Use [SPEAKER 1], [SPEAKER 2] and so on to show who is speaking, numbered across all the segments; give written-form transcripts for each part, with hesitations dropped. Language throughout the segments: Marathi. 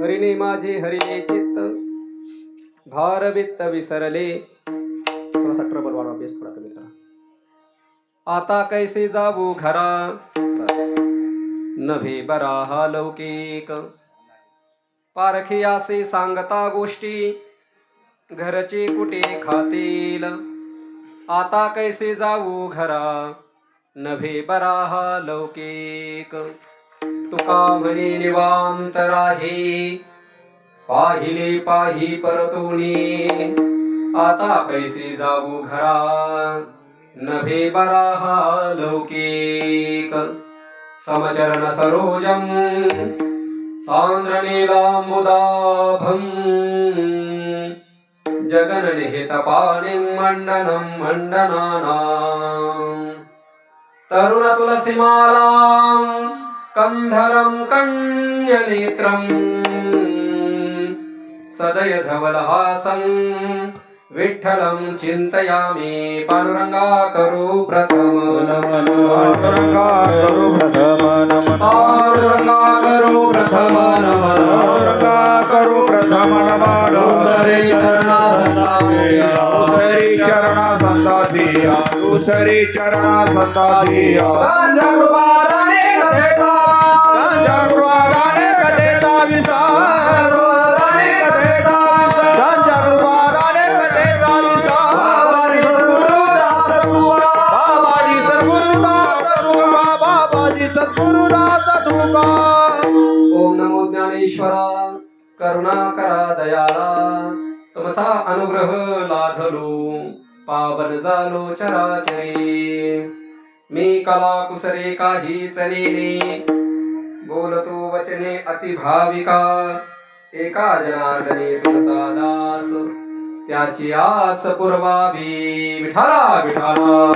[SPEAKER 1] हरिणे माझे हरिले चित्त भार वित्त विसरले. थोडासा ट्रबल वाढवा, बेस थोडा कमी करा. आता कैसे जाऊ घरा नभे बरा हा लौकिक. पारखी असे सांगता गोष्टी घरचे कुठे खातील. आता कैसे जाऊ घरा नभे बरा हा लौकिक. तुका म्हणे निवांत राही पाहिले पाही परतोनी. आता कैसे जाऊ घरा नभे बरा हा लौकिक. समचरण सरोजम सांद्रनीलांबुदाभं जगन्निहित पाणिं मंडनं मंडनानां. तरुण तुलसीमालां कंधरं कन्यनेत्रं सदय धवलहासं विठ्ठलं चिंतयामि. पांडुरंगा करू प्रथम नमन. पांडुरंगा करू प्रथम नमन. पांडुरंगा करू प्रथम नमन. पांडुरंगा करू प्रथम नमन. दुसरी चरणा संतादिया. दुसरी चरणा संतादिया. दुसरी चरणा संतादिया. संजगुरुवादाने कथेता. संजगुरुवादाने कथेता विसार. ओम नमो ज्ञानेश्वरा करुणा करा दयाला. तुमचा अनुग्रह लाधलो पावन झालो चराचरे. मी कला कुसरे काहीच नेने बोलतो वचने अति भाविका. एका जनार्दने तुमचा दास त्याची आस पुरवावी. विठाला विठाला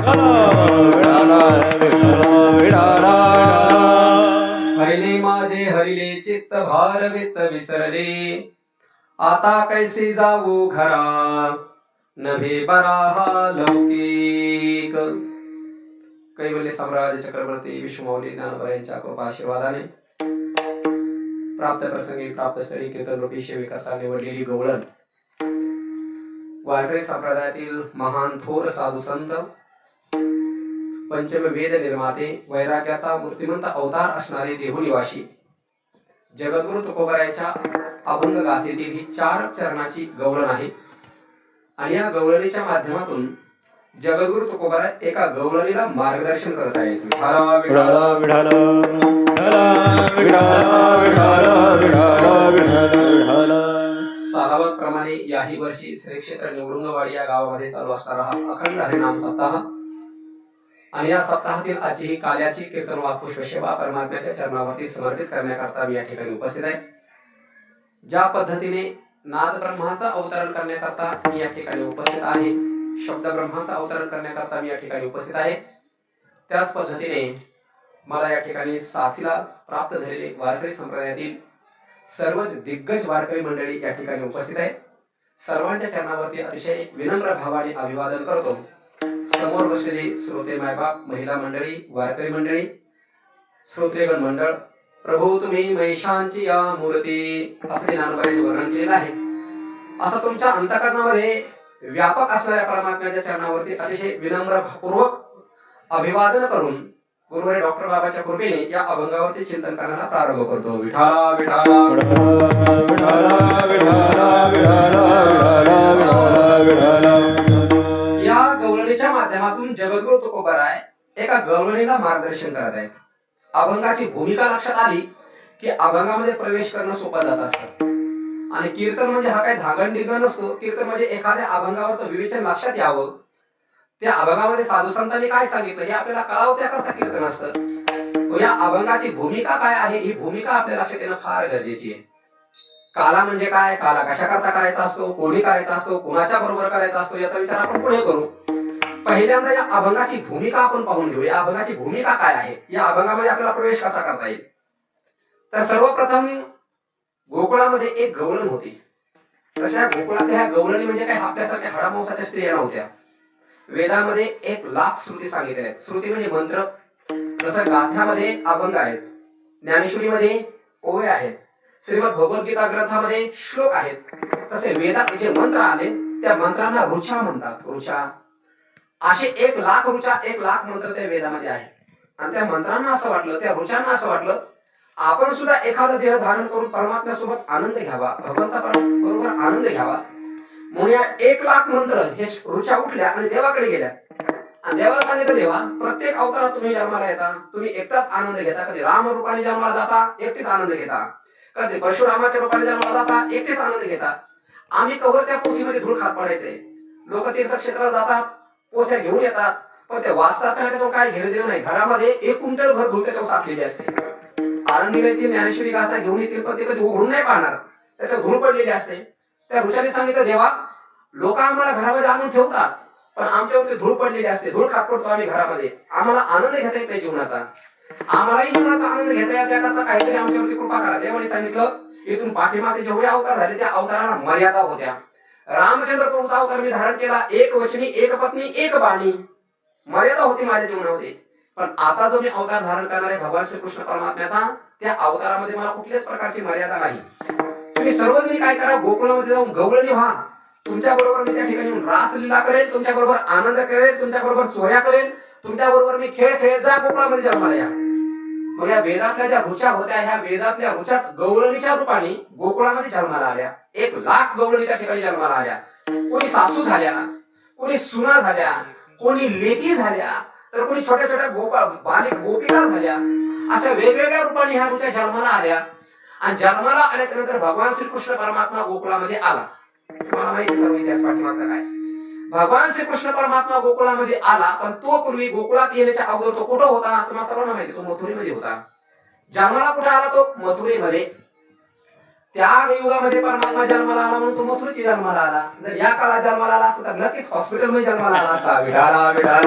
[SPEAKER 1] हरिले माझे हरिले चित्त भार वित्त विसरले. आता कैसे जाऊ घरा नभे बरा हा लौकिक. कैवल्य सम्राट चक्रवर्ती विष्णुमौली ज्ञानोबा यांच्या कृपा आशीर्वादाने प्राप्त प्रसंगी प्राप्त स्थळी कीर्तन रूपी सेवेकरता निवडलेली गवळण वारकरी संप्रदायातील महान थोर साधू संत पंचम वेद निर्माते वैराग्याचा मूर्तिमंत अवतार असणारे देहनिवासी जगद्गुरु तुकोबारायांच्या अभंग गाथेतील ही 4 चरणाची गवळण आहे. आणि या गवळणीच्या माध्यमातून जगद्गुरु तुकोबाराय एका गवळणीला मार्गदर्शन करत आहेत. विठाला विठाला विठाला विठाला विठाला विठाला विठाला. सालावत प्रमाणे याही वर्षी श्री क्षेत्र निवडुंगवाडी या गावामध्ये चालू असणारा हा अखंड हरिनाम सप्ताह आणि या सप्ताहातील आजची ही काल्याची कीर्तन वाक्पुष्प सेवा परमात्म्याच्या चरणावरती समर्पित करण्याकरता मी या ठिकाणी उपस्थित आहे. ज्या पद्धतीने नाद ब्रह्माचा अवतरण करण्याकरता मी या ठिकाणी उपस्थित आहे, शब्द ब्रह्माचा अवतरण करण्याकरता मी या ठिकाणी उपस्थित आहे, त्याच पद्धतीने मला या ठिकाणी साथीला प्राप्त झालेले वारकरी संप्रदायातील सर्वच दिग्गज वारकरी मंडळी या ठिकाणी उपस्थित आहे. सर्वांच्या चरणावरती अतिशय विनम्र भावाने अभिवादन करतो. समोर बसलेले श्रोते मायबाप, महिला मंडळी, वारकरी मंडळी, श्रोत्रेगण मंडळ, प्रभू तुम्ही महिषांची या मूर्ती असं ज्ञानोबांनी वर्णन केलेलं आहे. असं तुमच्या अंतःकरणामध्ये व्यापक असणाऱ्या परमात्म्याच्या चरणावरती अतिशय विनम्रपूर्वक अभिवादन करून गुरुवारी डॉक्टर बाबाच्या कृपेने या अभंगावरती चिंतन करण्याला प्रारंभ करतो. विठाला विठाला विठाला विठाला विठाला विठाला. या गवळणीच्या माध्यमातून जगद्गुरु तुकोबाराय एका गवळणीला मार्गदर्शन करत आहेत. अभंगाची भूमिका लक्षात आली की अभंगामध्ये प्रवेश करणं सोपं जात असतं. आणि कीर्तन म्हणजे हा काही धागणदिग्न नसतो. कीर्तन म्हणजे एखाद्या अभंगावरचं विवेचन लक्षात यावं, त्या अभंगामध्ये साधू संतांनी काय सांगितलं हे आपल्याला कळावं, त्याकरता कीर्तन असतं. या अभंगाची भूमिका काय आहे ही भूमिका आपल्या लक्षात येणं फार गरजेची आहे. काला म्हणजे काय, काला कशाकरता करायचा असतो, कोणी करायचा असतो, कुणाच्या बरोबर करायचा असतो, याचा विचार आपण पुढे करू. पहिल्यांदा या अभंगाची भूमिका आपण पाहून घेऊ. या अभंगाची भूमिका काय आहे, या अभंगामध्ये आपल्याला प्रवेश कसा करता येईल. तर सर्वप्रथम गोकुळामध्ये एक गवळण होती. तशा गोकुळातल्या ह्या गवळणी म्हणजे काय आपल्यासारख्या हडामांसाच्या स्त्रिया नव्हत्या. वेदामध्ये 1,00,000 श्रुती सांगितल्या आहेत. श्रुती म्हणजे मंत्र. जसं गाथ्यामध्ये अभंग आहेत, ज्ञानेश्वरीमध्ये ओव्या आहेत, श्रीमद भगवद्गीता ग्रंथामध्ये श्लोक आहेत, तसे वेदात जे मंत्र आले त्या मंत्रांना ऋचा म्हणतात. ऋचा असे 1,00,000 ऋचा 1,00,000 मंत्र त्या वेदामध्ये आहे. आणि त्या मंत्रांना असं वाटलं, त्या ऋचांना असं वाटलं आपण सुद्धा एखादा देह धारण करून परमात्म्यासोबत आनंद घ्यावा, भगवंता बरोबर आनंद घ्यावा. म्हणून या 1,00,000 मंत्र हे ऋचा उठल्या आणि देवाकडे गेल्या. आणि देवाला सांगितलं, देवा प्रत्येक अवतारात तुम्ही जन्माला येता, तुम्ही एकटाच आनंद घेता. कधी राम रूपाने जन्माला जाता, एकटेच आनंद घेता. कधी परशुरामाच्या रूपाने जन्माला जाता, एकटेच आनंद घेता. आम्ही कवर त्या पोथीमध्ये धूळ खात पडायचे. लोक तीर्थक्षेत्राला जातात, पोथ्या घेऊन येतात, पण ते वाचतात आणि त्याच्यावर काय घेणं देणं नाही. घरामध्ये 1 क्विंटल भर धूळ त्याच्यावर साचलेली असते. आनंदीला येतील, ज्ञानेश्वरी गाथा घेऊन येतील, पण ते कधी उघडून नाही पाहणार, त्याच्यावर धूळ पडलेली असते. त्या ऋचाने सांगितलं, देवा लोक आम्हाला घरामध्ये आणून ठेवतात, पण आमच्यावरती धूळ पडलेली असते, धूळ खात पडतो आम्ही घरामध्ये. आम्हाला आनंद घेता येत नाही जीवनाचा, आम्हालाही जीवनाचा आनंद घेता येत, त्याकरता काहीतरी आमच्यावरती कृपा करा. देवाने सांगितलं, इथून पाठीमागे जेवढे अवतार झाले त्या अवतारांना मर्यादा होत्या. रामचंद्र प्रभूचा अवतार मी धारण केला, 1 वचनी 1 पत्नी 1 बाणी, मर्यादा होती माझ्या जीवनामध्ये. पण आता जो मी अवतार धारण करणार आहे भगवान श्रीकृष्ण परमात्म्याचा, त्या अवतारामध्ये मला कुठल्याच प्रकारची मर्यादा नाही. तुम्ही सर्वजणी काय करा, गोकुळामध्ये जाऊन गवळणी व्हा. तुमच्या बरोबर मी त्या ठिकाणी रासलीला करेल, तुमच्या बरोबर आनंद करेल, तुमच्या बरोबर चोऱ्या करेल, तुमच्या बरोबर मी खेळ खेळत जा, गोकुळामध्ये जन्माला या. मग या वेदातल्या ज्या ऋचा होत्या, ह्या वेदातल्या ऋचाच गवळणीच्या रूपाने गोकुळामध्ये जन्माला आल्या. 1,00,000 गवळणी त्या ठिकाणी जन्माला आल्या. कोणी सासू झाल्या, कोणी सुना झाल्या, कोणी लेकी झाल्या, तर कोणी छोट्या छोट्या बालिक गोपिका झाल्या. अशा वेगवेगळ्या रूपाने ह्या ऋचा जन्माला आल्या. आणि जन्माला आल्याच्या नंतर भगवान श्रीकृष्ण परमात्मा गोकुळामध्ये आला. तुम्हाला माहिती सर्व इतिहास पाठीमागचा काय. भगवान श्रीकृष्ण परमात्मा गोकुळामध्ये आला, पण तो पूर्वी गोकुळात येण्याच्या अगोदर तो कुठं होता तुम्हाला सर्वांना माहिती, तो मथुरीमध्ये होता. जन्माला कुठे आला तो मथुरेमध्ये. त्या युगामध्ये परमात्मा जन्माला आला म्हणून तो मथुरेची जन्माला आला. जर या काळात जन्माला आला असता तर नक्कीच हॉस्पिटलमध्ये जन्माला आला असता. विठाला विठाला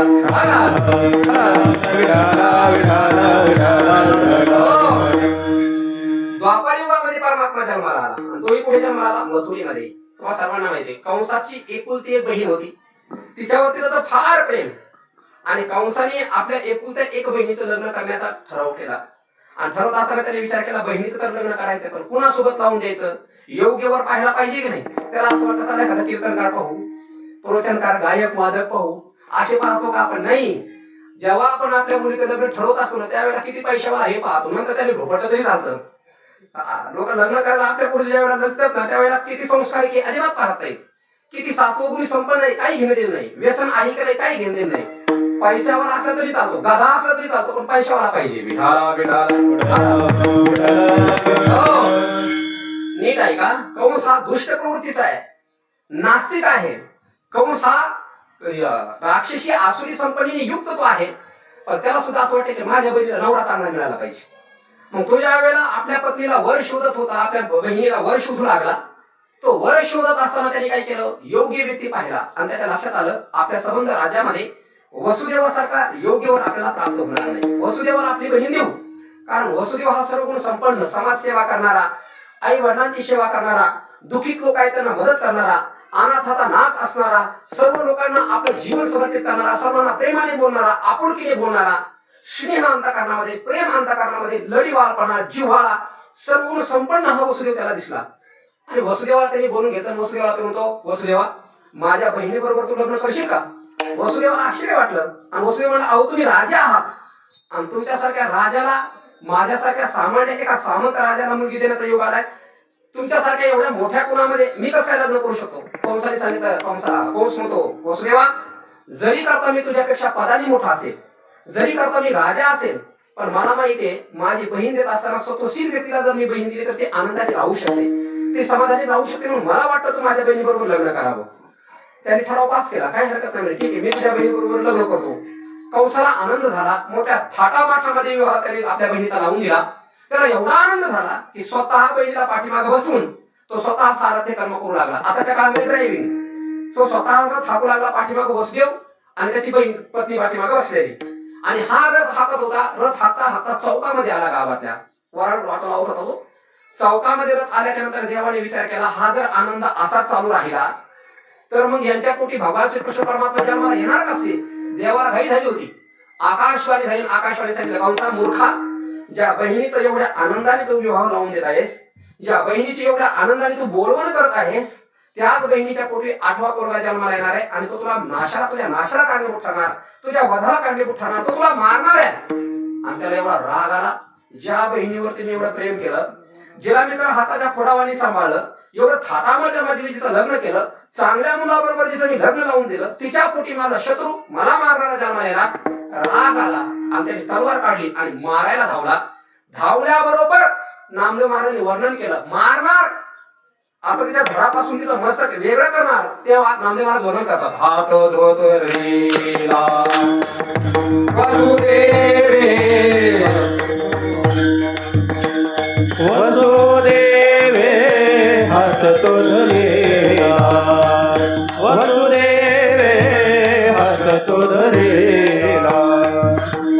[SPEAKER 1] द्वापार युगामध्ये परमात्मा जन्माला आला आणि तोही कुठे जन्माला आला, मथुरेमध्ये. तुम्हाला सर्वांना माहिती आहे, कंसाची एकुलती 1 बहीण होती, तिच्यावरती त्याचं फार प्रेम. आणि कंसाने आपल्या एकुलत्या 1 बहिणीचं लग्न करण्याचा ठराव केला. आणि ठरवत असताना त्याने विचार केला, बहिणीचं तर लग्न करायचं, पण कुणासोबत लावून द्यायचं, योग्यवर पाहायला पाहिजे की नाही. त्याला असं वाटतं, चला एखादा कीर्तनकार पाहू, प्रवचनकार, गायक, वादक पाहू. असे पाहतो का आपण? नाही. जेव्हा आपण आपल्या मुलीचं लग्न ठरवत असतो ना, त्यावेळेला किती पैशावाला हे पाहतो, नंतर त्याने भोपटलं तरी चालतं. लोक लग्न करायला आपल्या पुढे ज्या वेळेला लग्नात ना, त्यावेळेला किती संस्कारी की अजिबात पाहत नाही, किती सात्वगुणी संपन्न नाही, काही घेणं देणं नाही, व्यसन आहे का नाही, काही घेणं देणं नाही. पैशावाला असला तरी चालतो, गाधा असला तरी चालतो, पण पैशावाला पाहिजे. नीट आहे का? कंस हा दुष्ट प्रवृत्तीचा आहे, नास्तिक आहे. कंस हा राक्षसी आसुरी संपत्तीने युक्त तो आहे. पण त्याला सुद्धा असं वाटतं की माझ्या बहिणीला नवरा चांगला मिळाला पाहिजे. मग तो ज्या वेळेला आपल्या पत्नीला वर शोधत होता, आपल्या बहिणीला वर शोधू लागला, तो वर शोधत असताना त्याने काय केलं, योग्य व्यक्ती पाहिला आणि त्याच्या लक्षात आलं आपल्या संबंध राज्यामध्ये वसुदेवासारखा योग्यवर आपल्याला प्राप्त होणार नाही. वसुदेवाला आपली बहीण देऊ, कारण वसुदेव हा सर्व गुण संपन्न, समाजसेवा करणारा, आई वडिलांची सेवा करणारा, दुःखित लोक आहेत त्यांना मदत करणारा, अनाथाचा नाथ असणारा, सर्व लोकांना आपलं जीवन समर्पित करणारा, सर्वांना प्रेमाने बोलणारा, आपुलकीने बोलणारा, स्नेह अंतःकरणामध्ये, प्रेम अंतःकरणामध्ये, लढीवारपणा, जिव्हाळा, सर्व गुण संपन्न हा वसुदेव त्याला दिसला. आणि वसुदेवाला त्यांनी बोलून घेतलं. वसुदेवाला तो म्हणतो, वसुदेवा माझ्या बहिणी बरोबर तू लग्न करशील का? वसुदेवाला आश्चर्य वाटलं आणि वसुदेव म्हणला, अहो तुम्ही राजा आहात आणि तुमच्यासारख्या राजाला, माझ्यासारख्या सामान्य एका सामंत राजाला मुलगी देण्याचा योग आलाय. तुमच्यासारख्या एवढ्या मोठ्या कुणामध्ये मी कसं काय लग्न करू शकतो? कंसाने सांगितलं, कंस म्हणतो, वसुदेवा जरी करता मी तुझ्यापेक्षा पदाने मोठा असेल, जरी करता मी राजा असेल, पण मला माहितीये माझी बहीण देत असताना स्वतःशील व्यक्तीला जर मी बहीण दिली तर ते आनंदाने राहू शकते, ते समाधानी राहू शकते. म्हणून मला वाटतं तू माझ्या बहिणी बरोबर लग्न करावं. त्याने ठराव पास केला, काही हरकत नाही, ठीक आहे मी तुझ्या बहिणी बरोबर लग्न करतो. कंसाला आनंद झाला, मोठ्या थाटामाठामध्ये विवाह करीत आपल्या बहिणीचा लावून दिला. त्याला एवढा आनंद झाला की स्वतः बहिणीला पाठीमागे बसवून तो स्वतः सारथ्य कर्म करू लागला. आताच्या काळामध्ये ड्रायव्हिंग, तो स्वतः थाकू लागला, पाठीमागे वसुदेव आणि त्याची बहीण पत्नी पाठीमागे बसलेली. आणि हा रथ हाकत होता. रथ हाकता हाकता चौकामध्ये आला, गावातल्या वराड वाटा लावत होता तो. चौकामध्ये रथ आल्याच्या नंतर देवाने विचार केला, हा जर आनंद असाच चालू राहिला तर मग यांच्या पोटी भगवान श्रीकृष्ण परमात्मा जन्माला येणार कसे? देवाला घाई झाली होती. आकाशवाणी झाली. आकाशवाणी सांगितलं, कंसा मूर्खा, ज्या बहिणीचं एवढ्या आनंदाने तो विवाह लावून देत आहेस, ज्या बहिणीची एवढ्या आनंदाने तू बोलवण करत आहेस त्याच बहिणीच्या पोटी 8वा पोरगा जन्माला येणार आहे आणि तो तुला तुझ्या नाशाला कारणीभूत ठरणार, तुझ्या वधाला कारणीभूत ठरणार, तो तुला मारणार आहे. आणि त्याला एवढा राग आला, ज्या बहिणीवरती मी एवढं प्रेम केलं, जिला मी तर हाताच्या फोडावानी सांभाळलं, एवढं थाटामध्ये माझी जिचं लग्न केलं, चांगल्या मुलाबरोबर जिचं मी लग्न लावून दिलं, तिच्या पोटी माझा शत्रू मला मारणारा जन्माला येणार. राग आला आणि त्याने तलवार काढली आणि मारायला धावला. धावल्याबरोबर नामदेव महाराजांनी वर्णन केलं, मारणार आता तिच्या धडापासून तिचं मस्तक वेगळं करणार. तेव्हा नामदेव महाराज वर्णन करतात, हात धोतरेला वसुदेवे
[SPEAKER 2] वसुदेवे हात तो धरेला, वसुदेवे हात तो धरेला.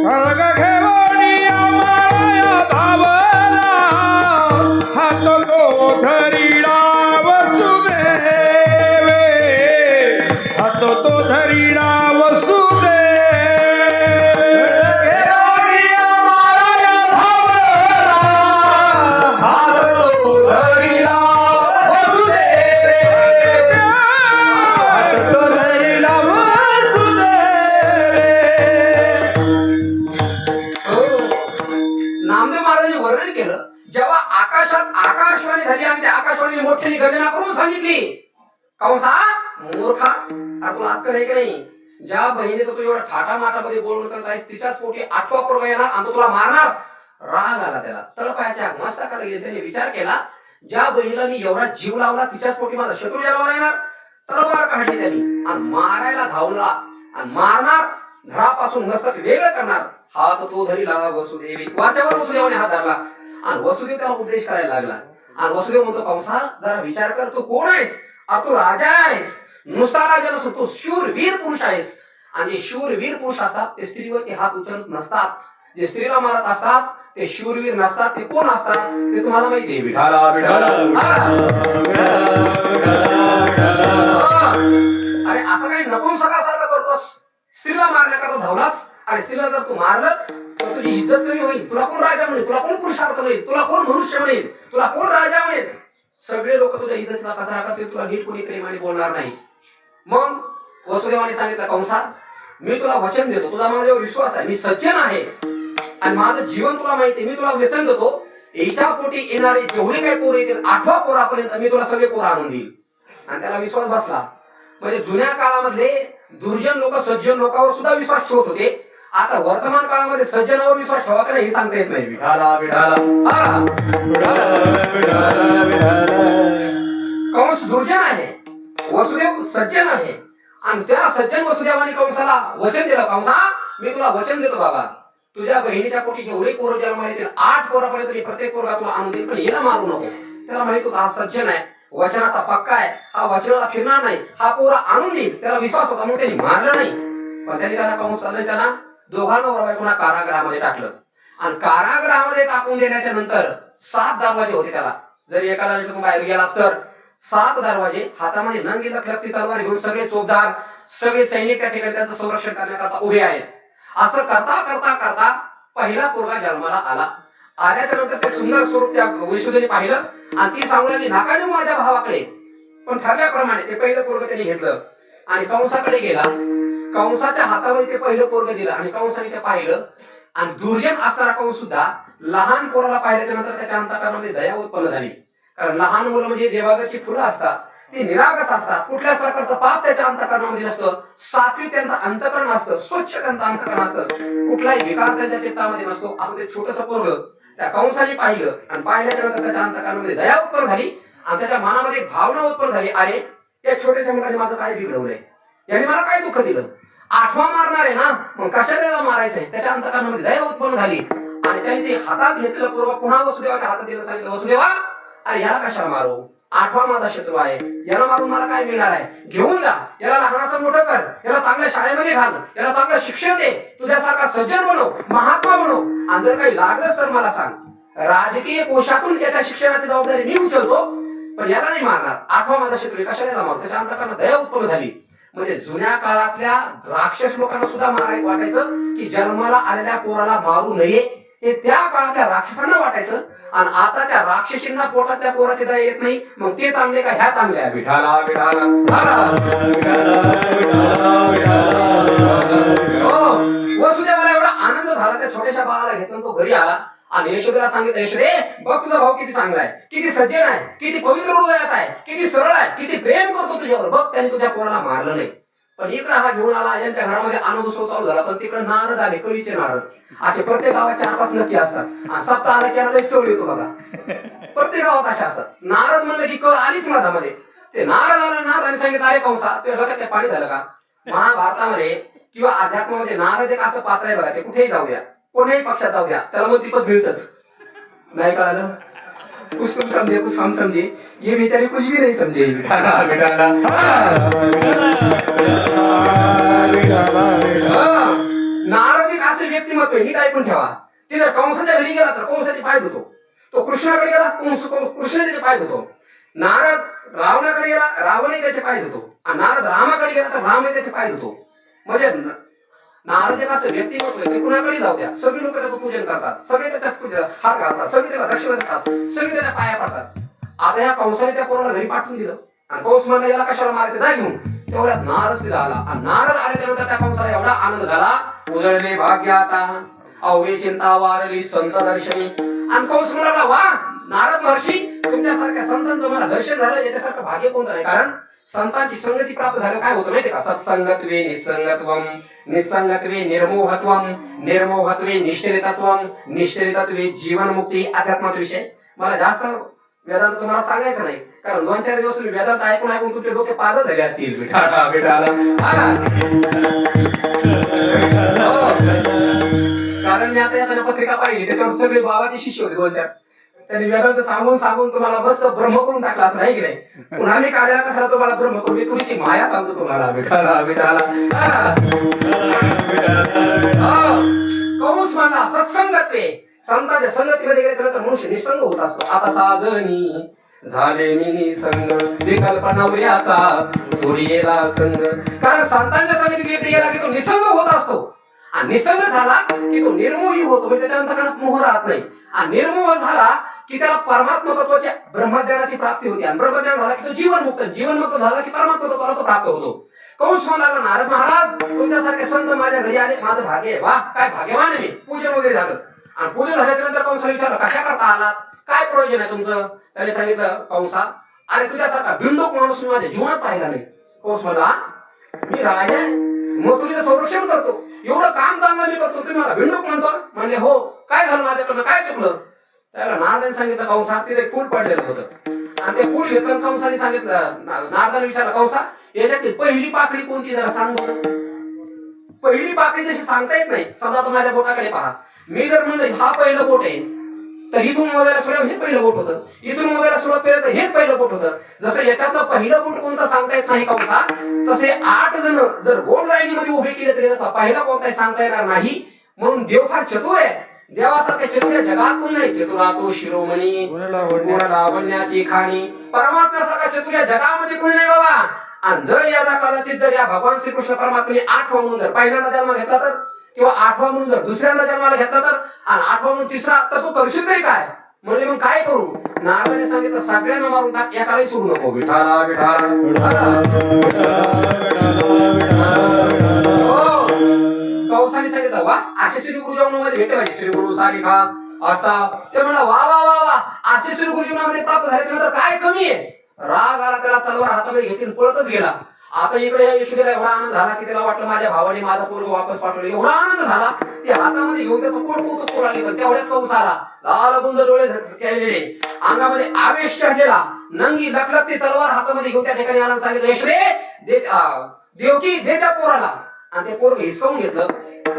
[SPEAKER 2] खळग घेऊनी आम्हाला धावला, हात तो धरिला वसुदेवे, हात तो धरिला वसुदेवे.
[SPEAKER 1] नामदेव महाराजांनी वर्णन केलं, जेव्हा आकाशात आकाशवाणी झाली आणि त्या आकाशवाणीने मोठ्याने गर्जना करून सांगितली, कंसा मूर्खा, तुला अक्कल आहे की नाही? ज्या बहिणीचं तू एवढ्या थाटामाटामध्ये बोलून करत आहेस तिच्याच पोटी 8वा पोरगा येणार आणि तो तुला मारणार. राग आला त्याला, तळपायाच्या मस्तकाला गेले. त्याने विचार केला, ज्या बहिणीला मी एवढा जीव लावला तिच्याच पोटी माझा शत्रू जन्माला येणार. तलवार काढली त्यांनी आणि मारायला धावला आणि मारणार, धडापासून मस्तक वेगळं करणार. हात तो धरिला वसुदेवी, वाच्यावर वसुदेवाने हात धरला आणि वसुदेव त्याला उपदेश करायला लागला. आणि वसुदेव म्हणतो, कंसा जरा विचार कर, तू कोण आहेस? तू राजा आहेस, नुसता राजा नसतो, तू शूरवीर पुरुष आहेस. आणि जे शूरवीर पुरुष असतात ते स्त्रीवरती हात उचलत नसतात, जे स्त्रीला मारत असतात ते शूरवीर नसतात. ते कोण असतात ते तुम्हाला माहिती आहे. विठाला विठाला. अरे असं काही नपुंसकासारखं करतोस, स्त्रीला मारण्याकरता धावलास आणि स्त्रीला जर तू मारलं तर तुझी इज्जत कमी होईल. तुला कोण राजा म्हणेल, तुला कोण पुरुषार्थ म्हणेल, तुला कोण मनुष्य म्हणेल, तुला कोण राजा म्हणेल? सगळे लोक तुझ्या इज्जतीचा कचरा करतील, तुला नीट कोणी प्रेमाने बोलणार नाही. मग वसुदेवाने सांगितलं, कंसा मी तुला वचन देतो, तुझा माझ्यावर विश्वास आहे, मी सज्जन आहे आणि माझं जीवन तुला माहिती आहे, मी तुला व्यसन देतो. याच्या पोटी येणारे जेवढे काही पोरं येतील 8व्या पोरापर्यंत मी तुला सगळे पोरं आणून देईल. आणि त्याला विश्वास बसला. म्हणजे जुन्या काळामध्ये दुर्जन लोक सज्जन लोकांवर सुद्धा विश्वास ठेवत होते. आता वर्तमान काळामध्ये सज्जनावर विश्वास ठेवा का नाही हे सांगता येत नाही. विठाला विठाला. कंस दुर्जन आहे, वसुदेव सज्जन आहे. आणि त्या सज्जन वसुदेवाने कंसाला वचन दिलं, कंसा मी तुला वचन देतो बाबा, तुझ्या बहिणीच्या पोटी जेवढे पोरं जन्माला येतील 8 पोरापर्यंत मी प्रत्येक पोरगा तुला आणून देईल, पण याला मारू नको. त्याला माहित होता हा सज्जन आहे, वचनाचा पक्का आहे, हा वचनाला फिरणार नाही, हा पोरा आणून देईल. त्याला विश्वास होता म्हणून त्यांनी मारलं नाही. पण त्यांनी त्याला कंसाला त्यांना दोघांना बायकोना कारागृहामध्ये टाकलं. आणि कारागृहामध्ये टाकून देण्याच्या नंतर 7 दरवाजे होते त्याला. जर एखादा तुम्ही बाहेर गेलास तर 7 दरवाजे, हातामध्ये नंगी लखलखती तलवार घेऊन सगळे चोपदार, सगळे सैनिक त्या ठिकाणी त्याचं संरक्षण करण्याकरता उभे आहेत. असं करता करता करता पहिला पोरगा जन्माला आला. आल्याच्या नंतर ते सुंदर स्वरूप त्या वसुदेवाने पाहिलं आणि ती सांगून नाकाने माझ्या भावाकडे. पण ठरल्याप्रमाणे ते पहिलं पोरग त्यांनी घेतलं आणि कंसाकडे गेला. कंसाच्या हातामध्ये ते पहिलं पोरग दिलं आणि कंसाने ते पाहिलं. आणि दुर्जन असणारा कंस सुद्धा लहान पोराला पाहिल्याच्या नंतर त्याच्या अंतःकरणामध्ये दया उत्पन्न झाली. कारण लहान मुलं म्हणजे देवाघरची फुलं असतात, ते निरागस असतात, कुठल्याच प्रकारचं पाप त्याच्या अंतःकरणामध्ये नसतं, सात्विक त्यांचं अंतःकरण असतं, स्वच्छ त्यांचं अंतःकरण असतं, कुठलाही विकार त्यांच्या चित्तामध्ये नसतो. असं ते छोटस पोरग त्या कंसाने पाहिलं आणि पाहिल्याच्या नंतर त्याच्या अंतःकरणामध्ये दया उत्पन्न झाली आणि त्याच्या मनामध्ये एक भावना उत्पन्न झाली, अरे या छोट्याशा मुलाने माझं काय बिघडवलंय, याने मला काय दुःख दिलं, 8वा मारणार आहे ना, मग कशाला मारायचंय. त्याच्या अंतःकरणामध्ये दया उत्पन्न झाली आणि त्याने ते हातात घेतलं पोरग, पुन्हा वसुदेवाच्या हातात दिलं. सांगितलं, वसुदेवा अरे याला कशाला मारू, 8वा माझा शत्रू आहे, याला मारून मला काय मिळणार आहे, घेऊन जा, याला लहानाचं मोठं कर, याला चांगल्या शाळेमध्ये घाल, याला चांगलं शिक्षण दे, तुझ्यासारखा सज्जन बनव, महात्मा बनव, आणि जर काही लागलंच तर मला सांग, राजकीय कोशातून याच्या शिक्षणाची जबाबदारी मी उचलतो, पण याला नाही मारणार. 8वा माझा शत्रू, कशाला याला मारू. त्याच्या अंतःकरणात दया उत्पन्न झाली. म्हणजे जुन्या काळातल्या राक्षस लोकांना सुद्धा मारायला वाटायचं की जन्माला आलेल्या पोराला मारू नये, हे त्या काळातल्या राक्षसांना वाटायचं. आणि आता त्या राक्षसींना पोटात त्या पोराची दया येत नाही, मग ते चांगले का ह्या चांगल्या? विठाला विठाला हो. वसुदेवाला एवढा आनंद झाला त्या छोट्याशा बाळाला घेतला, तो घरी आला आणि यशोदेला सांगितलं, यशोदे बघ तुझा भाऊ किती चांगला आहे, किती सज्जन आहे, किती पवित्र हृदयाचा आहे, किती सरळ आहे, किती प्रेम करतो तुझ्यावर, बघ त्याने तुझ्या पोराला मारलं नाही. पण इकडे हा घेऊन आला, यांच्या घरामध्ये आनंद उत्सव चालू झाला. पण तिकडे नारद आले, कळीचे नारद. असे प्रत्येक गावात 4-5 नक्की असतात आणि सप्ताह आला की आला चोळ येतो बघा. प्रत्येक गावात अशा असतात. नारद म्हणलं की कळ आलीच माझ्यामध्ये. ते नारद आला, नारदाने सांगितलं, अरे कंसा ते डोक्यात पाणी झालं का? महाभारतामध्ये किंवा अध्यात्मामध्ये नारद एक असं पात्र आहे बघा, ते कुठेही जाऊ द्या, कोणत्याही पक्षात जाऊ द्या, त्याला मंत्रीपद मिळतच. नाही कळालं? कुछ तुम समझे कुछ हम समझे, ये बेचारी कुछ भी नहीं समझे. नारद एक असे व्यक्तिमत्व आहे, नीट ऐकून ठेवा. ते जर कंसाच्या घरी गेला तर कंसाचे पाय धुतो, तो कृष्णाकडे गेला कृष्ण त्याचे पाय धुतो. नारद रावणाकडे गेला, रावणही त्याचे पाय धुतो. आणि नारद रामाकडे गेला तर रामही त्याचे पाय धुतो. म्हणजे नारद एक असं व्यक्तिमत्व आहे, ते कुणाकडे जाऊ द्या, सगळी लोक त्याचं पूजन करतात, सगळे त्याच्यात हात घालतात, सगळे त्याला दक्षिणा देतात, सगळे त्याच्या पाया पडतात. आता ह्या कंसाने त्या पोराला घरी पाठवून दिलं आणि कंस म्हणला याला कशाला मारायचं, जा घेऊन. तेवढ्यात नारद तिला आला आणि नारद आल्याच्यानंतर त्या कंसाला एवढा आनंद झाला, उजळले भाग्याता अवघे चिंता वारली संत दर्शनी. आणि कंस म्हणाला, वा नारद महर्षी, तुमच्यासारख्या संतांचं मला दर्शन झालं, याच्यासारखं भाग्य कोणतं नाही. कारण संतांची संगती प्राप्त झालं काय होतं माहितीये का? सत्संगत्वे निसंगत्वम, निसंगत्वे निर्मोहत्वम, निर्मोहत्वे निश्चलितत्वम, निश्चलितत्वे जीवनमुक्ती. अध्यात्माचा विषय मला जास्त वेदांत तुम्हाला सांगायचं नाही, कारण 2-4 दिवस तुम्ही वेदांत ऐकून ऐकून तुमचे डोके पागल झाले असतील. कारण मी आता यातना पत्रिका पाहिली, त्याच्यावर सगळे बाबाचे शिष्य होते 2-4. त्यांनी वेदांत सांगून सांगून तुम्हाला मस्त ब्रह्म करून टाकला असं नाही की नाही. पुन्हा मी कार्याला कशाला तुम्हाला ब्रह्म करून, मी थोडीशी माया सांगतो तुम्हाला. कंस म्हणला सत्संगत्वे, संतांच्या संगतीमध्ये गेल्यानंतर मनुष्य निसंग होत असतो. आता साजणी झाले मी निसंग, विकल्प नवऱ्याचा सोडियेला संग. कारण संतांच्या संगतीत गेला की तो निसंग होत असतो आणि निसंग झाला की तो निर्मोही होतो, म्हणजे त्याच्या अंतःकरणात मोह राहत नाही. आणि निर्मोह झाला की त्याला परमात्मा तत्वाच्या ब्रह्मज्ञानाची प्राप्ती होते आणि ब्रह्मज्ञान झाला की तो जीवनमुक्त, जीवनमुक्त झाला की परमात्मा तत्वाला तो प्राप्त होतो. कंस म्हणाला, नारद महाराज तुमच्यासारखे संत माझ्या घरी आले, माझं भाग्य आहे. वा काय भाग्यवान आहे मी. पूजन वगैरे झालं आणि पूजन झाल्याच्या नंतर कंसाला विचारलं, कशा करता आलात, काय प्रयोजन आहे तुमचं? त्याने सांगितलं, कंसा अरे तुझ्यासारखा बिंडोक माणूस मी माझ्या जीवनात पाहिला नाही. कंस म्हणला, मी राजा आहे, मग तुझं संरक्षण करतो, एवढं काम चांगलं मी करतो, तुम्ही मला बिंडोक म्हणतो. म्हणले हो, काय झालं माझ्याकडनं, काय चुकलं? त्याला नारदाने सांगितलं, कंसा तिथे एक फूल पडलेलं होतं आणि ते फूल घेतलं. कंसाने सांगितलं, नारदाने विचारलं, कंसा याच्यातील पहिली पाकळी कोणती जरा सांग. पहिली पाकळी जशी सांगता येत नाही. समजा तुम्ही माझ्या बोटाकडे पहा, मी जर म्हणलं हा पहिलं बोट आहे, तर इथून मोजायला सुरुवात हे पहिलं बोट होतं, इथून मोजायला सुरुवात केलं तर हेच पहिलं बोट होतं. जसं याच्यातलं पहिलं बोट कोणतं सांगता येत नाही कंसा, तसे 8 जण जर गोल लाईनीमध्ये उभे केले तरी त्याचा पहिला कोणताही सांगता येणार नाही. म्हणून देव फार चतुर आहे. देवासारख्या चतुर या जगात कोणी नाही. चतुरा तो शिरोमणी, गुण लावण्याची खाणी. परमात्म्यासारखा चतुर या जगामध्ये कोणी नाही बाबा. आणि जर याचा कदाचित जर या भगवान श्रीकृष्ण परमात्म्याने 8वा म्हणून जर पहिल्यांदा जन्म घेतला तर, किंवा 8वा म्हणून जर दुसऱ्यांदा जन्माला घेतला तर, आणि 8वा म्हणून तिसरा, तर तू करशील तरी काय? म्हणजे मग काय करू? नारदाने सांगितलं, सगळ्यांना मारून टाक, एकालाही सोडू नको. विठाला विठाला. कंसाने सांगितलं, वा असे श्री गुरु जीवनामध्ये भेटे पाहिजे. श्री गुरु सारिखा असा. ते म्हणला, वा वा वा वा, असे श्री गुरु जीवनामध्ये प्राप्त झाले त्यानंतर काय कमी आहे? राग आला त्याला, तलवार हातामध्ये घेतली पळतच गेला. आता इकडे यशोदेला एवढा आनंद झाला की त्याला वाटलं माझ्या भावाने माझा पोरग वापस पाठवलं. एवढा आनंद झाला ते हातामध्ये घेऊन त्याचं पोट कौतुक करू लागले. पण तेवढ्यात कंस आला, लाल बुंद डोळे केलेले, अंगामध्ये आवेश चढलेला, नंगी लखलखती तलवार हातामध्ये घेऊन त्या ठिकाणी आला. सांगितलं, यशोदे देवकी दे त्या पोराला. आणि ते पोरग हिसकावून घेतलं.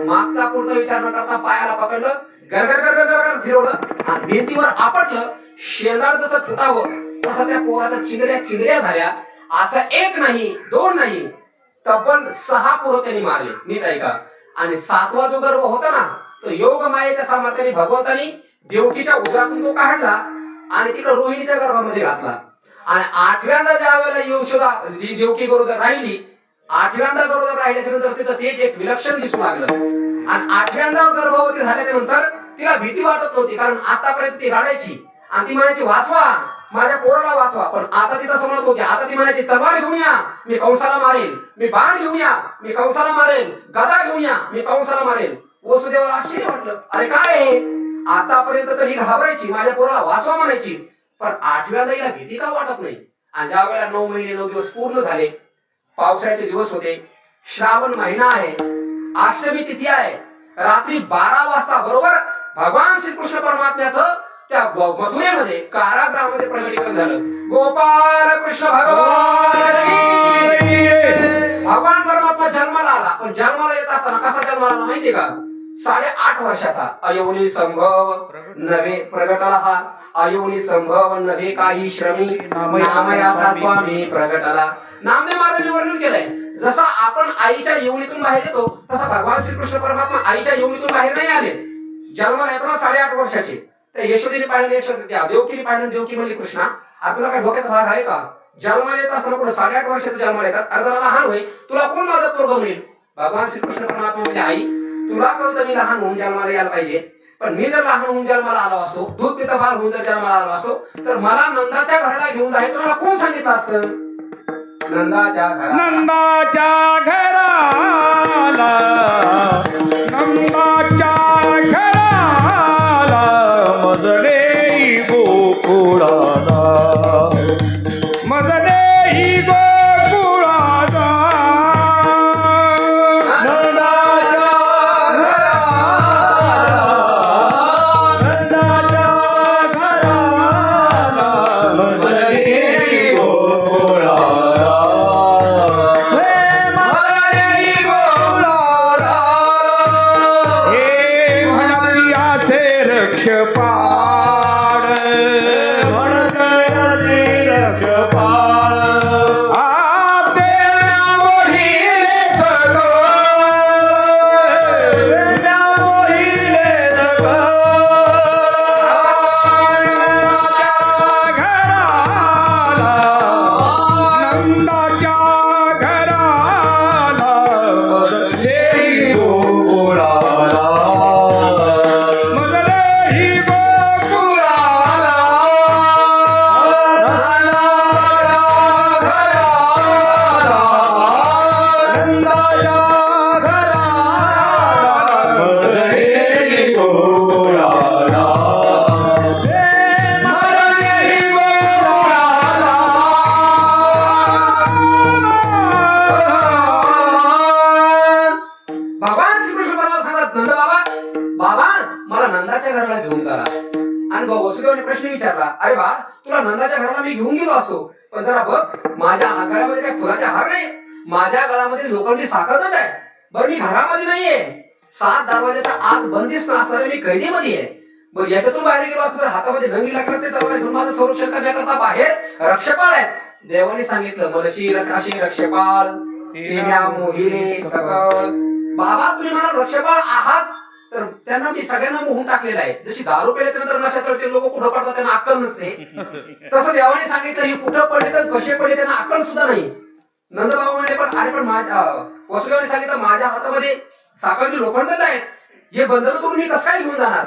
[SPEAKER 1] मागचा पुढचा विचार न करता पायाला पकडलं, गरगर गरगर गरगर फिरवलं आणि भिंतीवर आपटलं. शेंदाड जसं फुटावं तसं त्या पोराच्या चिंगऱ्या चिंगऱ्या झाल्या. असं 1 नाही 2 नाही, तब्बल 6 पोरं त्यांनी मारले. नीट ऐका. आणि 7वा जो गर्भ होता ना, तो योग मायेच्या सामर्थ्याने भगवंतानी देवकीच्या उदरातून तो काढला आणि तिकडे रोहिणीच्या गर्भामध्ये घातला. आणि 8व्यांदा ज्या वेळेला यशोदा देवकी गरोदर राहिली, 8व्यांदा गरोदर राहिल्याच्या नंतर तिचं तेज एक विलक्षण दिसू लागलं. आणि 8व्यांदा गर्भवती झाल्याच्या नंतर तिला भीती वाटत नव्हती, कारण आतापर्यंत ती रडायची आणि ती म्हणायची वाचवा, माझ्या पोराला वाचवा. पण आता ती तसं म्हणत होती. आता ती म्हणायची तलवार घेऊन या, मी कंसाला मारेल. मी बाण घेऊन या, मी कंसाला मारेल. गदा घेऊन या, मी कंसाला मारेल. वसुदेवाला आश्चर्य वाटलं, अरे काय आहे, आतापर्यंत तर ही घाबरायची, माझ्या पोराला वाचवा म्हणायची, पण 8व्यांदा हिला भीती का वाटत नाही. आणि ज्या वेळेला 9 महिने 9 दिवस पूर्ण झाले, पावसाळ्याचे दिवस होते, श्रावण महिना आहे, अष्टमी तिथी आहे, रात्री 12 वाजता बरोबर भगवान श्रीकृष्ण परमात्म्याचं त्या मथुरेमध्ये कारागृहामध्ये प्रगटीकरण झालं. गोपाल कृष्ण भगवान की जय. भगवान परमात्मा जन्माला आला, पण जन्माला येत असताना कसा जन्माला आला माहितीये का? 8.5 वर्षाचा. अयोनी संभव नवे प्रगटला हा, अयोनी संभव नवे काही श्रमी, नामयाचा स्वामी प्रगटला. नामदेव महाराजांनी वर्णन केलंय, जसा आपण आईच्या योनीतून बाहेर येतो, तसा भगवान श्रीकृष्ण परमात्मा आईच्या योनीतून बाहेर नाही आले. जन्माला येताना 8.5 वर्षाचे. त्या यशोदेने पाहिलं, यशोदा देवकीने पाहिलं, देवकी म्हणली कृष्णा आपल्याला काय डोक्यात भाग आहे का? जन्माला येत असताना कुठं 8.5 वर्षाचं जन्माला येतात, अर्धा लहान होय, तुला कोण माझं पोरगं म्हणेल? भगवान श्रीकृष्ण परमात्मा म्हणजे आई तुला कळतं मी लहान होऊन जन्माला यायला पाहिजे, पण मी जर लहान होऊन जन्माला आलो असतो, दूध पिता बाळ होऊन जर जन्माला आलो असतो, तर मला नंदाच्या घराला घेऊन जाईल. तुम्हाला कोण सांगितलं असतं? नंदाच्या घराला,
[SPEAKER 2] नंदाच्या घराला, नंदाच्या घराला, मजले गोकुळाला, मजले गोकुळाला. नंदाच्या घराला, नंदाच्या घराला, मजले गोकुळाला. रक्षपाळ म्हणते रक्षपाळ आपले मोहिले सगळे घराला, नंदाच्या घराला, मजले गोकुळाला,
[SPEAKER 1] नंदाच्या घराला घेऊन चला. आणि वसुदेवाने प्रश्न विचारला, अरे बा तुला नंदाच्या घराला मी घेऊन गेलो असतो, पण जरा बघ माझ्या गळ्यामध्ये काही फुलाचे हार नाही, माझ्या गळ्यामध्ये लोखंडी साखळदंड आहे. बरं मी घरामध्ये नाहीये, 7 दरवाजाच्या आत बंदिस्त असणारे मी कैदीमध्ये आहे. बरं याच्यातून बाहेर गेलो असतो तर हातामध्ये नंगी लागला ते तलवार घेऊन माझं संरक्षण करण्याकरता बाहेर रक्षपाळ आहेत. देवाने सांगितलं मनशी रकाशी रक्षपाळ तेम्या मोहिले सकळ. बाबा तुम्ही म्हणाल रक्षपाळ आहात, तर त्यांना मी सगळ्यांना मोहून टाकलेलं आहे. जशी दारू पेल्यानंतर नशा चढते, लोक कुठं पडतात त्यांना अक्कल नसते, तसं देवाने सांगितलं ही कुठं पडले तर कसे पडले त्यांना अक्कल सुद्धा नाही. नंदबाबा म्हणले पण अरे पण माझ्या वसुदेवाने सांगितलं माझ्या हातामध्ये साखळी लोखंड आहेत, हे बंधन करून मी कसं काय घेऊन जाणार?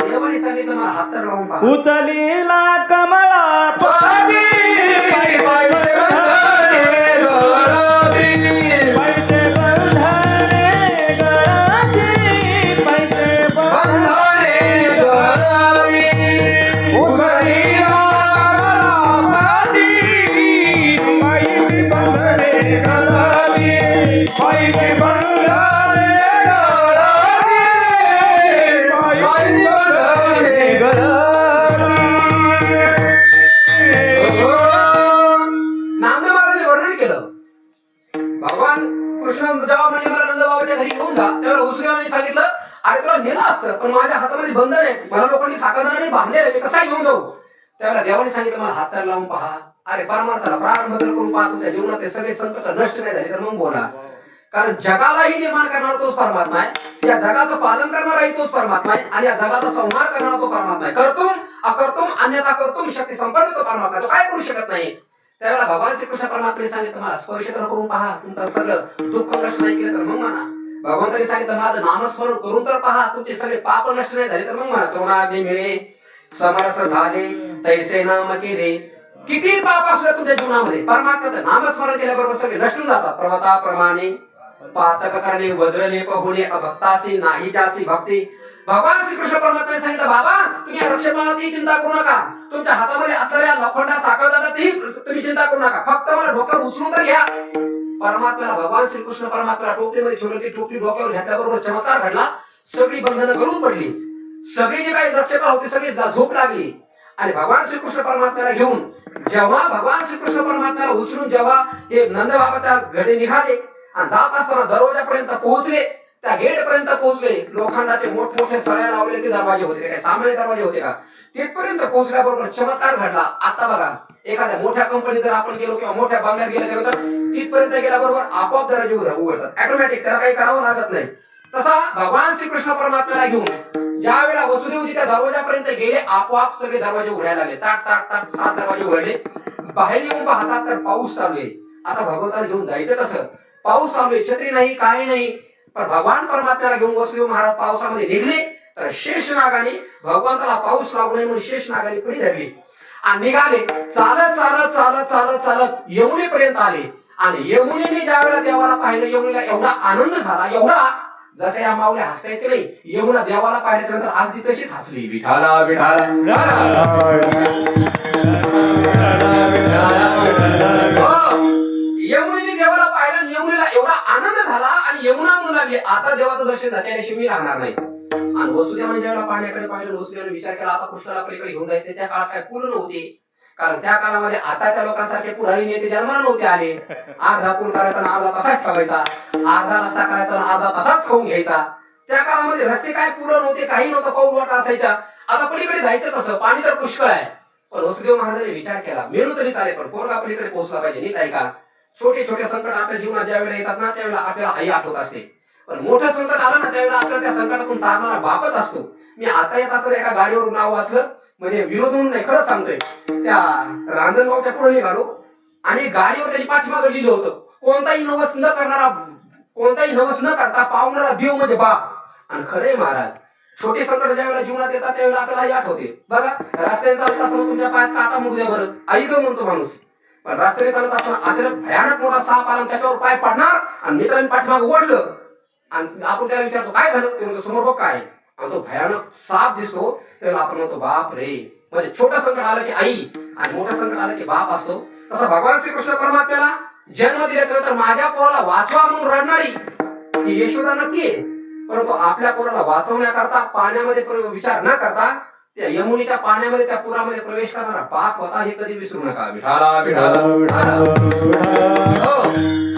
[SPEAKER 1] देवाने सांगितलं मला हात तर लावून पहा.
[SPEAKER 2] उचलीला कमळा पादी, पैसे बंधने गळाची, पैसे बंधने गळावी. उचलीला कमळा पादी, पैसे बंधने गळावी, पैसे बंधने
[SPEAKER 1] नामदेव महाराजांनी वर्णन केलं. भगवान कृष्ण जेव्हा म्हणजे मला नंदबाबाच्या घरी घेऊन जा, तेव्हा वसुदेवाने सांगितलं अरे तुला नेलं असतं, पण माझ्या हातामध्ये बंधन आहे, मला लोकांनी साखळदंडाने बांधलेलं, मी कसा घेऊन जाऊ? त्यावेळेला देवाने सांगितलं मला हात लावून पहा. अरे परमार्थाला प्रारंभ करून पहा, तुमच्या जीवनात सगळे संकट नष्ट नाही झाले तर मग बोला. कारण जगालाही निर्माण करणारा तोच परमात्मा आहे, या जगाचं पालन करणाराही तोच परमात्मा आहे, आणि या जगाचा संहार करणारा तो परमात्मा आहे. करतुम अकर्तुम अन्यथा कर्तुम शक्ती संपन्न तो परमात्मा आहे, तो काय करू शकत नाही. त्यावेळेला भगवान श्रीकृष्ण परमात्म्याने सांगितलं मला स्पर्श करून पहा, तुमचं सगळं दुःख नष्ट नाही केलं तर मग म्हणा. भगवंतांनी सांगितलं माझं नामस्मरण करून तर पहा, तुमचे सगळे पाप नष्ट नाही झाले तर मग म्हणा तृणाग्नी मिळे समरस झाले तैसे नाम केले. किती पाप असू द्या तुमच्या जीवनामध्ये, परमात्म्याचं नामस्मरण केल्याबरोबर सगळे नष्टून जातात. पर्वताप्रमाणे पातक करणे वज्रलेप होणे अभक्तासी नाही जासी भक्ती. भगवान श्रीकृष्ण परमात्म्याने सांगितलं बाबा तुम्ही या वृक्षमालाची चिंता करू नका, तुमच्या हातामध्ये असलेल्या लोखंडा साखळदंडाचीही तुम्ही चिंता करू नका, फक्त मला डोक्यावर उचलून तर घ्या. परमात्म्याला भगवान श्रीकृष्ण परमात्म्याला टोपलीमध्ये ठेवली, टोपली डोक्यावर घेतल्याबरोबर चमत्कार घडला. सगळी बंधनं गळून पडली, सगळी जी काही वृक्षपाल होती सगळी झोप लागली. आणि भगवान श्रीकृष्ण परमात्म्याला घेऊन जेव्हा भगवान श्रीकृष्ण परमात्म्याला उचलून जेव्हा हे नंद बाबाच्या घरी निघाले आणि जात असताना दरवाजापर्यंत पोहोचले, त्या गेट पर्यंत पोहोचले, लोखंडाचे मोठमोठे सळ्या लावले ते दरवाजे होते, ते काही सामान्य दरवाजे होते का? तिथपर्यंत पोहोचल्याबरोबर चमत्कार घडला. आता बघा एखाद्या मोठ्या कंपनीत जर आपण गेलो किंवा मोठ्या बंगल्यात गेल्याच्या तिथपर्यंत गेल्याबरोबर आपोआप दरवाजे उघडतात, ऑटोमॅटिक, त्याला काही करावं लागत नाही. तसा भगवान श्रीकृष्ण परमात्म्याला घेऊन ज्या वेळेला वसुदेवजी त्या दरवाजापर्यंत गेले आपोआप सगळे दरवाजे उघडायला लागले. ताट ताट ताट 7 दरवाजे उघडले. बाहेर येऊन पाहतात तर पाऊस चालू आहे. आता भगवंताला घेऊन जायचं कसं? पाऊस चालू आहे, छत्री नाही काही नाही. पण भगवान परमात्म्याला घेऊन वसुदेव महाराज पावसामध्ये निघले तर शेषनागाने भगवंताला पाऊस लागू नये म्हणून शेषनागाने पुढे धरली आणि निघाले. चालत चालत चालत चालत चालत यमुनेपर्यंत आले. आणि यमुनेने ज्या वेळेला देवाला पाहिलं, यमुनेला एवढा आनंद झाला, एवढा जसं या माऊल्या हसता येते नाही, यमुना देवाला पाहिल्याच्या नंतर अगदी तशीच हसली. विठाला विठाला यमुनेने देवाला पाहिलं, यमुनेला एवढा आनंद झाला आणि यमुना म्हणू लागली आता देवाचं दर्शन झाल्याशिवाय मी राहणार नाही. आणि वसुदेवाने ज्यावेळेला पाण्याकडे पाहिलं, वसुदेवाने विचार केला आता कृष्णाला पलीकडे घेऊन जायचे. त्या काळात काय पूल नव्हते, कारण त्या काळामध्ये आताच्या लोकांसारखे पुढारी नेते जन्माला नव्हते आले. अर्धा पूल करायचा आणि अर्धा तासात ठेवायचा, अर्धा रस्ता करायचा आणि अर्धा तासात खाऊन घ्यायचा. त्या काळामध्ये रस्ते काय पूल नव्हते, काही नव्हतं, पाऊल वाटा असायच्या. आता पलीकडे जायचं कसं? पाणी तर पुष्कळ आहे. पण वसुदेव महाराजांनी विचार केला मेरू तरी चालेल पण पोरगा पलीकडे पोहोचला पाहिजे. नीट ऐका, छोटे छोटे संकट आपल्या जीवनात ज्या वेळेला येतात ना त्यावेळेला आपल्याला आई आठवत असते, पण मोठं संकट आलं ना त्यावेळेला आपल्याला त्या संकटातून तारणारा बापच असतो. मी आता येत असताना एका गाडीवरून नाव वाचलं, म्हणजे विरोध म्हणून नाही खरंच सांगतोय, त्या रांजणगावच्या पुढे निघालो आणि गाडीवर त्यांनी पाठीमागं लिहिलं होतं कोणताही नवस न करणारा, कोणताही नवस न करता पावणारा देव म्हणजे बाप. आणि खरंय महाराज, छोटे संकट ज्या वेळेला जीवनात येतात त्यावेळेला आपल्याला आई आठवते. बघा रस्त्याने चालत असताना तुमच्या पायात काटा मुरू द्या बरं, आई ग म्हणतो माणूस. पण रस्त्याने चालत असताना अचानक भयानक मोठा साप आला, त्याच्यावर पाय पडणार आणि मित्रांनी पाठीमाग ओढलं आणि आपण त्याला विचारतो काय झालं, ते म्हणतो समोर बघ काय, आणि तो भयानक साप दिसतो. त्याला आपण म्हणतो बाप रे. म्हणजे छोटं संकट आलं की आई आणि मोठं संकट आलं की बाप असतो. तसं भगवान श्रीकृष्ण परमात्म्याला जन्म दिल्याच्या नंतर माझ्या पोराला वाचवा म्हणून रडणारी ही यशोदा नक्की आहे, परंतु आपल्या पोराला वाचवण्याकरता पाण्यामध्ये विचार न करता त्या यमुनेच्या पाण्यामध्ये त्या पुरामध्ये प्रवेश करणारा बाप होता हे कधी विसरू नका. विठाला विठाला.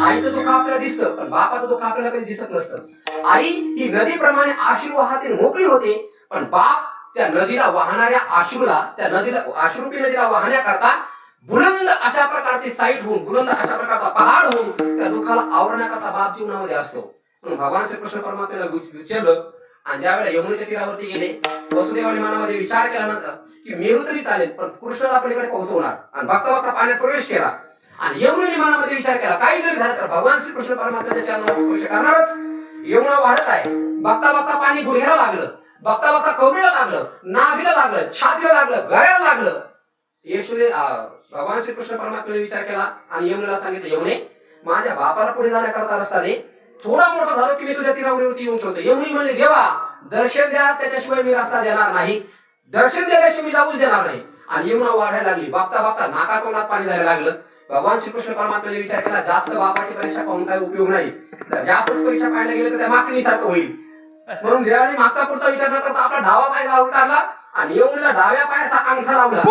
[SPEAKER 1] आईचं दुःख आपल्याला दिसतं पण बापाचं दुःख आपल्याला कधी दिसत नसतं. आई ही नदीप्रमाणे अश्रुवाहातील मोकळी होते, पण बाप त्या नदीला वाहणाऱ्या अश्रूला, त्या नदीला अश्रूपी नदीला वाहण्याकरता बुलंद अशा प्रकारची साईट होऊन, बुलंद अशा प्रकारचा पहाड होऊन त्या दुःखाला आवरण्याकरता बाप जीवनामध्ये असतो. म्हणून भगवान श्रीकृष्ण परमात्म्याला विचारलं आणि ज्या वेळेला यमुनेच्या तीरावरती गेले वसुदेवाने मनामध्ये विचार केल्यानंतर की मेरू तरी चालेल पण कृष्णाला पलीकडे पोहोचवणार. आणि बघता बघता पाण्यात प्रवेश केला आणि यमुनेने मनामध्ये विचार केला काही जरी झालं तर भगवान श्रीकृष्ण परमात्म्याच्या चरणाला स्पर्श करणारच. यमुना वाढत आहे, बघता बघता पाणी गुडघ्याला लागलं, बघता बघता कमरेला लागलं, नाभीला लागलं, छातीला लागलं, गळ्याला लागलं. भगवान श्रीकृष्ण परमात्म्याने विचार केला आणि यमुनेला सांगितलं यमुने माझ्या बापाला पुढे जाण्याकरता रस्ता दे, थोडा मोठा झालो की मी तुझ्या तीरावरती येऊन ठेवतो. यमुनी म्हणले देवा दर्शन द्या त्याच्याशिवाय मी रस्ता देणार नाही, दर्शन दिल्याशिवाय मी जाऊच देणार नाही. आणि यमुना वाढायला लागली, बघता बघता नाका तोंडात पाणी जायला लागलं. भगवान श्रीकृष्ण परमात्म्याने विचार केला जास्त बापाची परीक्षा पाहून काही उपयोग नाही, जास्तच परीक्षा पाहायला गेलं तर त्या माकणीसारखं होईल. म्हणून देवाने मागचा पुढचा विचार न करता आपला डावा पाय गावून काढला आणि यमुनेला डाव्या पायाचा अंगठा लावला.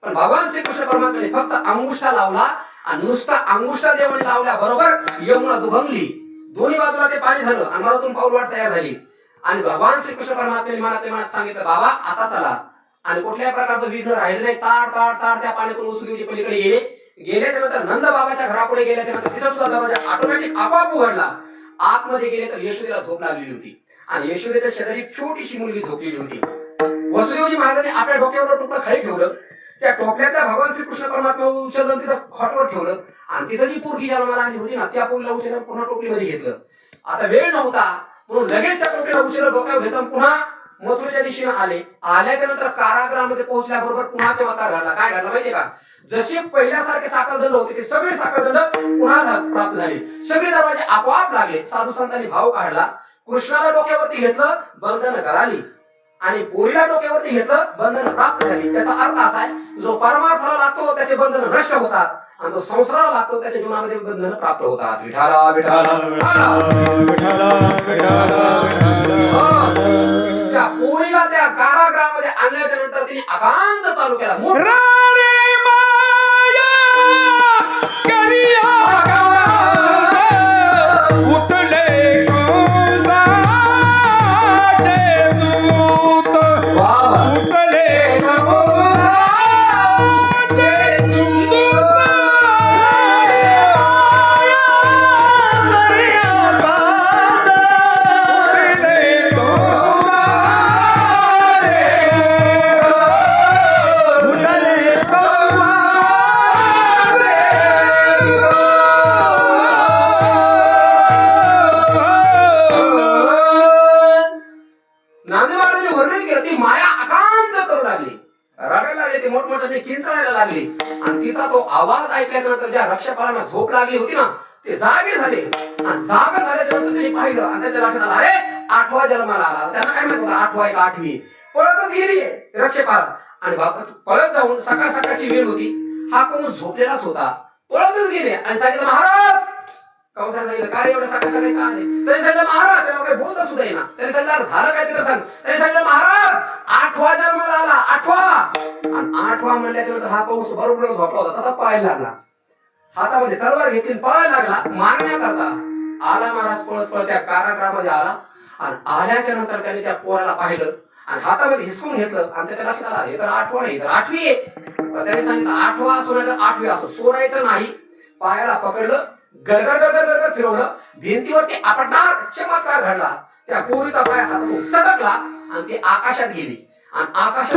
[SPEAKER 1] पण भगवान श्रीकृष्ण परमात्म्याने फक्त अंगुष्ठा लावला आणि नुसता अंगुष्ठा देवाने लावल्या बरोबर यमुना दुभंगली, दोन्ही बाजूला ते पाणी झालं आणि मनातून पाऊलवाट तयार झाली. आणि भगवान श्रीकृष्ण परमात्म्याने मनातल्या मनात सांगितलं, बाबा आता चला. आणि कुठल्याही प्रकारचं विघ्न राहिलं नाही. ताड ताड ताड त्या पाण्यातून वसुदेवजी पलीकडे गेले. गेल्याच्या नंतर नंद बाबाच्या घरापुढे गेल्याच्या नंतर तिथं सुद्धा दरवाजा ऑटोमॅटिक आपोआप उघडला. आतमध्ये गेले तर यशोदेला झोप लागलेली होती आणि यशोदेच्या शेजारी एक छोटीशी मुलगी झोपलेली होती. वसुदेवजी महाराजांनी आपल्या डोक्यावर टोपलं खाली ठेवलं. त्या टोपल्यातल्या भगवान श्रीकृष्ण परमात्मा उचललं तिथं खॉटवर ठेवलं आणि तिथं जी पोरगी जन्माला आली होती ना त्या पोरीला उचलून पुन्हा टोपलीमध्ये घेतलं. आता वेळ नव्हता म्हणून लगेच त्या टोपलीला उचललं, डोक्यावर घेतलं, पुन्हा मथुरेच्या दिशेने आले. आल्याच्या नंतर कारागृहामध्ये पोहोचल्याबरोबर पुन्हा चमत्कार घडला. काय घडला माहितीये का? जसे पहिल्यासारखे साखळदंड होते ते सगळे साखळदंड पुन्हा प्राप्त झाले. सगळे दरवाजे आपोआप लागले. साधू संतांनी भाव काढला. कृष्णाला डोक्यावरती घेतलं, बंधन गळाली आणि पोरीला डोक्यावरती घेतलं, बंधन प्राप्त झाली. त्याचा अर्थ असा आहे, जो परमार्थाला लागतो त्याचे बंधन नष्ट होतात आणि जो संसाराला लागतो त्याच्या जीवनामध्ये बंधन प्राप्त होतात. विठाला विठाला त्या पोरीला त्या कारागृहामध्ये आणल्याच्या नंतर तिने अकांत चालू केला. लागली आणि तिचा तो आवाज ऐकल्याच्या नंतर ज्या रक्षपालांना झोप लागली होती ना ते जागे झाले आणि जागा झाल्याच्या नंतर त्यांनी पाहिलं आणि त्याच्या लक्षात आलं, अरे 8वा जन्माला आला. त्यांना काय माहित होतं 8वा का 8वी. पळतच गेली रक्षपाल आणि पळत जाऊन सकाळ सकाळची वेळ होती. हा कोण झोपलेलाच होता. पळतच गेले आणि सांगितलं, महाराज. कंसाने सांगितलं, काय एवढं सकाळ सकाळी का आले? त्यांनी सांगितलं, महाराज. त्याला काही बोलता सुद्धा येईना. त्यांनी सांगितलं, झालं काय तिला सांग. त्यांनी सांगितलं, महाराज 8वा जन्माला आला. 8वा. आणि 8वा म्हणल्याच्या नंतर हा कंस बरोबर झोपला होता, तसाच पळायला लागला. हातामध्ये तलवार घेतली पळायला लागला मारण्याकरता. आला महाराज पळत पळत त्या कारागृहामध्ये आला आणि आल्याच्या नंतर त्याने त्या पोराला पाहिलं आणि हातामध्ये हिसकून घेतलं आणि त्याच्या लक्षात आला, हे तर 8वा नाही, तर 8वी आहे. त्याने सांगितलं, 8वा असो नाही तर 8वी असो, सोडायचं नाही. पायाला पकडलं, गरगर गरगर गरगर फिरवलं, भिंतीवरती आपटणार चमत्कार घडला. त्या पोरीचा पाय हातातून सटकला आणि ती आकाशात गेली आणि आकाशात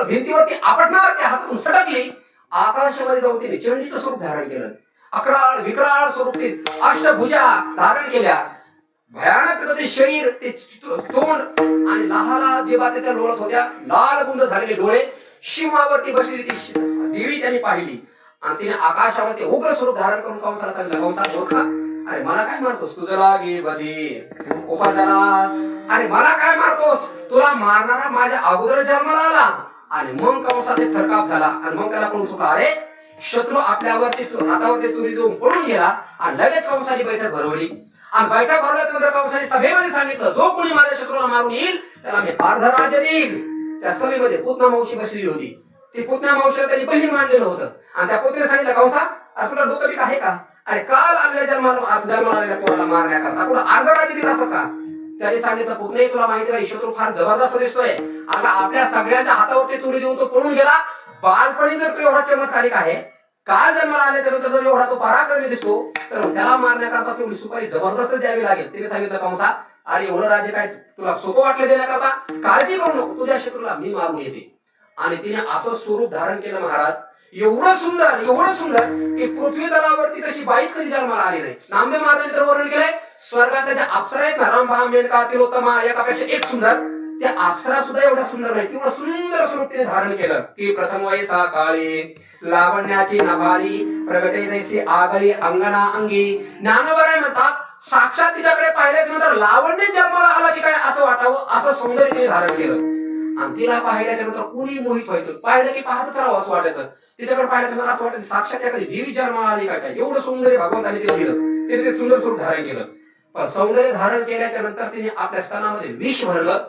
[SPEAKER 1] भिंतीवरती आपटणार त्या हातातून सटकली. आकाशामध्ये जाऊन तिने चंडीचं स्वरूप धारण केलं. अकराळ विकराळ स्वरूप ती अष्टभुजा धारण केल्या. भयानक ते शरीर, ते तोंड आणि लहाला जेव्हा त्याच्या लोळत होत्या लाल बुंद झालेले डोळे. शिमावरती बसलेली ती देवी त्यांनी पाहिली आणि तिने आकाशामध्ये उग्र स्वरूप धारण करून कंसाला सांगितलं, कंसा मूर्खा, अरे मला काय मारतोस? तुझं लागे बधी उपासाला. अरे मला काय मारतोस? तुला मारणारा माझ्या अगोदर जन्माला आला. आणि मग कंसाचे थरकाप झाला आणि मग त्याला कळून चुका, अरे शत्रू आपल्यावरती हातावरती तुरी देऊन पळून गेला. आणि लगेच कंसाने बैठक भरवली आणि बैठक भरवल्यानंतर कंसाने सभेमध्ये सांगितलं, जो कोणी माझ्या शत्रूला मारून येईल त्याला मी अर्ध राज्य देईल. त्या सभेमध्ये पुतना मावशी बसलेली होती. ती पुतना मावशीला त्यांनी बहीण मानलेलं होतं आणि त्या पुत्रीने सांगितलं, कंसा, अरे तुला डोकं बीक आहे का? अरे काल आलेल्या जन्माला आलेल्या पोराला मारण्याकरता तुला अर्ध राज्य दिलं असतं का? त्याने सांगितलं, पुतणे तुला माहिती नाही शत्रू फार जबरदस्त दिसतोय. आता आपल्या सगळ्यांच्या हातावरती तुरी देऊन तो पळून गेला. बालपणी जर तो एवढा चमत्कारिक आहे, काल जन्माला आल्याच्या नंतर जर एवढा तो पराक्रमी दिसतो, तर त्याला मारण्याकरता तेवढी सुपारी जबरदस्त द्यावी लागेल. तिने सांगितलं, कंसा, अरे एवढं राज्य काय तुला सोपं वाटलं देण्याकरता? काळजी करू नको, तुझ्या शत्रूला मी मारून येते. आणि तिने असं स्वरूप धारण केलं महाराज, एवढं सुंदर की पृथ्वी तलावरती तशी बाईच कधी जन्माला आली नाही. नामदेव महाराजांनी तर वर्णन केलंय, स्वर्गातल्या ज्या अप्सरा आहेत ना, रंभा, मेनका, तिलोत्तमा, एकापेक्षा एक सुंदर, त्या अप्सरा सुद्धा एवढ्या सुंदर नाही, तेवढं सुंदर स्वरूप तिने धारण केलं की प्रथम वयसा काळी लावण्याची नभारी प्रगटे जैसी आगळी अंगणा अंगी. ज्ञानोबा म्हणतात साक्षात तिच्याकडे पाहिल्याच्या नंतर लावण्य जन्माला आला की काय असं वाटावं, असं सौंदर्य तिने धारण केलं. आणि तिला पाहिल्याच्या नंतर कुणी मोहित व्हायचं, पाहिलं की पाहतच राहावं असं वाटायचं. तिच्याकडे पाहिल्याच्या नंतर असं वाटायचं साक्षात एखादी देवी जन्माला आली काय, काय एवढं सौंदर्य भगवंताने तिला दिलं, तिने ते सुंदर स्वरूप धारण केलं. पण सौंदर्य धारण केल्याच्या नंतर तिने आपल्या स्तनामध्ये विष भरलं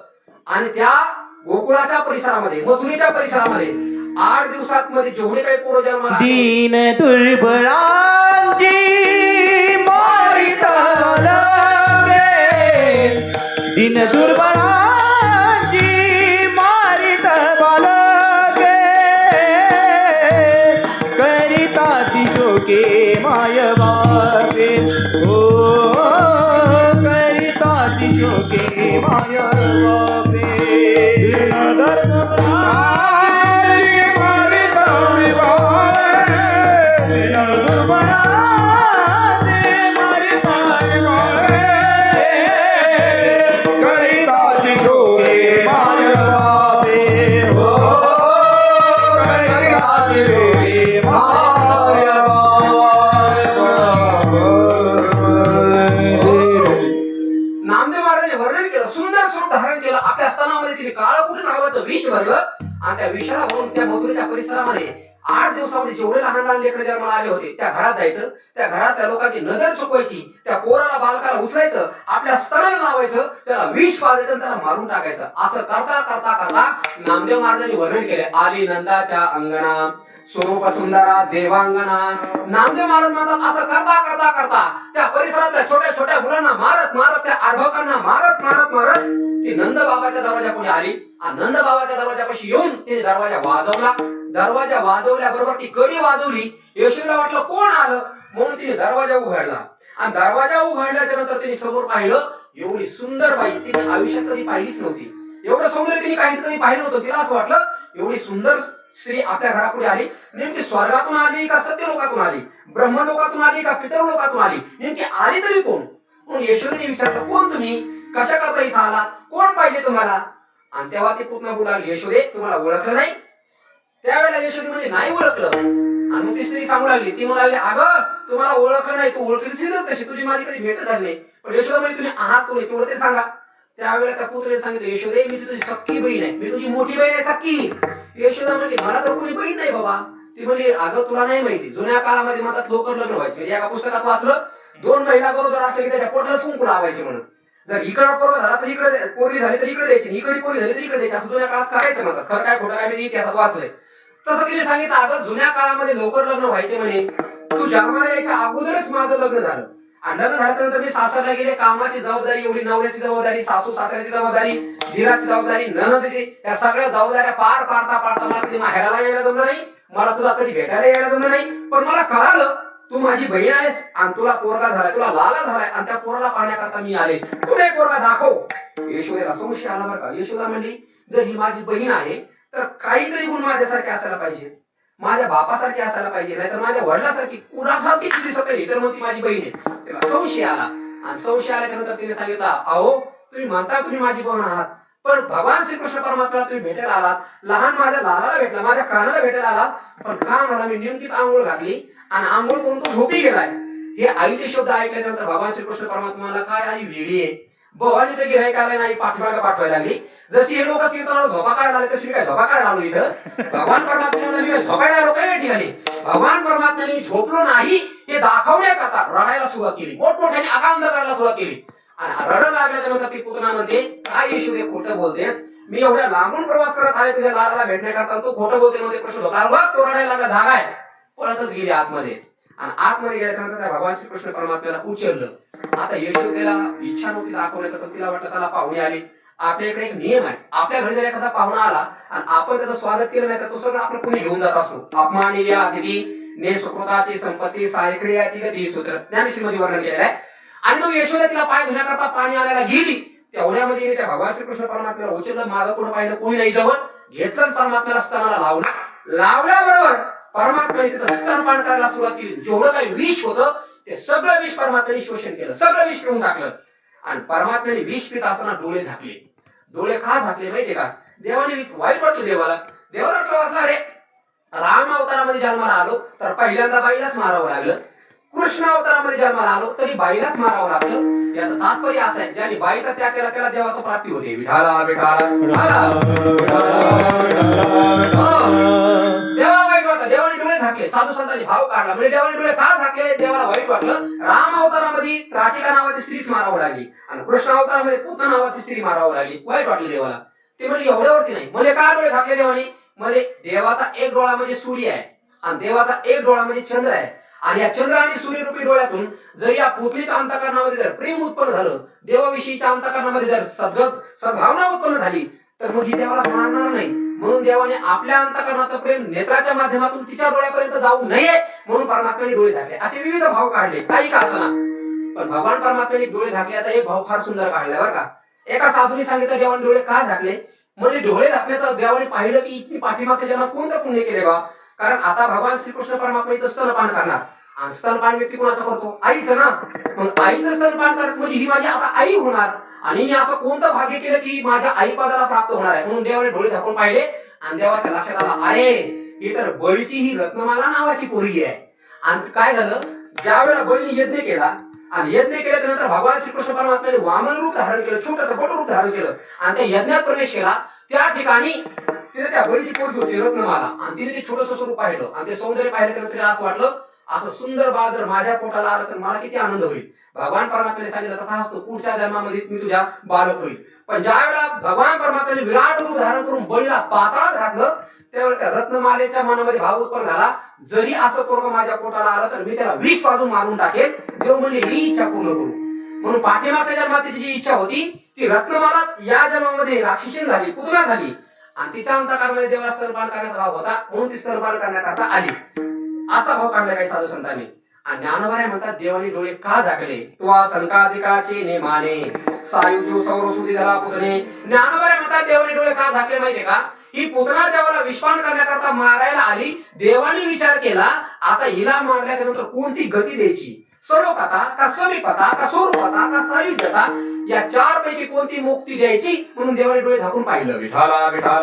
[SPEAKER 1] आणि त्या गोकुळाच्या परिसरामध्ये, मथुरेच्या परिसरामध्ये 8 दिवसात मध्ये जेवढे काही पोरं जन्माला आले,
[SPEAKER 2] दीन दुर्बळांची मारिता बालके, दीन दुर्बळांची मारिता बालके, करिता तिजोके माय बापे, ओ करिता तिजोके माय बापे. दीन दुर्बळांची मारिता बालके, दीन दुर्बळांची मारिता बालके, करिता तिजोके माय बापे, ओ करिता तिजोके माय
[SPEAKER 1] नामदेव महाराजांनी वर्णन केलं, सुंदर स्वरूप धारण केलं. आपल्या स्तनामध्ये तिने काळकुट नावाचं विष भरलं आणि त्या विषाला भरून त्या मथुरेच्या परिसरामध्ये 8 दिवसामध्ये जेवढे लहान लहान लेकरं जन्माला आले होते त्या घरात जायचं, त्या घरातल्या लोकांची नजर चुकवायची, त्या पोराला बालकाला उचलायचं, आपल्या स्तनाला लावायचं, त्याला विष पाजायचं आणि त्याला मारून टाकायचं. असं करता करता करता नामदेव महाराजांनी वर्णन केले. आली नंदाच्या अंगणा स्वरूप सुंदरा देवांगणा. नामदेव महाराज म्हणतात असं करता करता करता त्या परिसरातल्या छोट्या छोट्या मुलांना मारत मारत, त्या अर्भकांना मारत मारत मारत ती नंद बाबाच्या दरवाजापुढे आली आणि नंद बाबाच्या दरवाजापाशी येऊन तिने दरवाजा वाजवला. दरवाजा वाजवल्याबरोबर ती कडी वाजवली. यशोदेला वाटलं कोण आलं म्हणून तिने दरवाजा उघडला आणि दरवाजा उघडल्याच्या नंतर तिने समोर पाहिलं एवढी सुंदर बाई तिने आयुष्यात कधी पाहिलीच नव्हती. एवढं सौंदर्य तिने कधी पाहिलं नव्हतं. तिला असं वाटलं एवढी सुंदर स्त्री आपल्या घरापुढे आली, नेमकी स्वर्गातून आली का सत्यलोकातून आली, ब्रह्मलोकातून आली का पितरलोकातून आली, नेमकी आली तरी कोण. म्हणून यशोदेने विचारलं कोण तुम्ही, कशा करता इथं आला, कोण पाहिजे तुम्हाला. आणि तेव्हा ती पुतना बोलाली यशोदे तुम्हाला ओळखलं नाही. त्यावेळेला यशोदे म्हणजे नाही ओळखलं. आणि मग ती स्त्री सांगू लागली, ती म्हणाली अगं तुम्हाला ओळखलं नाही, तू ओळखलीच कशी, तुझी माझी कधी भेट झाली नाही. पण यशोदा म्हणजे तुम्ही आहात कोणी तेवढं ते सांगा. त्यावेळेला त्या पुत्रीने सांगितलं यशोदे मी तुझी सख्खी बहीण आहे, मी तुझी मोठी बहीण आहे सख्खी. यशोदा म्हणली मला तर कोणी बहीण नाही बाबा. ती म्हणली अगं तुला नाही माहिती, जुन्या काळामध्ये म्हणतात लोकर लग्न व्हायचे. म्हणजे एका पुस्तकात वाचलं 2 महिला गरोदर असले की त्याच्या पोटाला कुंकू लावायचे म्हणून. जर इकडं पोरगा झाला तर इकडे, पोरगी झाली तर इकडे द्यायची, इकडे पोरगी झाली तर इकडे द्यायची, असं जुन्या काळात करायचं म्हणतात. खरं काय खोटं काय मी इतिहासात वाचलंय. तसं तिने सांगितलं अगं जुन्या काळामध्ये लोकर लग्न व्हायचे म्हणे, तू जन्माला यायच्या अगोदरच माझं लग्न झालं आणि लग्न झाल्यानंतर मी सासरला गेले, कामाची जबाबदारी एवढी, नवऱ्याची जबाबदारी, सासू सासऱ्याची जबाबदारी, धीराची जबाबदारी, नणंदची, या सगळ्या जबाबदाऱ्या पार पाडता पाडता मला कधी माहेराला यायला जमलं नाही, मला तुला कधी भेटायला यायला जमलं नाही. पण मला कळालं तू माझी बहीण आहेस आणि तुला पोरगा झालाय, तुला लाला झालाय आणि त्या पोराला पाहण्याकरता मी आले, कुठे पोरगा दाखव. यशोदेला संशय आला बरं का. यशोदा म्हणली जर ही माझी बहीण आहे तर काहीतरी गुण माझ्यासारखे असायला पाहिजे, माझ्या बापासारखी असायला पाहिजे, नाहीतर माझ्या वडिलासारखी कुणासारखी चुली सकाळी तर मग ती माझी बहीण आहे. त्याला संशय आला आणि संशय आल्याच्या नंतर तिने सांगितलं अहो तुम्ही म्हणता तुम्ही माझी बहीण आहात, पण भगवान श्रीकृष्ण परमात्म्याला तुम्ही भेटायला आलात, लहान माझ्या लालाला भेटला, माझ्या कानाला भेटायला आलात, पण का झाला मी नेमकीच आंघोळ घातली आणि आंघोळ करून तो झोपी गेलाय. हे आईचे शब्द ऐकल्याच्या नंतर भगवान श्रीकृष्ण परमात्म्याला काय आई वेळी आहे, भवानीचं गिऱ्हाईक आलं नाही, पाठीमागे पाठवायला लागली. जशी हे लोक कीर्तनाला झोपा काढायला आले तशी मी काय झोपा काढायला आलो इथं. भगवान परमात्म्याला मी काय झोपायला आलो काय या ठिकाणी. भगवान परमात्म्याने मी झोपलो नाही हे दाखवण्याकरता रडायला सुरुवात केली, मोठमोठ्याने आकांत करायला सुरुवात केली. आणि रडण लागल्याच्या नंतर ती पुतना म्हणते काय यशोदे खोटं बोलतेस, मी एवढ्या लांबून प्रवास करत आहे तुझ्या लालाला भेटण्याकरता, तू खोटं बोलते मध्ये प्रश्न झोपला बघ. तो रडायला लागला, धागा आहे, पळतच गेली आतमध्ये. आणि आतमध्ये गेल्याच्या नंतर त्या भगवान श्रीकृष्ण परमात्म्याला उचललं. आता यशोदेला इच्छा नव्हती दाखवण्याचं, पण तिला वाटलं चला पाहुणे आले. आपल्या इकडे एक नियम आहे, आपल्या घरी जर एखादा पाहुणा आला आणि आपण त्याचं स्वागत केलं नाही तर तो सगळं आपण कुणी घेऊन जात असतो. अपमानिल्या अतिथी ने सुकृताची संपत्ती सायक्रियाची गती सूत्र ज्ञानेश्वरीमध्ये वर्णन केलेलं आहे. आणि मग यशोदा तिला पाय धुण्याकरता पाणी आणायला गेली. तेवढ्यामध्ये त्या भगवान श्रीकृष्ण परमात्म्याला उचललं, मागं पुढे पाहिलं कोणी नाही जवळ, घेतलं परमात्म्याला स्तनाला लावलं. लावल्याबरोबर परमात्म्याने तिथं स्तनपान करायला सुरुवात केली. जेवढं काही विष होतं ते सगळं विष परमात्म्याने शोषण केलं, सगळं विष पिऊन टाकलं. आणि परमात्म्याने विष पित असताना डोळे झाकले. डोळे का झाकले माहितीये का? देवाने वाईट वाटलं देवाला. देवाला वाटलं अरे राम अवतारामध्ये जन्माला आलो तर पहिल्यांदा बाईलाच मारावं लागलं, कृष्ण अवतारामध्ये जन्माला आलो तरी बाईलाच मारावं लागलं. याचं तात्पर्य असं आहे, ज्याने बाईचा त्याग केला त्याला देवाची प्राप्ती होते. विठाला विठाला देवा वाईट वाटलं, देवाने डोळे झाकले. साधू संतांनी भाव काढला, म्हणजे देवाने डोळे का झाकले? देवाला वाईट वाटलं. राम अवतारामध्ये त्राटिका नावाची स्त्रीच मारावं लागली आणि कृष्ण अवतारामध्ये पूतना नावाची स्त्री मारावं लागली. वाईट वाटलं देवाला. ते म्हणजे एवढ्यावरती नाही, म्हणजे का डोळे झाकले देवाने? म्हणजे देवाचा एक डोळा म्हणजे सूर्य आहे आणि देवाचा एक डोळा म्हणजे चंद्र आहे. आणि या चंद्र आणि सूर्यरूपी डोळ्यातून जर या पुतलीच्या अंतःकरणामध्ये जर प्रेम उत्पन्न झालं, देवाविषयीच्या अंतःकरणामध्ये जर सद्भावना उत्पन्न झाली, तर मग ही देवाला मारणार नाही. म्हणून देवाने आपल्या अंतःकरणाचं प्रेम नेत्राच्या माध्यमातून तिच्या डोळ्यापर्यंत जाऊ नये म्हणून परमात्म्याने डोळे झाकले. असे विविध भाव काढले, काही का असना. पण भगवान परमात्म्याने डोळे झाकल्याचा एक भाव फार सुंदर काढलाय बरं का. एका साधूने सांगितलं देवाने डोळे का झाकले? म्हणजे डोळे झाकण्याचं देवाने पाहिलं की इतकी पाठीमागच्या जन्मात कोणतं पुण्य केले बा. कारण आता भगवान श्रीकृष्ण परमात्म्याचं स्तनपान करणार आणि स्तनपान व्यक्ती कोणाचं करतो? आईचं ना. मग आईचं स्तनपान करत म्हणजे ही माझी आता आई होणार आणि मी असं कोणतं भाग्य केलं की माझ्या आईपदाला प्राप्त होणार आहे. म्हणून देवाने डोळे झाकून पाहिले आणि देवाच्या लक्षात आलं, अरे ही तर बळीची ही रत्नमाला नावाची पोरगी आहे. आणि काय झालं, ज्या वेळेला बळीने यज्ञ केला आणि यज्ञ केल्याच्या नंतर भगवान श्रीकृष्ण परमात्म्याने वामन रूप धारण केलं, छोटंसं बट रूप धारण केलं आणि त्या यज्ञात प्रवेश केला. त्या ठिकाणी तिथे त्या बळीची पोरगी होती रत्नमाला आणि तिने ते छोटंसं स्वरूप पाहिलं आणि ते सौंदर्य पाहिल्याच्या नंतर असं वाटलं, असं सुंदर बाळ जर माझ्या पोटाला आलं तर मला किती आनंद होईल. भगवान परमात्म्याने सांगितलं तथा असतो, पुढच्या जन्मामध्ये मी तुझ्या बालक होईल. पण ज्या वेळेला भगवान परमात्म्याने विराट रूप धारण करून बळीला पाताळात घातलं, त्यावेळेला त्या रत्नमालेच्या मनामध्ये भाव उत्पन्न झाला, जरी असं पोरग माझ्या पोटाला आलं तर मी त्याला विष पाजून मारून टाकेल. देव म्हणजे ही इच्छा पूर्ण करू. म्हणून पाठीमागच्या जन्मात तिची जी इच्छा होती ती रत्नमालाच या जन्मामध्ये राक्षसीन झाली, पुतना झाली आणि तिच्या अंतःकरणामध्ये देवाला स्तनपान करण्याचा भाव होता म्हणून ती स्तनपान करण्याकरता आली. असा भाव काढला काही साधू संतांनी. आणि ज्ञानोबा म्हणतात देवाने डोळे का झाकले? तुवा संकादिकाचे नेमाने सायुजो सौरसुदी झाला पुतणे. ज्ञानोबा म्हणतात देवाने डोळे का झाकले माहितीये का? ही पुतना देवाला विषपान करण्याकरता मारायला आली. देवाने विचार केला, आता हिला मारल्याच्या नंतर कोणती गती द्यायची? सलोकता का समीपता का स्वरूपता का सायुज्यता, या चार पैकी कोणती मुक्ती द्यायची? म्हणून देवाने डोळे झाकून पाहिलं. विठाला विठाला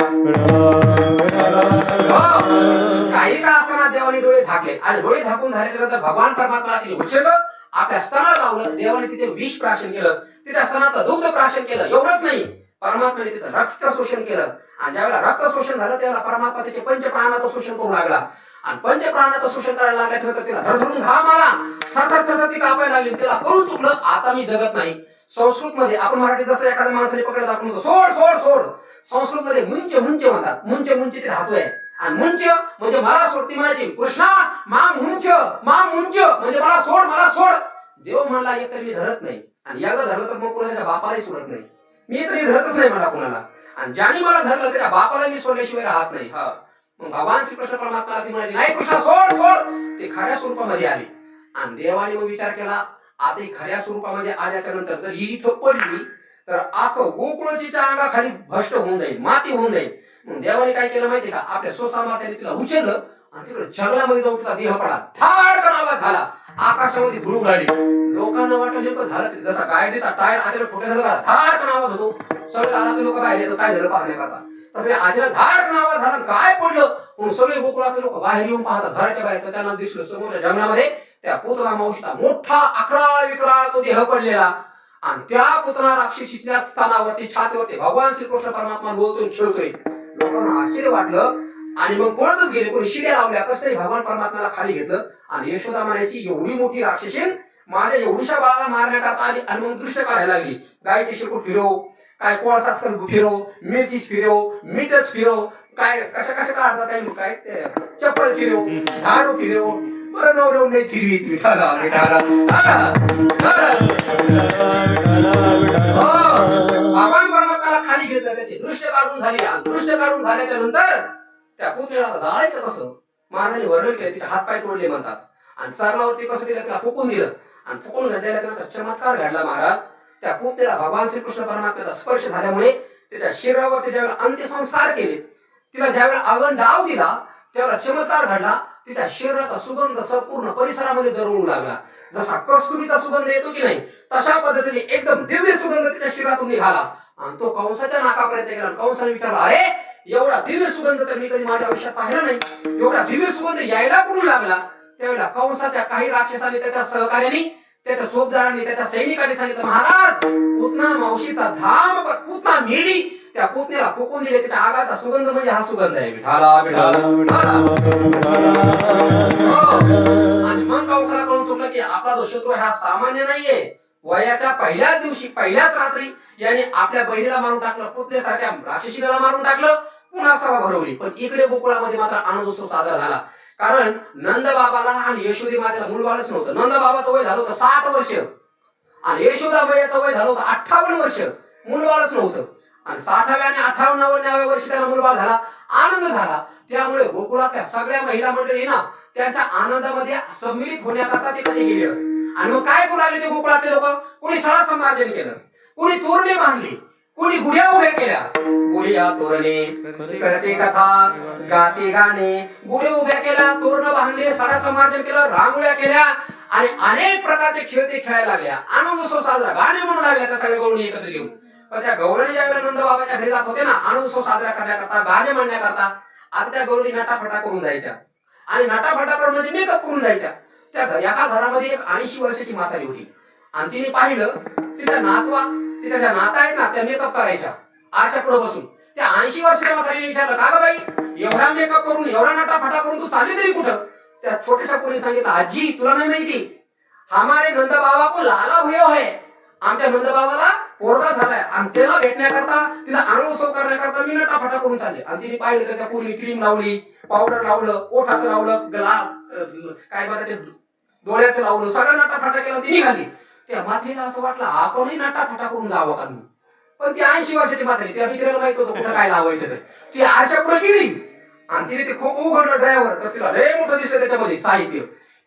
[SPEAKER 1] काही का असताना देवाने डोळे झाकले आणि डोळे झाकून झाल्याच्या नंतर भगवान परमात्मा तिने उचललं, आपल्या स्तनाला लावलं. देवाने तिचे विष प्राशन केलं, तिच्या स्तनाचं दुग्ध प्राशन केलं. एवढंच नाही, परमात्म्याने तिचं रक्त शोषण केलं आणि ज्यावेळेला रक्त शोषण झालं त्यावेळेला परमात्मा तिचे पंचप्राणाचं शोषण करू लागला आणि पंचप्राणाचं शोषण करायला लागल्याच्या नंतर तिला धडधडून घाम आला, थरथर थरथर ती कापायला लागली. तिला कळून चुकलं, आता मी जगत नाही. संस्कृत मध्ये आपण मराठीत जसं एखाद्या माणसाने पकडलं आपण म्हणतो सोड सोड सोड, संस्कृत मध्ये मुंच मुंच म्हणतात. मुंच मुंच ते धातू आहे आणि मुंच म्हणजे मला सोड. ती म्हणायची कृष्णा मा मुंच म्हणजे मला सोड, मला सोड. देव म्हणला एकतर मी धरत नाही आणि एकदा धरलं तर मग कोणाच्या बापालाही सोडत नाही. मी तरी धरतच नाही मला कोणाला आणि ज्याने मला धरलं त्याच्या बापाला मी सोडल्याशिवाय राहत नाही. हा मग भगवान श्रीकृष्ण परमात्माला ती म्हणायची नाही कृष्णा सोड सोड. ते खऱ्या स्वरूपामध्ये आली आणि देवाने मग विचार केला, आता ही खऱ्या स्वरूपामध्ये आल्याच्या नंतर जर ही इथं पडली तर आखं गोकुळचीच्या अंगाखाली भ्रष्ट होऊन जाईल, माती होऊन जाईल. मग देवाने काय केलं माहितीये का? आपल्या स्वसामर्थ्याने तिला उचललं आणि तिकडे जंगलामध्ये जाऊन तिचा देह पडला. धाडकन आवाज झाला, आकाशामध्ये धूळ उडाली. लोकांना वाटलं नेमकं झालं जसा गाडीचा टायर अचानक फुटला झाला, धाडकन आवाज होतो. सगळे आला लोक बाहेर येतो, काय झालं पाहण्याकरता. तसे अचानक धाडकन आवाज झाला, काय पडलं म्हणून सगळे गोकुळातले लोक बाहेर येऊन पाहतात. घराच्या बाहेर तर त्यांना दिसलं समोरच्या जंगलामध्ये त्या पुतना मावशीचा मोठा अकराळ विकराळ तो देह पडलेला आणि त्या पुतना राक्षसीच्या स्थानावरती छातीवरती भगवान श्रीकृष्ण परमात्मा बोलतोय, खेळतोय. लोकांना आश्चर्य वाटलं आणि मग पळतच गेले. कोणी शिड्या लावल्या, कसं तरी भगवान परमात्म्याला खाली घेतलं आणि यशोदा म्हणायची एवढी मोठी राक्षसीन माझ्या एवढ्या बाळाला मारण्याकरता आली आणि मग दृष्ट काढायला लागली. गायची शेपूट फिरव, काय कोळसा फिरव, मिरची फिरव, मीठच फिरव, काय कशा कशा काढतात, काय काय चप्पल फिरव, झाडू फिरव, बरं नवरव नाही फिरवी विठाला विठाला. भगवान परमात्म्याला खाली घेतलं, त्याची दृष्ट काढून झाली आणि दृष्ट काढून झाल्याच्या नंतर त्या पुतळ्याला जाळायचं कसं महाराजांनी वर्णन केलं. तिचे हात पाय तोडले म्हणतात आणि सरलावरती कसं दिलं, त्याला फुकून दिलं आणि फुकून घातल्याच्या नंतर चमत्कार घडला महाराज. त्या पुतळ्याला भगवान श्रीकृष्ण परमात्म्याचा स्पर्श झाल्यामुळे त्याच्या शरीरावरती ज्यावेळेला अंत्यसंस्कार केले, तिला ज्यावेळेला अगन डाव दिला त्याला चमत्कार घडला. तिच्या शरीराचा सुगंध संपूर्ण परिसरामध्ये दरवळू लागला. जसा कस्तुरीचा सुगंध येतो की नाही तशा पद्धतीने एकदम दिव्य सुगंध तिच्या शरीरातून निघाला आणि तो कंसाच्या नाकापर्यंत गेला. कंसाने विचारला, अरे एवढा दिव्य सुगंध तर मी कधी माझ्या आयुष्यात पाहिला नाही, एवढा दिव्य सुगंध यायला कुठून लागला? त्यावेळेला कंसाच्या काही राक्षसांनी, त्याच्या सहकार्यांनी, त्याच्या चोपदारांनी, त्याच्या सैनिकांनी सांगितलं, महाराज पूतना मावशीचा धाम पूतना मेली, त्या पुतण्याला फुकून दिले. त्याच्या आगाचा सुगंध म्हणजे हा सुगंध आहे. विठाला विठाला आणि मग कंसाला कळून चुकलं की आपला जो शत्रू हा सामान्य नाहीये. वयाच्या पहिल्याच दिवशी पहिल्याच रात्री याने आपल्या बहिणीला मारून टाकलं, पुतण्यासारख्या राक्षसीला मारून टाकलं, पुन्हा सभा भरवली. पण इकडे गोकुळामध्ये मात्र आनंदोत्सव साजरा झाला. कारण नंद बाबाला आणि यशोदी मातेला मूळ बाळच नव्हतं. नंद बाबाचं वय झालं होतं 60 वर्ष आणि यशोदा मैयाचं वय झालं होतं 58 वर्ष. मूळ बाळच नव्हतं आणि 60व्या आणि 58व्या वर्षी त्याला मुलबाळ झाला. आनंद झाला. त्यामुळे गोकुळातल्या सगळ्या महिला मंडळी ना त्यांच्या आनंदामध्ये सम्मिलित होण्याकरता ते कधी गेले. आणि मग काय करू लागले ते गोकुळातले लोक? कोणी सळा संमार्जन केलं, कोणी तोरणे बांधली, कोणी गुढ्या उभ्या केल्या. गुढ्या तोरणे करते कथा गाते गाणे, गुढे उभ्या केल्या, तोरण बांधले, सळा संमार्जन केलं, रांगोळ्या केल्या आणि अनेक प्रकारचे खेळ ते खेळायला लागल्या. आनंदोत्सव साजरा, गाणे म्हणू लागल्या त्या सगळ्या गवळणी एकत्र घेऊन. पण त्या गवळणी ज्या वेळेला नंद बाबाच्या घरी जात होते ना आनंदोत्सव साजरा करण्याकरता, गाणे म्हणण्याकरता, आता त्या गवळणी नटाफटा करून जायच्या आणि नटाफटा करून म्हणजे मेकअप करून जायच्या. त्या एका घरामध्ये एक 80 वर्षाची म्हातारी होती आणि तिने पाहिलं तिचा तिच्या ज्या नाता आहेत ना त्या मेकअप करायच्या आरशा पुढे बसून. त्या 80 वर्षाच्या म्हातारीने विचारलं, का ग बाई एवढा मेकअप करून एवढा नटाफटा करून तू चालली तरी कुठं? त्या छोट्याशा पोरीने सांगितलं, आजी तुला नाही माहिती, हमारे नंद बाबा को लाला भयो है. आमच्या नंद बाबाला पोरगा झालाय आणि त्याला भेटण्याकरता, तिला आनंदोत्सव करण्याकरता मी नटाफटा करून चालले. आणि तिने पाहिलं तर त्या पोरीने क्रीम लावली, पावडर लावलं, ओठाचं लावलं, काय बघा ते डोळ्याचं लावलं, सगळं नटाफटा केला, ती निघाली. त्या म्हातारीला असं वाटलं आपणही नटाफटा करून जावं का. पण ती 80 वर्षाची म्हातारी, त्या बिचारायला माहित होतं कुठं काय लावायचं तर. ती आरशा पुढे गेली आणि तिने ते खूप उघडलं ड्रायव्हर, तर तिला लय मोठं दिसलं त्याच्यामध्ये साहित्य.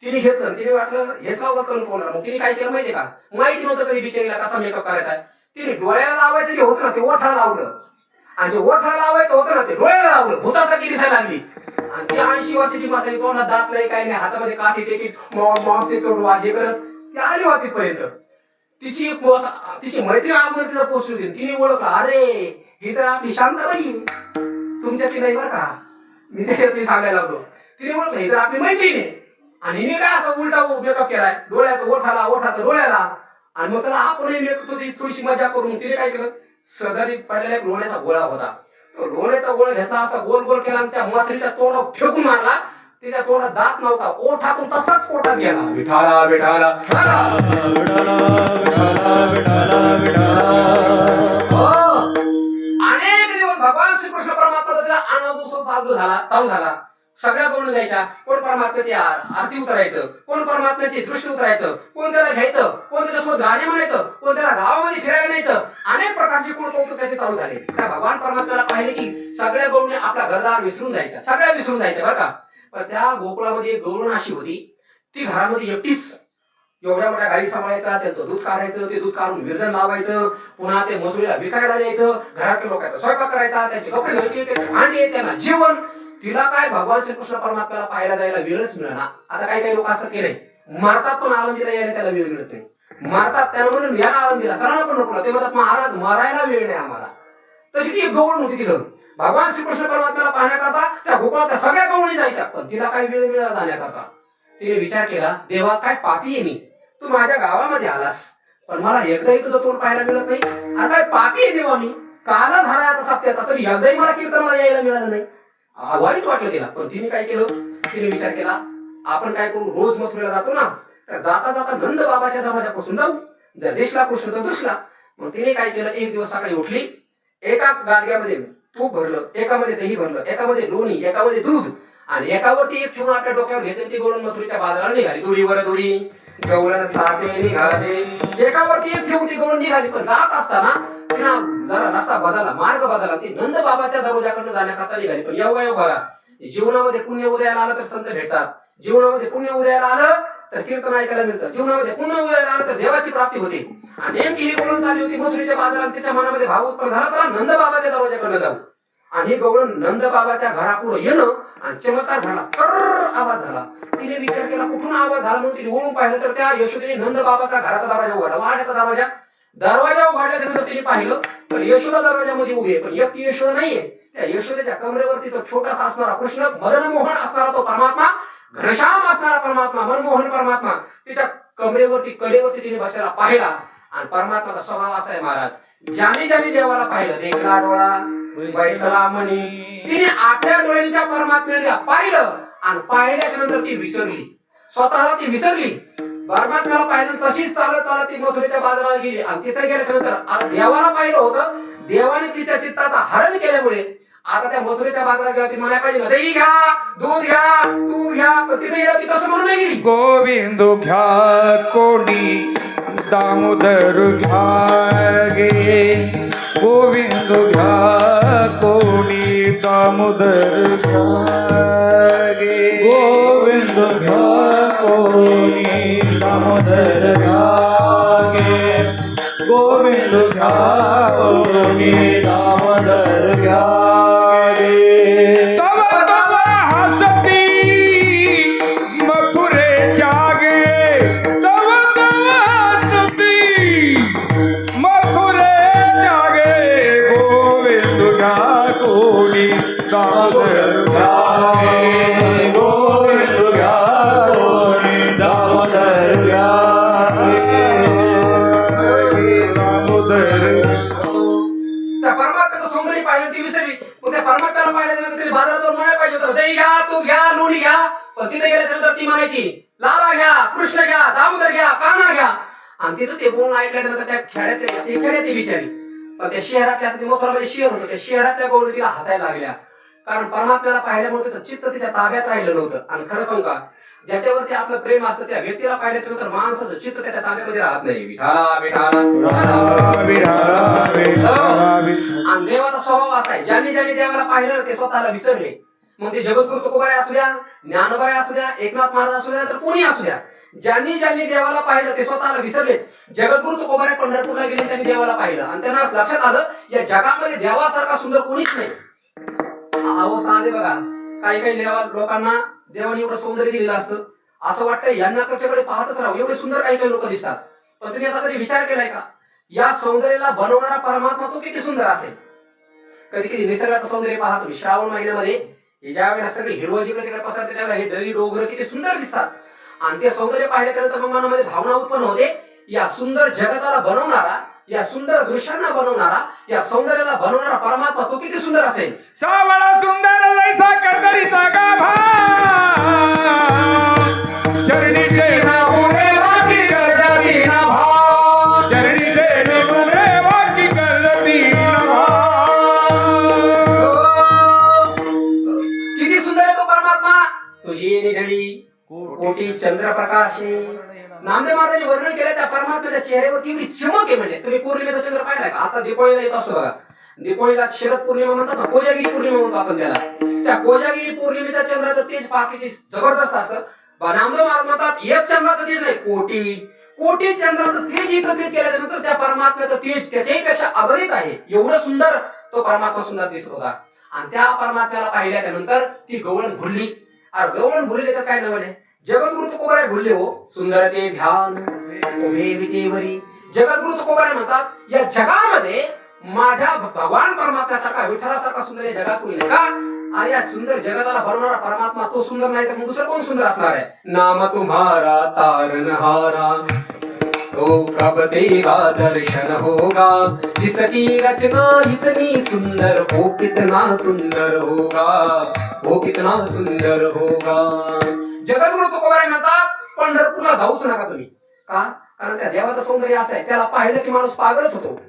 [SPEAKER 1] तिने घेतलं, तिने वाटलं हेच लावतात करून कोणाला. मग तिने काय केलं माहितीये का, माहिती नव्हतं कधी बिचारीला कसा मेकअप करायचा आहे. तिने डोळ्याला लावायचं जे होतं ना ते ओठाला लावलं आणि जे ओठाला लावायचं होतं ना ते डोळ्याला लावलं. भूतासारखी दिसायला लागली. आणि ती 80 वर्षाची म्हातारी, तोंडात दात नाही काही नाही, हातामध्ये काठी टेकीट मॉम ते करून वाजे करत ती आली होती पर्यंत. तिची मैत्रीण अगोदर तिला पोहोचली होती. तिने ओळखलं, अरे ही तर आपली शांताबाई तुमच्यातली नाही बरं का, मी त्याच्यातली सांगायला लागलो. तिने ओळखलं ही तर आपली मैत्रीण आहे. आणि हिने काय असं उलटा मेकअप केलाय, डोळ्याचं ओठाचं डोळ्याला. आणि मग चला आपणही थोडीशी मजा करून तिने काय केलं, सदरी पडलेला एक लोण्याचा गोळा होता, तो लोण्याचा गोळा घेतला, असा गोल गोल केला आणि त्या म्हातारीच्या तोंडावर फेकून मारला. तिच्या तोंडात दात नव्हता, ओठातून तसाच पोटात गेला. विठाला विठाला अनेक दिवस भगवान श्रीकृष्ण परमात्माचा तिला आनंदोत्सव चालू झाला. सगळ्या गवळणी जायच्या, कोण परमात्म्याची आरती उतरायचं, कोण परमात्म्याची दृष्टी उतरायचं, कोण त्याला घ्यायचं, कोण त्याच्यासोबत गाणे म्हणायचं, कोण त्याला गावामध्ये फिरायला न्यायचं. अनेक प्रकारचे कौतुक त्याचे चालू झाले. त्या भगवान परमात्म्याला पाहिले की सगळ्या गवळणी आपला घरदार विसरून जायच्या, सगळ्या विसरून जायच्या बरं का. पण त्या गोकुळामध्ये एक गवळण अशी होती, ती घरामध्ये एकटीच एवढ्या मोठ्या गाई सांभाळायचा, त्यांचं दूध काढायचं, ते दूध काढून विरजण लावायचं, पुन्हा ते मजुरीला विकायला न्यायचं, घरातल्या लोकांचा स्वयंपाक करायचा, त्यांचे कपडे धुवायचे, त्यांचे भांडे, त्यांना जेवण. तिला काय भगवान श्रीकृष्ण परमात्म्याला पाहायला जायला वेळच मिळणार. आता काही काही लोक असतात की नाही, मारतात पण आनंदीला यायला त्याला वेळ मिळत नाही. मारतात त्याला म्हणून याला आनंदीला चला पण नको, ते म्हणतात महाराज मरायला वेळ नाही आम्हाला. तशी ती एक गवळण होती तिथं. भगवान श्रीकृष्ण परमात्म्याला पाहण्याकरता त्या गोकुळातल्या सगळ्या गवळणी जायच्या, पण तिला काही वेळ मिळाला जाण्याकरता. तिने विचार केला, देवा काय पापी आहे मी, तू माझ्या गावामध्ये आलास पण मला एकदाही तुझं तोंड पाहायला मिळत नाही. अरे काय पापी आहे देवा मी, काला झाला आता सत्याचा, तरी एकदाही मला कीर्तनाला यायला मिळालं नाही. वाईट वाटलं तिला. पण तिने काय केलं, तिने विचार केला आपण काय करू, रोज मथुरेला जातो ना, तर जाता जाता नंद बाबाच्या दरवाजापासून जाऊ, जर दिसला कृष्ण तर दिसला. मग तिने काय केलं, एक दिवस सकाळी उठली, एका गाडग्यामध्ये तूप भरलं, एकामध्ये दही भरलं, एकामध्ये लोणी, एकामध्ये दूध आणि एकावरती एक ठेवून आपल्या डोक्यावर घेतलं. ती गवळण मथुरेच्या बाजाराला निघाली. दुडीवर दुडी गवळण साथे निघाले, एकावरती एक ठेवून ती गवळण निघाली. पण जात असताना तिला जरा रस्ता बदलला, मार्ग बदलला. ती नंद बाबाच्या दरवाजाकडनं जाण्याकरता निघाली. पण योगायोग बघा, जीवनामध्ये पुण्य उदयाला आलं तर संत भेटतात, जीवनामध्ये पुण्य उदयाला आलं तर कीर्तन ऐकायला मिळतं, जीवनामध्ये पुण्य उदयाला आलं तर देवाची प्राप्ती होते. आणि नेमकी ही बोलून चालली होती मथुरेच्या बाजारात. तिच्या मनामध्ये भाव उत्पन्न झाला, चला नंद बाबाच्या दरवाजाकडनं जाऊ. आणि हे गवळण नंद बाबाच्या घरापुढे येणं आणि चमत्कार झाला, कर आवाज झाला. तिने विचार केला कुठून आवाज झाला, म्हणून तिने वळून पाहिलं तर त्या यशोदेने नंद बाबाचा घराचा दरवाजा उघडला, वाड्याचा दरवाजा उघडल्यानंतर तिने पाहिलं तर यशोदा दरवाजामध्ये उभी आहे, पण एकटी यशोदा नाहीये. त्या यशोदेच्या कमरेवरती तो छोटासा असणारा कृष्ण, मदन मोहन असणारा तो परमात्मा, घनश्याम असणारा परमात्मा, मनमोहन परमात्मा तिच्या कमरेवरती कडेवरती तिने बसलेला पाहिला. आणि परमात्माचा स्वभाव असा आहे महाराज, ज्याने ज्याने देवाला पाहिलं देखला डोळा बैसला मनी, तिने आपल्या डोळ्याने त्या परमात्म्याला पाहिलं आणि पाहिल्याच्या नंतर ती विसरली, स्वतःला ती विसरली. परमात्म्याला पाहिलं तशीच चालत चालत ती मथुरेच्या बाजाराला गेली आणि तिथे गेल्याच्या नंतर आता देवाला पाहिलं होतं, देवाने तिच्या चित्ताचा हरण केल्यामुळे आता त्या मथुरेच्या बाजारात गेला, ती म्हणायला पाहिजे ना दही घ्या, दूध घ्या, तूप घ्या, पण तिथे गेला ती तसं म्हणून नाही गेली.
[SPEAKER 2] गोविंद घ्या कोणी दामोदर घ्या गे, गोविंद घ्या कोणी दामोदर घ्या गे, गोविंद घ्या कोणी दामोदर घ्या गे, गोविंद घ्या कोणी दामोदर घ्या गे. तव तव हसती मथुरे जागे, तव तव हसती मथुरे जागे, गोविंद घ्या कोणी दामोदर घ्या गे, गोविंद घ्या कोणी दामोदर घ्या गे, दामोदर.
[SPEAKER 1] त्या परमात्म्याचं सौंदर्य पाहिलं ती विसरली. मग त्या परमात्म्याला पाहिल्यानंतर तिने बाजारात जाऊन म्हणायला पाहिजे होतं दही घ्या, तूप घ्या, लोणी घ्या, पण तिथे गेल्याच्या नंतर ती म्हणायची लाला घ्या, कृष्ण घ्या, दामोदर घ्या, कान्हा घ्या. आणि तिचं ते बोलणं ऐकल्याच्या नंतर त्या खेड्यातली बिचारी, पण त्या शहराच्या मथुरामध्ये शहर होतं, त्या शहरातल्या गवळणी तिला हसायला लागल्या, कारण परमात्म्याला पाहिल्यामुळे तिचं चित्त तिच्या ताब्यात राहिलं नव्हतं. आणि खरं सांगू का, ज्याच्यावरती आपलं प्रेम असतं त्या व्यक्तीला पाहिल्याच्या नंतर माणसाचं चित्त त्याच्या ताब्यामध्ये राहत नाही. विठाला विठाला आणि देवाचा स्वभाव असा आहे, ज्यांनी ज्यांनी देवाला पाहिलं ते स्वतःला विसरले. मग ते जगद्गुरु तुकोबारे असू द्या, ज्ञानोबारे असू द्या, एकनाथ महाराज असू द्या, तर कोणी असू द्या, ज्यांनी ज्यांनी देवाला पाहिलं ते स्वतःला विसरलेच. जगद्गुरु तुकोबारे पंढरपूरला गेले, त्यांनी देवाला पाहिलं आणि त्यांना लक्षात आलं या जगामध्ये देवासारखा सुंदर कोणीच नाही. अहो साधे बघा, काही काही लोकांना देवाने एवढं सौंदर्य दिलेलं असतं, असं वाटतं यांना त्याच्याकडे पाहतच राहू, एवढे सुंदर काही काही लोक दिसतात. पण तुम्ही याचा कधी विचार केलाय का, या सौंदर्याला बनवणारा परमात्मा तो किती सुंदर असेल. कधी कधी निसर्गाचं सौंदर्य पहा तुम्ही, श्रावण महिन्यामध्ये ज्या वेळेला सगळी हिरवळ जिकडे तिकडे पसरते त्यावेळेला हे दरी डोंगर किती सुंदर दिसतात. आणि ते सौंदर्य पाहिल्याच्या नंतर मग मनामध्ये भावना उत्पन्न होते, या सुंदर जगताला बनवणारा, या सुंदर दृश्यांना बनवणारा, या सौंदर्याला बनवणारा परमात्मा तो किती सुंदर असेल.
[SPEAKER 2] सावळा सुंदर जैसा कर्दळीचा गाभा, चरणीचे नामुरे वाकी कर्दळी नभा, चरणीचे नामुरे वाकी कर्दळी नभा.
[SPEAKER 1] किती सुंदर आहे तो परमात्मा, तुझी निधडी कोटी चंद्रप्रकाशे. नामदेव महाराजांनी वर्णन केलं त्या परमात्म्याच्या चेहऱ्यावरती एवढी चमक आहे. म्हणजे तुम्ही पौर्णिमेचा चंद्र पाहिलाय का, आता दीपावलीला येत असतो बघा, दीपावलीला शरद पौर्णिमा म्हणतात ना, कोजागिरी पौर्णिमा म्हणतो आपण त्याला. त्या कोजागिरी पौर्णिमेच्या चंद्राचं तेज पहा किती जबरदस्त असतं. नामदेव महाराज म्हणतात एक चंद्राचं तेज नाही, कोटी कोटी चंद्राचं तेज एकत्रित केल्याच्या नंतर त्या परमात्म्याचं तेज त्याच्याही पेक्षा अगणित आहे. एवढं सुंदर तो परमात्मा सुंदर दिसत होता. आणि त्या परमात्म्याला पाहिल्याच्या नंतर ती गवळण भुरली. अरे गवळण भुरलीचं काय नवले, जगद्गुरु तुकोबारे भुरले हो, सुंदर ते ध्यान उभे विटेवरी. जगद्गुरु तुकोबारे म्हणतात या जगामध्ये माझ्या भगवान परमात्म्यासारखा विठ्ठलासारखा सुंदर या जगात होईल का. आणि या सुंदर जगताला बनवणारा परमात्मा तो सुंदर नाही तर मग दुसरं कोण सुंदर असणार आहे. नाम तुम्हारा तारनहारा तो कब तेरा दर्शन होगा, जिसकी रचना इतनी सुंदर हो कितना सुंदर होगा, हो कितना सुंदर होगा. जगद्गुरु तुकोबारे म्हणतात पंढरपूरला जाऊच नका तुम्ही. का, कारण त्या देवाचं सौंदर्य असं आहे, त्याला पाहिलं की माणूस पागलच होतो.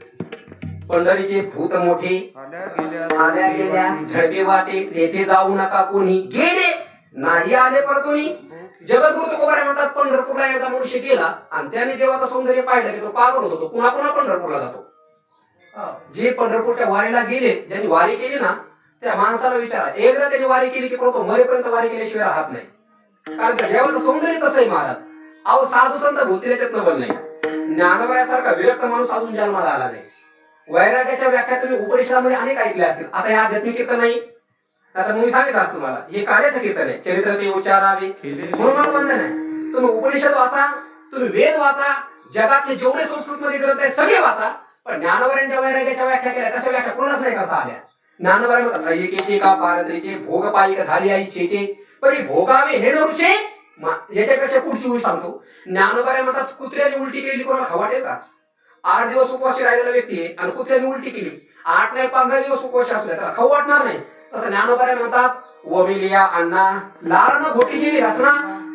[SPEAKER 1] पंढरीचे भूत मोठे आल्या गेल्या झडके वाटे, तेथे जाऊ नका कोणी, गेले नाही आले परतुनी. जगद्गुरु तुकोबारे म्हणतात पंढरपूरला एकदा मनुष्य गेला आणि त्याने देवाचं सौंदर्य पाहिलं की तो पागल होतो, तो पुन्हा पुन्हा पंढरपूरला जातो. जे पंढरपूरच्या वारीला गेले, ज्यांनी वारी केली ना, त्या माणसाला विचारा, एकदा त्यांनी वारी केली की तो मरेपर्यंत वारी केल्याशिवाय राहत नाही. कारण त्या देवाचं सौंदर्य तसं आहे महाराज. अहो साधू संत भूतील याच्यात नवल नाही. ज्ञानोबाऱ्यासारखा विरक्त माणूस अजून जन्माला आला नाही. वैराग्याच्या व्याख्या तुम्ही उपनिषदामध्ये अनेक ऐकल्या असतील. आता हे आध्यात्मिक कीर्तन नाही, आता मी सांगितलं असतं तुम्हाला हे कार्याचं कीर्तन आहे. चरित्र ते उच्चारावे म्हणून मला बंधन आहे. तुम्ही उपनिषद वाचा, तुम्ही वेद वाचा, जगातले जेवढे संस्कृत मध्ये ग्रंथ आहे सगळे वाचा, पण ज्ञानवरांच्या वैराग्याच्या व्याख्या केल्या तशा व्याख्या कोणाच नाही करता आल्या. ज्ञानवराय म्हणतात ऐकेचे का पारत्रीचे भोग पायिक झाली आई छेचे परी भोगावे हे न रुचे. याच्यापेक्षा पुढची ओळी सांगतो. ज्ञानवराय म्हणतात कुत्र्याने उलटी केली कोणाला खाऊ वाटेल का? 8 दिवस उपवासी राहिलेला व्यक्ती आहे आणि कुत्र्याने उलटी केली, 8 नाही 15 दिवस उपवासी असू द्या, त्याला खाऊ वाटणार नाही. तसं ज्ञानोबाराय म्हणतात वमिलिया अण्णा लाळानं घोटी जेवी रचना.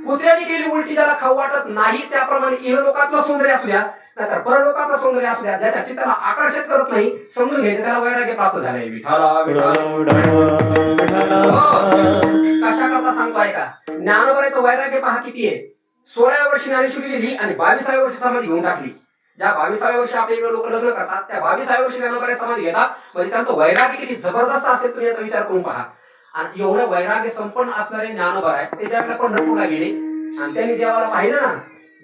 [SPEAKER 1] कुत्र्याने केली उलटी ज्याला खाऊ वाटत नाही, त्याप्रमाणे इहलोकातलं सौंदर्य असू द्या नाहीतर परलोकातलं सौंदर्य असू द्या, ज्याच्या चित्ताला आकर्षित करत नाही, समजून घ्यायचं त्याला वैराग्य प्राप्त झालंय. विठाला कशा करता सांगतोय का? ज्ञानोबारायचं वैराग्य पहा किती आहे. 16व्या वर्षी ज्ञानेश्वरी लिहिली आणि 22व्या वर्षी समाधी घेऊन टाकली. ज्या 22व्या वर्षी आपल्या इकडे लोक लग्न करतात त्या 22व्या वर्षी ज्ञानोबाराय समाधी घेतात. म्हणजे त्यांचं वैराग्य किती जबरदस्त असेल तुम्ही याचा विचार करून पहा. आणि एवढं वैराग्य संपन्न असणारे ज्ञानोबाराय ते ज्यावेळेला पंढरपूरला गेले आणि त्यांनी देवाला पाहिलं ना,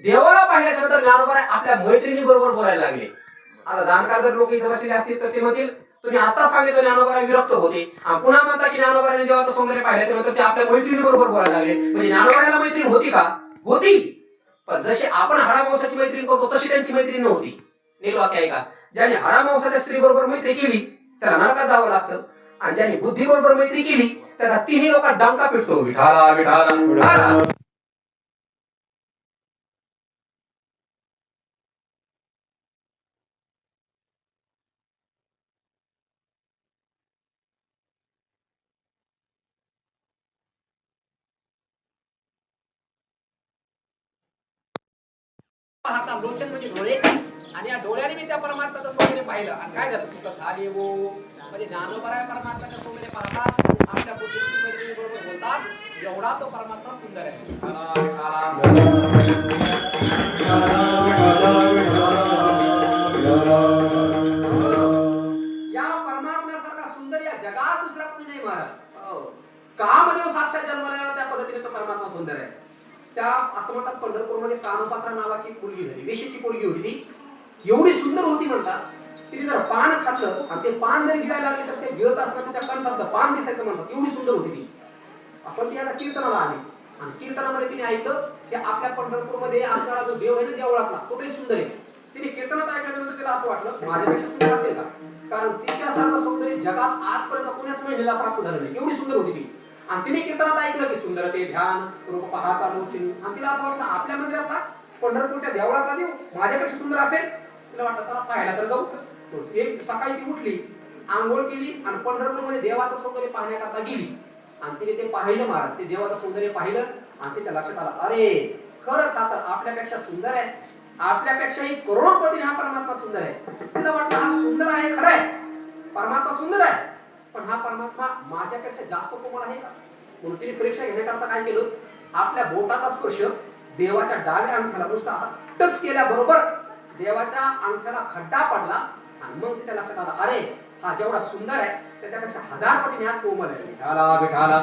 [SPEAKER 1] देवाला पाहिल्याच्या नंतर ज्ञानोबाराय आपल्या मैत्रिणी बरोबर बोलायला लागले. आता जाणकार जर लोक इथे बसलेले असतील तर ते म्हणतील तुम्ही आता सांगितलं ज्ञानोबाराय विरक्त होते आणि पुन्हा म्हणता की ज्ञानोबारायने देवाचं सौंदर्य पाहिल्याच्या नंतर ते आपल्या मैत्रिणी बरोबर बोलायला लागले. म्हणजे ज्ञानोबारायला मैत्रीण होती का? होती, पण जशी आपण हाडामांसाची मैत्रीण करतो तशी त्यांची मैत्रीण नव्हती. नीट वाक्य आहे का? ज्याने हाडामांसाच्या स्त्री बरोबर मैत्री केली त्याला नरकात जावं लागतं आणि ज्याने बुद्धी बरोबर मैत्री केली त्याला तिन्ही लोकात डांका पिटतो. विठाला विठाला. पाहता लोचन म्हणजे डोळे आणि या डोळ्याने मी त्या परमात्म्याचं सौंदर्य पाहिलं आणि काय झालं सुख झाले वो. म्हणजे ज्ञानोबाराय परमात्म्याचं सौंदर्य पाहतात, आपल्या बुद्धीची मैत्रिणी बरोबर बोलतात, एवढा तो परमात्मा सुंदर आहे. या परमात्म्यासारखा सुंदर या जगात दुसरा कोणी नाही महाराज. कामदेव साक्षात जन्माला त्या पद्धतीने तो परमात्मा सुंदर आहे. त्या असं म्हणतात पंढरपूरमध्ये कानोपात्रा नावाची मुलगी झाली, वेशीची पोरगी होती. ती एवढी सुंदर होती म्हणतात, तिने जर पान खाल्लं आणि ते पान जर गिळायला लागले तर ते गिळत असताना तिच्या कणसातलं पान दिसायचं म्हणतात, एवढी सुंदर होती ती. आपण ती आता कीर्तनाला आली आणि कीर्तनामध्ये तिने ऐकलं की आपल्या पंढरपूरमध्ये असणारा जो देव आहे ना देवळातला तो काही सुंदर आहे. तिने कीर्तनात ऐकल्यानंतर तिला असं वाटलं माझ्यापेक्षा सुंदर असेल का, कारण तिच्यासारखं सौंदर्य जगात आजपर्यंत कोण्याच महिलेला प्राप्त झालं नाही, एवढी सुंदर होती ती. आणि तिने कीर्तनात ऐकलं की सुंदर ते ध्यान रूप पाहता लोचिनी, आणि तिला असं वाटलं आपल्या मंदिरातला पंढरपूरच्या देवळातला देव माझ्यापेक्षा सुंदर असेल. तिला वाटलं चला पाहायला तर जाऊ. एक सकाळी ती उठली, आंघोळ केली आणि पंढरपूरमध्ये देवाचं सौंदर्य पाहण्याकरता गेली आणि तिने ते पाहिलं महाराज, ते देवाचं सौंदर्य पाहिलं आणि तिच्या लक्षात आलं अरे खरंच हा तर आपल्यापेक्षा सुंदर आहे, आपल्यापेक्षाही करोडपटीने हा परमात्मा सुंदर आहे. तिला वाटलं हा सुंदर आहे, खरं आहे परमात्मा सुंदर आहे, पण हा परमात्मा माझ्यापेक्षा जास्त कोमल आहे का? म्हणून तिने परीक्षा घेण्याकरता काय केलं, आपल्या बोटाचा स्पर्श देवाच्या डाव्या अंगठ्याला नुसता असा टच केल्याबरोबर देवाच्या अंगठ्याला खड्डा पडला आणि मग तिच्या लक्षात आलं अरे हा जेवढा सुंदर आहे त्याच्यापेक्षा 1000 पटीने हा कोमल आहे. विठाला विठाला.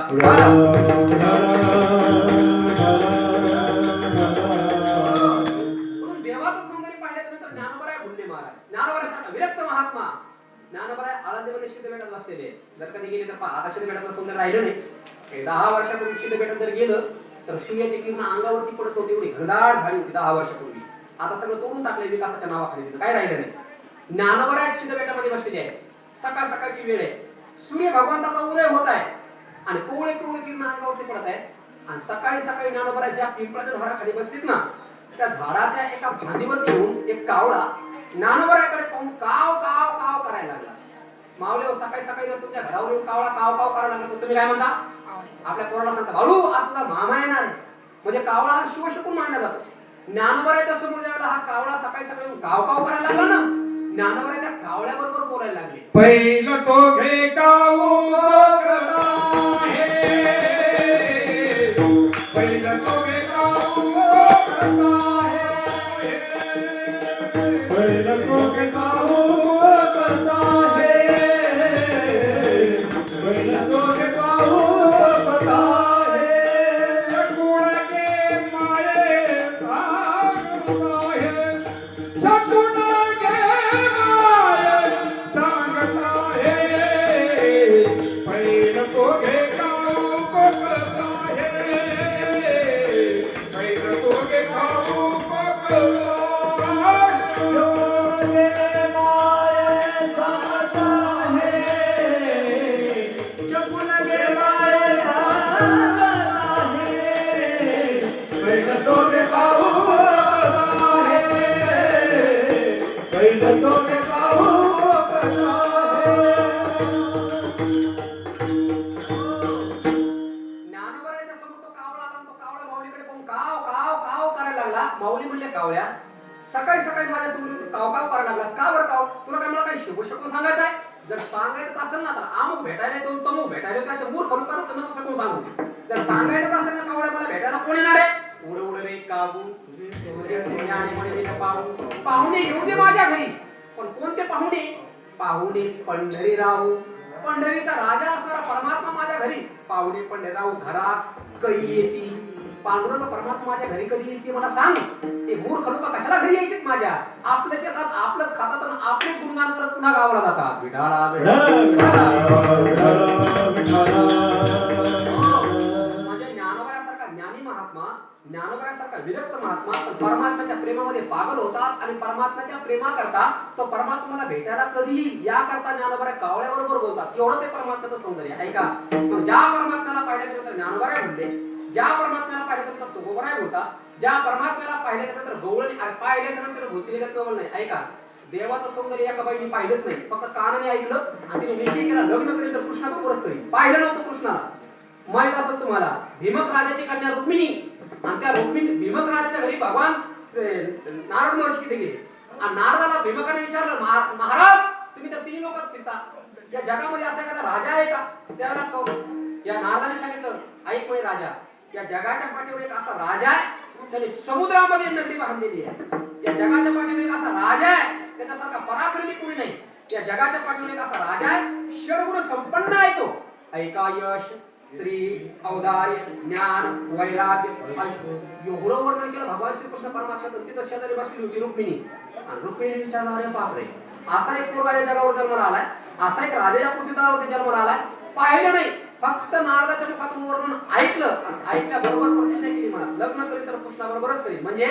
[SPEAKER 1] म्हणून देवाचं सौंदर्य पाहिल्यानंतर ज्ञानोबाराय बोलले महाराज, ज्ञानोबाराय सांगा विरक्त महात्मा. ज्ञानोबाराय आळंदीमध्ये सिद्धपेठात बसलेले, जर कधी गेले तर आता सिद्धपेठाचं सौंदर्य राहिलं नाही. 10 वर्षापूर्वी सिद्धपेठात जर गेलं तर सूर्याची किरण अंगावरती पडत होती, एवढी घनदाट झाली होती 10 वर्षापूर्वी. आता सगळं तोडून टाकले विकासाच्या नावाखाली, काय राहिलं नाही. ज्ञानोबाराय सिद्धपेठामध्ये बसलेले आहे, सकाळ सकाळची वेळ आहे, सूर्य भगवंताचा उदय होत आहे आणि कोवळे कोवळे किरण अंगावरती पडत आहेत आणि सकाळी सकाळी ज्ञानोबाराय ज्या पिंपळाच्या झाडाखाली बसलीत ना त्या झाडाच्या एका फांदीवरती येऊन एक कावळा ज्ञानोबारायकडे पाहून काव काव काव करायला लागला. मावले हो, सकाळी सकाळी जर तुमच्या घरावर येऊन कावळा काव काव करायला लागला तर तुम्ही काय म्हणता? आपल्या पोराला सांगता बाळू आज तुला मामा येणार आहे, म्हणजे कावळा हा शिव शकून मानला जातो. ज्ञानोबारायच्या समोर ज्यावेळेला हा कावळा सकाळी सकाळी काव काव करायला लागला ना, ज्ञानोबाराय त्या कावळ्याबरोबर बोलायला लागले.
[SPEAKER 2] पहिलं तो घे काऊ करता हे, पहिलं तो घे काऊ करता हे, पहिलं तो घे काऊ करता हे, पहिलं तो घे काऊ करता हे, गुण के माये सागता हे, सगुण के माये
[SPEAKER 1] कावळ्या सकाळी सकाळी माझ्या समोर काव काव करायला लागलास का बरं काव तुला काय मला काही शकून सांगायचं आहे जर सांगायचं असेल ना तर अमुक भेटायला येतो तमुक भेटायला येतो अशा मूर्ख लोकांना त्यांना शकून सांगू जर सांगायचं असेल ना कावळ्या मला भेटायला कोण येणार आहे उडे उडे रे काबू तुझे सोन्याने म्हणे पाहुणे येऊ दे माझ्या घरी पण कोणते पाहुणे पाहुणे पंढरीराव पंढरीचा राजा असणारा परमात्मा माझ्या घरी पाहुणे पंढरीराव घरात कधी येतील पांडुरंग परमात्मा माझ्या घरी कधी येते मला सांग ते मूर्ख लोक कशाला घरी यायचे माझ्या आपल्या जगात आपलंच खातात आणि आपले गुणगान करत पुन्हा गावाला जातात विठाला म्हणजे ज्ञानोबरासारखा ज्ञानी महात्मा ज्ञानोबरासारखा विरक्त महात्मा परमात्म्याच्या प्रेमामध्ये पागल होतात आणि परमात्म्याच्या प्रेमाकरता तो परमात्म्याला भेटायला कधी येईल याकरता ज्ञानोबरा कावळ्याबरोबर बोलतात एवढं ते परमात्म्याचं सौंदर्य आहे का मग ज्या परमात्म्याला पाहिल्यानंतर ज्ञानोबरा म्हणले ज्या परमात्म्याला पाहिल्यानंतर तो गोबराय होता ज्या परमात्म्याला पाहिल्यानंतर गवळणी पाहिल्याच्या नंतर भूतीने केवळ नाही ऐका देवाचं सौंदर्य एका बाईने पाहिलंच नाही फक्त कानाने ऐकलं आणि तिने निश्चय केला लग्न करेल तर कृष्णाबरोबरच करेल पाहिलं नव्हतं कृष्णाला माहित असेल तुम्हाला भीमक राजाची कन्या रुक्मिणी आणि त्या रुक्मिणी भीमक राजाच्या घरी भगवान नारद महर्षी तिथे गेले आणि नारदाला भीमकाने विचारलं महाराज तुम्ही तर तिन्ही लोकात फिरता या जगामध्ये असा एखादा राजा आहे का त्यावेळेला या नारदाने सांगितलं ऐक म्हणे राजा या जगाच्या पाठीवर एक असा राजा आहे त्याने समुद्रामध्ये नदी बांधलेली आहे या जगाच्या पाठीवर एक असा राजा आहे त्याच्यासारखा पराक्रमी कोणी नाही या जगाच्या पाठीवर एक असा राजा आहे षडगुण संपन्न आहे तो ऐका यश श्री औदार्य ज्ञान वैराग्य एवढं वर्णन केलं भगवान श्रीकृष्ण परमात्मा तिथं शेजारी बसली होती रुक्मिणी आणि रुक्मिणी विचारला अरे बापरे असा एक पोरगा या जगावर जन्माला आलाय असा एक राजा या पृथ्वीतलावरती जन्माला आलाय पाहिलं नाही फक्त नारदाच्या मुखातून वर्णन ऐकलं आणि ऐकल्याबरोबर प्रतिज्ञा केली म्हणत लग्न करीत तर कृष्णाबरोबरच करील म्हणजे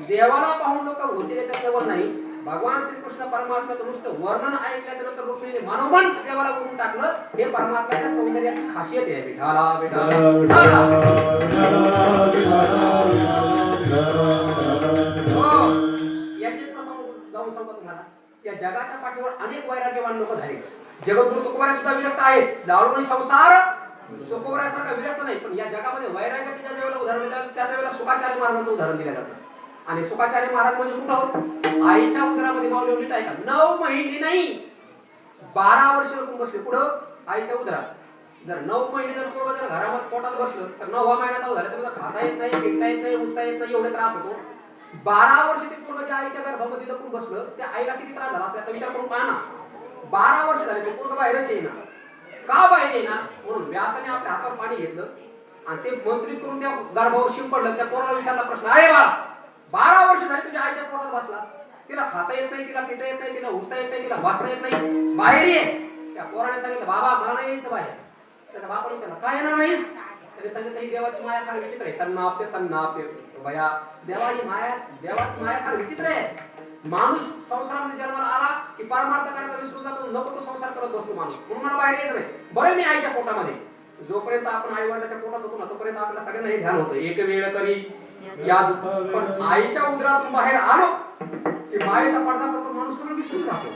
[SPEAKER 1] देवाला पाहून लोक होतील याच्या केवळ नाही भगवान श्रीकृष्ण परमात्म्याचं नुसतं वर्णन ऐकल्याच्या नंतर रुक्मिणीने मनोमन देवाला बोलून टाकलं हे परमात्म्याच्या सौंदर्याची खासियत आहे विठाला विठाला याचेच प्रसंग जाऊन सांगतो तुम्हाला या जगाच्या पाठीवर अनेक वैराग्यवान लोक झाले जगद्गुरु तुकोबाराय सुद्धा विरक्त आहेत दारुणी संसार तुकोबारायसारखा विरक्त नाही पण या जगामध्ये वैराग्याचे ज्या वेळेला उदाहरण देतात त्याच वेळेला सुखाचार्य महाराजांचं उदाहरण दिलं जातं आणि सुखाचार्य महाराज म्हणजे कुठं आईच्या उदरामध्ये माऊली लिहित आहे का 9 महिने नाही 12 वर्ष लोक बसले पुढं आईच्या उदरात जर 9 महिने जर पोरं जर घरामध्ये पोटात बसलं तर 9व्या महिना चालू झाला तर खाता येत नाही पिता येत नाही उठता येत नाही एवढे त्रास होतो 12 वर्ष ते पोरं ज्या आईच्या गर्भामध्ये लपून बसलं त्या आईला किती त्रास झाला याचा विचार करून पाहा ना 12 वर्ष झाले पोरं बाहेरच येईना का बाहेर येईना म्हणून व्यासाने आपल्या हातावर पाणी घेतलं आणि ते मंत्री करून त्या गर्भावर शिंपडलं त्या पोराला विचारला प्रश्न अरे बाळा 12 वर्ष झाली तुझ्या आईच्या पोटात बसलास तिला खाता येत नाही तिला पिता येत नाही तिला उठता येत नाही तिला बसता येत नाही बाहेर ये त्या पोराने सांगितलं बाबा मला नाही यायचं बाहेर त्याच्या बापाने त्याला काय येणार नाहीस त्याने सांगितलं ही देवाची माया फार विचित्र आहे सन्नाप्य भया देवाची माया फार विचित्र आहे माणूस संसारामध्ये जन्माला आला की परमार्थ करायचा विसरून जातो नको तो संसार करत बसतो माणूस म्हणून मला बाहेर यायचं नाही बरं मी आईच्या पोटामध्ये जोपर्यंत आपण आई वडिलांच्या पोटात होतो ना तोपर्यंत आपल्याला सगळ्यांना हे ध्यान होतं एक वेळ तरी या पण आईच्या उदरातून बाहेर आलो की मायेचा पडदा पडतो माणूस सगळं विसरून जातो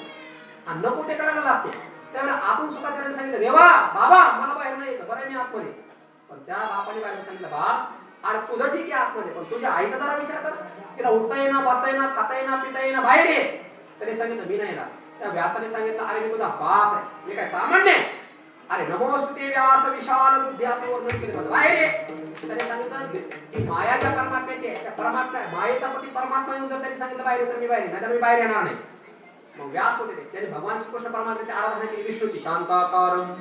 [SPEAKER 1] आणि नको ते करायला लागतो त्यावेळेला आतून सुखाचार्याने सांगितलं देवा बाबा मला बाहेर नाही यायचं बरं मी आतमध्ये पण त्या बापाने बाहेर सांगितलं बाप अरे तुझं ठीक आहे आतमध्ये पण तुझ्या आईचा जरा विचार कर तिला उठता येणार बसता येणार खाता येणार पिता येणार बाहेर ये त्याने सांगितलं मी नाही येणार त्या व्यासाने सांगितलं अरे मी तुझा बाप आहे मी काय सामान्य अरे नमोस्तुते व्यास विशाल बुद्धी असं वर्णन केलं होतं बाहेर ये त्याने सांगितलं की माया ज्या परमात्म्याची आहे त्या परमात्मा मायेचा पती परमात्मा येऊन जर त्यांनी सांगितलं बाहेर तर मी बाहेर नाही तर मी बाहेर येणार नाही मग व्यास होते त्यांनी भगवान श्रीकृष्ण परमात्म्याची आराधना केली विष्णूची शांताकारम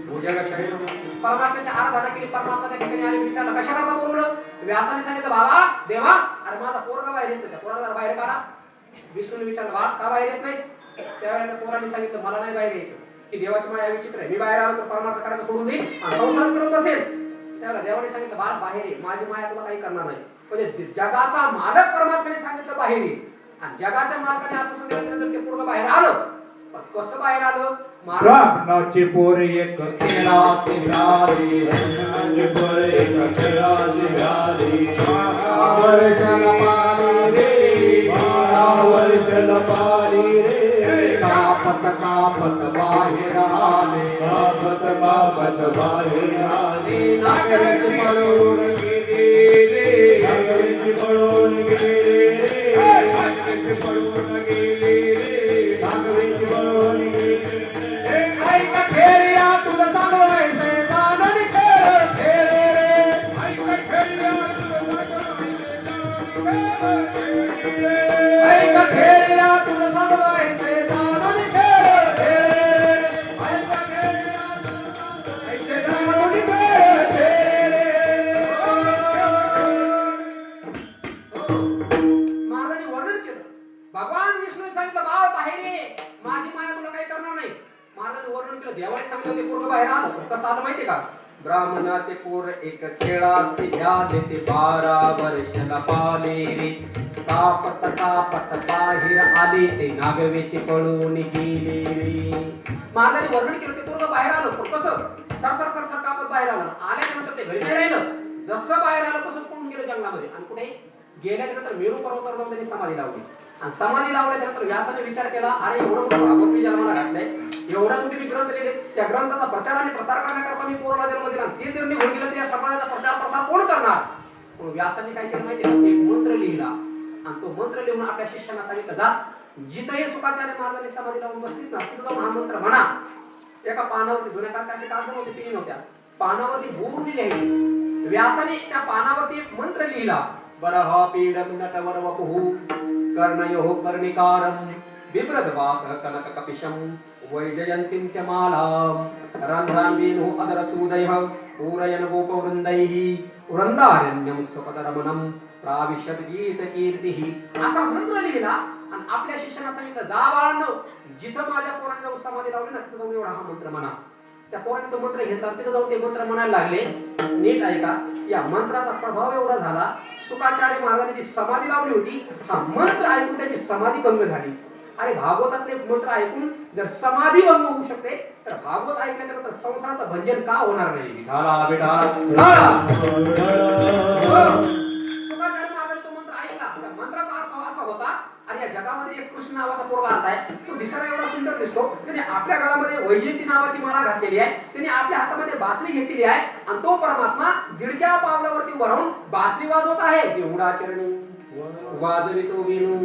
[SPEAKER 1] भुजगशयनम परमात्म्याची आराधना केली परमात्मा त्या ठिकाणी आले विचारलं कशाला बोलवलं व्यासाने सांगितलं बाबा देवा अरे माझा पोरगा बाहेर येतो त्या पोराला जरा बाहेर काढा विष्णूने विचारलं बा का बाहेर येत नाहीस त्यावेळेला पोराने सांगितलं मला नाही बाहेर यायचं की देवाची माया विचित्र आहे मी बाहेर आलो तर परमार्थ करायला सोडून देईन आणि संसार करत बसेल त्यावेळेला देवाने सांगितलं बाळ बाहेर ये माझी माया तुला काही करणार नाही म्हणजे जगाचा मालक परमात्म्याने सांगितलं बाहेर ये आणि जगाच्या मालकाने असं सांगितलं ते पूर्ण बाहेर आलं पण कसं बाहेर आलं
[SPEAKER 2] रामनाचे पोर एक केला सिंगारी रामनाचे पोर एक केला सिंगारी वर्षल पारी रे वर्षल पारी रे कापत बाहेर आले कापत बाहेर आले नागराची पळून गेले रे नागराची पळून गेले
[SPEAKER 1] सांगितलं ते पोरग बाहेर आलं. कसं आलं माहितीये का? ब्राह्मणाचे पोर एक खेळाचे झाले ते 12 वर्षाला पाले रे. तापत तापत बाहेर आले ते नागवेचे पळून गेले रे. महाराजांनी वर्णन केलं ते पोरग बाहेर आलं. पण कसं? थरथर थरथर कापत बाहेर आलं. आल्यानंतर ते घरी नाही राहिलं. जसं बाहेर आलं तसंच पळून गेलं जंगलामध्ये. आणि कुठे गेल्यानंतर मेरू पर्वतावर जाऊन त्यांनी समाधी लावली. आणि समाधी लावल्यानंतर व्यासाने विचार केला, अरे एवढं मोठं भागवत मी जन्माला घातलंय, एवढा मोठे मी ग्रंथ लिहिले, त्या ग्रंथाचा प्रचार आणि प्रसार करण्याकरता मी पोराला जन्म दिला. ते जर निघून गेलं तर या समाजाचा प्रचार प्रसार कोण करणार? पण व्यासाने काय केलं माहिती आहे? एक मंत्र लिहिला आणि तो मंत्र लिहून आपल्या शिष्यांना सांगितलं, जा जिथं हे सुखाचार्य महाराजांनी समाधी लावून बसलीत ना तिथं जाऊन हा मंत्र म्हणा. एका पानावरती, जुन्या काळात असे कागद नव्हते, पिढी नव्हत्या, पानावरती बोलून लिहायची. व्यासाने त्या पानावरती एक मंत्र लिहिला, बरहा पीडम नटवर वपुः कर्णयोः कर्णिकारं बिभ्रद्वासः कनक कपिशं वैजयन्तीं च मालां रन्ध्रान् वेणुः अदरसूदयः पूरयन् गोपवृन्दैः वृन्दारण्यं स्वपदरमणं प्राविशत् गीतकीर्तिः. असा मंत्र लिहिला आणि आपल्या शिष्यांना सांगितलं, जा बाळांनो, जिथं माझ्या पोराने जाऊन समाधी लावली ना तिथं जाऊन एवढा हा मंत्र म्हणा. त्या पोराने तो मंत्र घेतला, तिथं जाऊन ते मंत्र म्हणायला लागले. नीट ऐका, या मंत्राचा प्रभाव एवढा झाला, शुकाचार्य महाराजांनी जी समाधी लावली होती, हा मंत्र ऐकून त्याची समाधी भंग झाली. अरे भागवतातले मंत्र ऐकून जर समाधी भंग होऊ शकते तर भागवत ऐकल्यानंतर संसाराचं भंजन का होणार नाही? विठाला विठाला. शुकाचार्य महाराज तो मंत्र ऐकला. त्या मंत्राचा अर्थ असा होता, आणि या जगामध्ये एक कृष्ण नावाचा पोरगा असा आहे, तो दिसायला एवढा सुंदर दिसतो, त्याने आपल्या गळ्यामध्ये वैजयंती नावाची माला घातलेली आहे, त्याने आपल्या हातामध्ये बासरी घेतलेली आहे, आणि तो परमात्मा दीडच्या पावलावरती उभा राहून बासरी वाजवत आहे. देवडा चरणी वाजवितो वेणू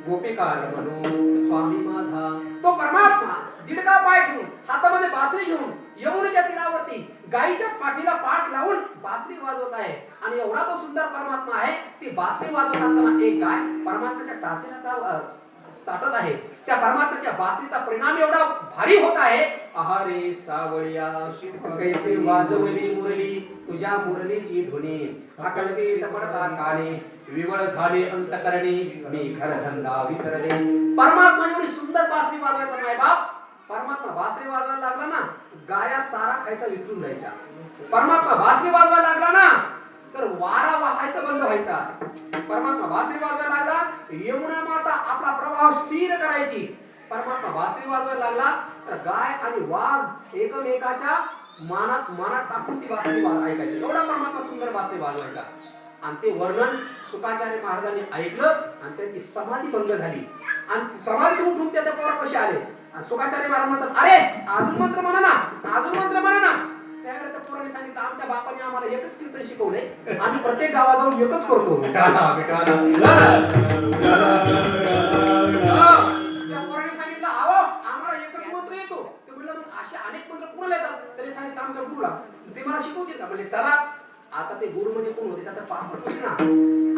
[SPEAKER 1] गोपिकार म्हणू स्वामी माझा. तो परमात्मा दीडका पाय ठेवून हातामध्ये बासरी घेऊन यमुनेच्या तीरावरती गायीच्या पाठीला पाठ लावून बासरी वाजवत आहे. आणि एवढा तो सुंदर परमात्मा आहे, ती बासरी वाजवत असताना एक गाय परमात्म्याच्या टाचेला चाटत आहे. त्या परमात्म्याच्या बासरीचा परिणाम एवढा भारी होत आहे, आहारे सावळ्या कैसे वाजवली मुरली तुझ्या मुरलीची धुनी, अकल्पित पडता काने विवळ झाले अंतकरणे मी घरधंदा विसरले. परमात्मा एवढी सुंदर बासरी वाजवायचा मायबाप. परमात्मा बासरी वाजवायला लागला ना, गाया चारा खायचा विसरून जायच्या. परमात्मा बासरी वाजवायला लागला ना तर वारा वाहायचा बंद व्हायचा. परमात्मा बासरी वाजवायला लागला, यमुना माता आपला प्रवाह स्थिर करायची. परमात्मा बासरी वाजवायला लागला तर गाय आणि वाघ एकमेकाच्या मनात टाकून ती बासरी ऐकायची. एवढा परमात्मा सुंदर बासरी वाजवायचा. आणि ते वर्णन शुकाचार्य महाराजांनी ऐकलं आणि त्यांची समाधी भंग झाली. आणि समाधी उठून त्या पोरापाशी आले आणि शुकाचार्य महाराज म्हणतात, अरे अजून मंत्र म्हणा ना, अजून मंत्र म्हणा ना. त्यावेळेला त्या पोराने सांगितलं, आमच्या बापाने आम्हाला एकच कीर्तन शिकवले, आम्ही प्रत्येक गावात जाऊन एकच करतो. त्या पोराने सांगितलं, अहो आम्हाला एकच मंत्र येतो. ते म्हणलं, मग असे अनेक मंत्र कोणाला येतात? त्याने सांगितलं, आमच्या गुरुला. ते मला शिकवतील का? म्हणजे चला. आता ते गुरु म्हणजे कोण होते? त्याचा पापच होते ना.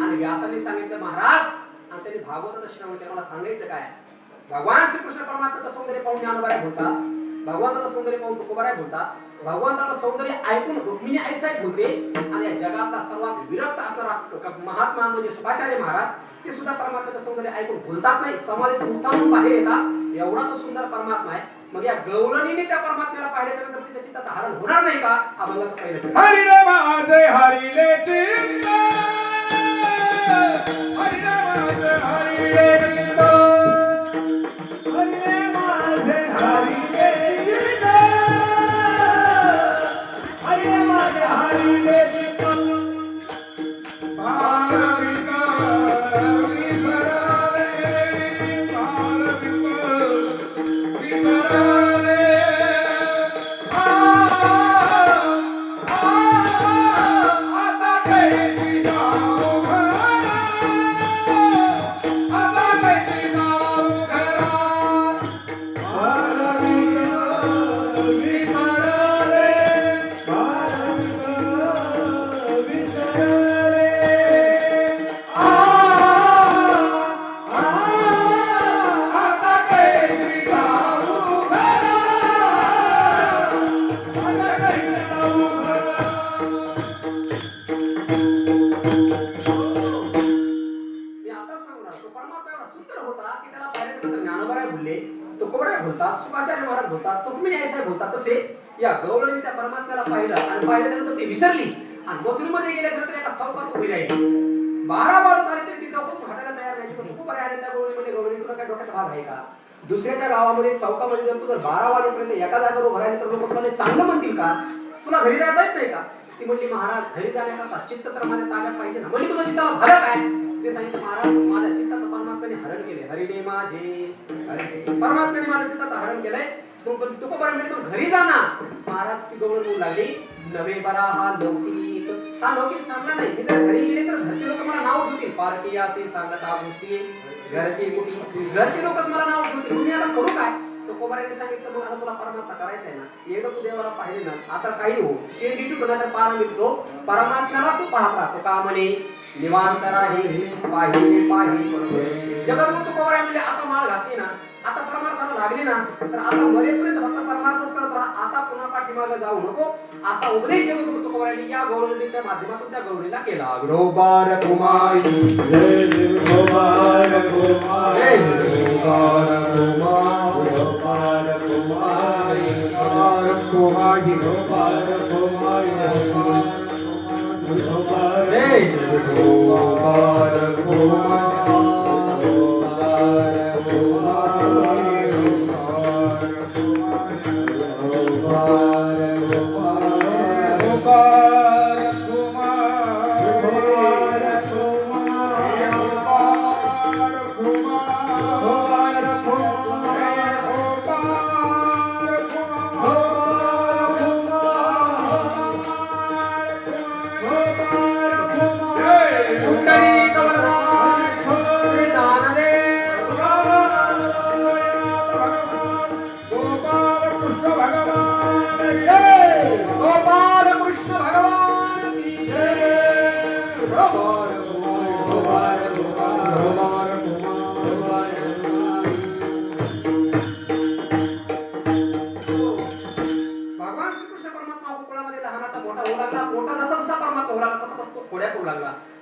[SPEAKER 1] आणि व्यासाने सांगितलं, महाराज, आणि त्यांनी भागवताचं श्रवण केलं. मला सांगायचं काय, भगवान श्रीकृष्ण परमात्म्याचं सौंदर्य पाहून ज्ञानोबा बोलता, भगवंताचं सौंदर्य पाहून तुकोबा बोलता, भगवंताचं सौंदर्य ऐकून रुक्मिणी आईसाहेब बोलते. आणि या जगातला सर्वात विरक्त असणारा महात्मा म्हणजे शुकाचार्य महाराज, ते सुद्धा परमात्म्याचं सौंदर्य ऐकून बोलतात नाही, समाधीतून उत्थान बाहेर येतात. एवढा तो सुंदर परमात्मा आहे. मग या गवळणीने त्या परमात्म्याला पाहिल्याच्या नंतर तिच्या चित्ताचं हरण होणार नाही का? अभंगाचं पहिलं
[SPEAKER 2] हरी रे माझे हरिले चित्त, हरी रे माझे हरिले चित्त, हरी रे माझे हरिले चित्त, हरी रे माझे हरिले चित्त.
[SPEAKER 1] शुकाचार्य महाराज बोलतात रुक्मिणी साहेब बोलतात तसे या गवळणी त्या परमात्म्याला पाहिलं आणि पाहिल्यानंतर ती विसरली आणि मथुरेमध्ये गेल्यानंतर एका चौकात उभी राहिली 12 वाजत आले तरी ती चौकात हटायला तयार नाही पण खूप बरे आले त्या गवळणीमध्ये गवळणी तुला काय डोक्यात भाग आहे का दुसऱ्याच्या गावामध्ये चौकामध्ये जर तू जर 12 वाजेपर्यंत एका जागेवर उभा राहिली तर लोक तुला चांगलं म्हणतील का तुला घरी जाता येत नाही का ती म्हणली महाराज घरी जाण्याकरता चित्त तर माझ्या ताब्यात पाहिजे ना म्हणजे तुझं चित्तावर झालं काय ते सांगितलं महाराज माझ्या चित्ताचं परमात्म्याने हरण केले हरिणे माझे परमात्म्याने माझ्या चित्ताचं हरण केलंय तू म्हणजे घरी जा ना महाराज ती गवळ बोलू लागली नवे बरा हा लौकिक चांगला नाही मी जर घरी गेले तर घरचे लोक मला नाव ठेवतील पार्टी असे सांगता गोष्टी घरची कुठी घरचे लोक मला नाव ठेवतील तुम्ही आता करू काय तो कोबऱ्याने सांगितलं मग आता तुला परमात्मा करायचा आहे ना एकदा तू देवाला पाहिले ना आता काही हो ते डिटू तर पारा मिळतो परमात्म्याला तू पाहता तो का म्हणे निवांत राही पाहिले जगात तू कोबऱ्या म्हणजे आता माळ घातली ना आता परमार्थाला लागली ना तर आता मरेपर्यंत फक्त परमार्थच करत राहा आता पुन्हा पाठीमागे जाऊ नको असा उपदेश जगत कोबऱ्याने या गौरवणीच्या माध्यमातून त्या गौरीला केला ग्रोबार कुमार
[SPEAKER 2] जय गोपाल कुमार जय गोपाल कुमार गोपाल कुमार गोपाल कुमार जय गोपाल कुमार